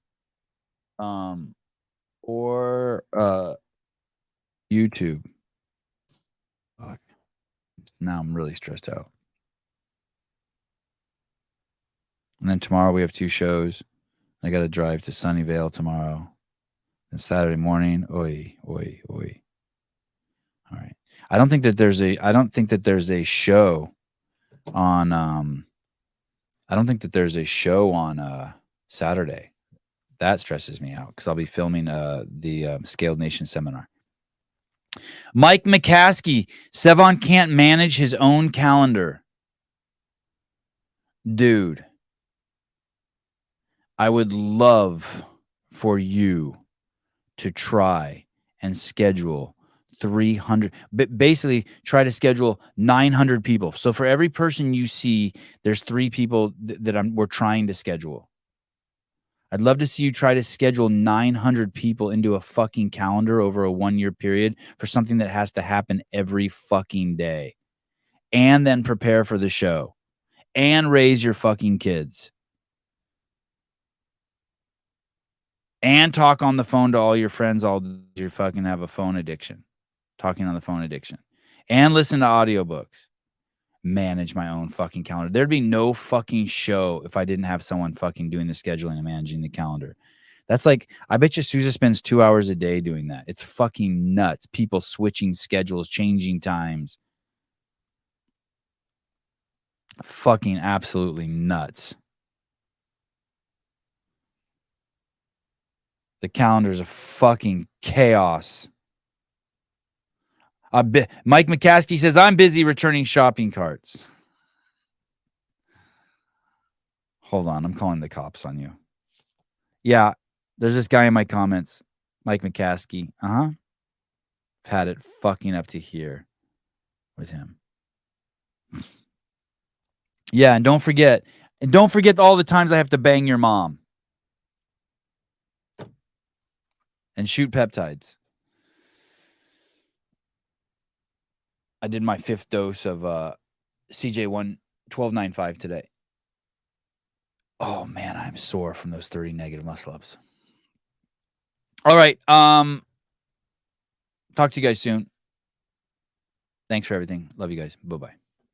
YouTube. Fuck. Now I'm really stressed out. And then tomorrow we have 2 shows. I got to drive to Sunnyvale tomorrow. And Saturday morning, oi. All right. I don't think that there's a show on Saturday. That stresses me out because I'll be filming the Scaled Nation seminar. Mike McCaskey, Sevan can't manage his own calendar. Dude. I would love for you to try and schedule 300, but basically try to schedule 900 people. So for every person you see, there's 3 people that we're trying to schedule. I'd love to see you try to schedule 900 people into a fucking calendar over a 1-year period for something that has to happen every fucking day. And then prepare for the show. And raise your fucking kids. And talk on the phone to all your friends all day. You fucking have a phone addiction. Talking on the phone addiction. And listen to audiobooks. Manage my own fucking calendar. There'd be no fucking show if I didn't have someone fucking doing the scheduling and managing the calendar. That's like, I bet you Sousa spends 2 hours a day doing that. It's fucking nuts. People switching schedules, changing times. Fucking absolutely nuts. The calendar's a fucking chaos. Mike McCaskey says, I'm busy returning shopping carts. Hold on, I'm calling the cops on you. Yeah, there's this guy in my comments, Mike McCaskey. I've had it fucking up to here with him. Yeah, and don't forget all the times I have to bang your mom. And shoot peptides. I did my 5th dose of CJ1 1295 today. Oh man, I'm sore from those 30 negative muscle ups. All right. Talk to you guys soon. Thanks for everything. Love you guys. Bye-bye.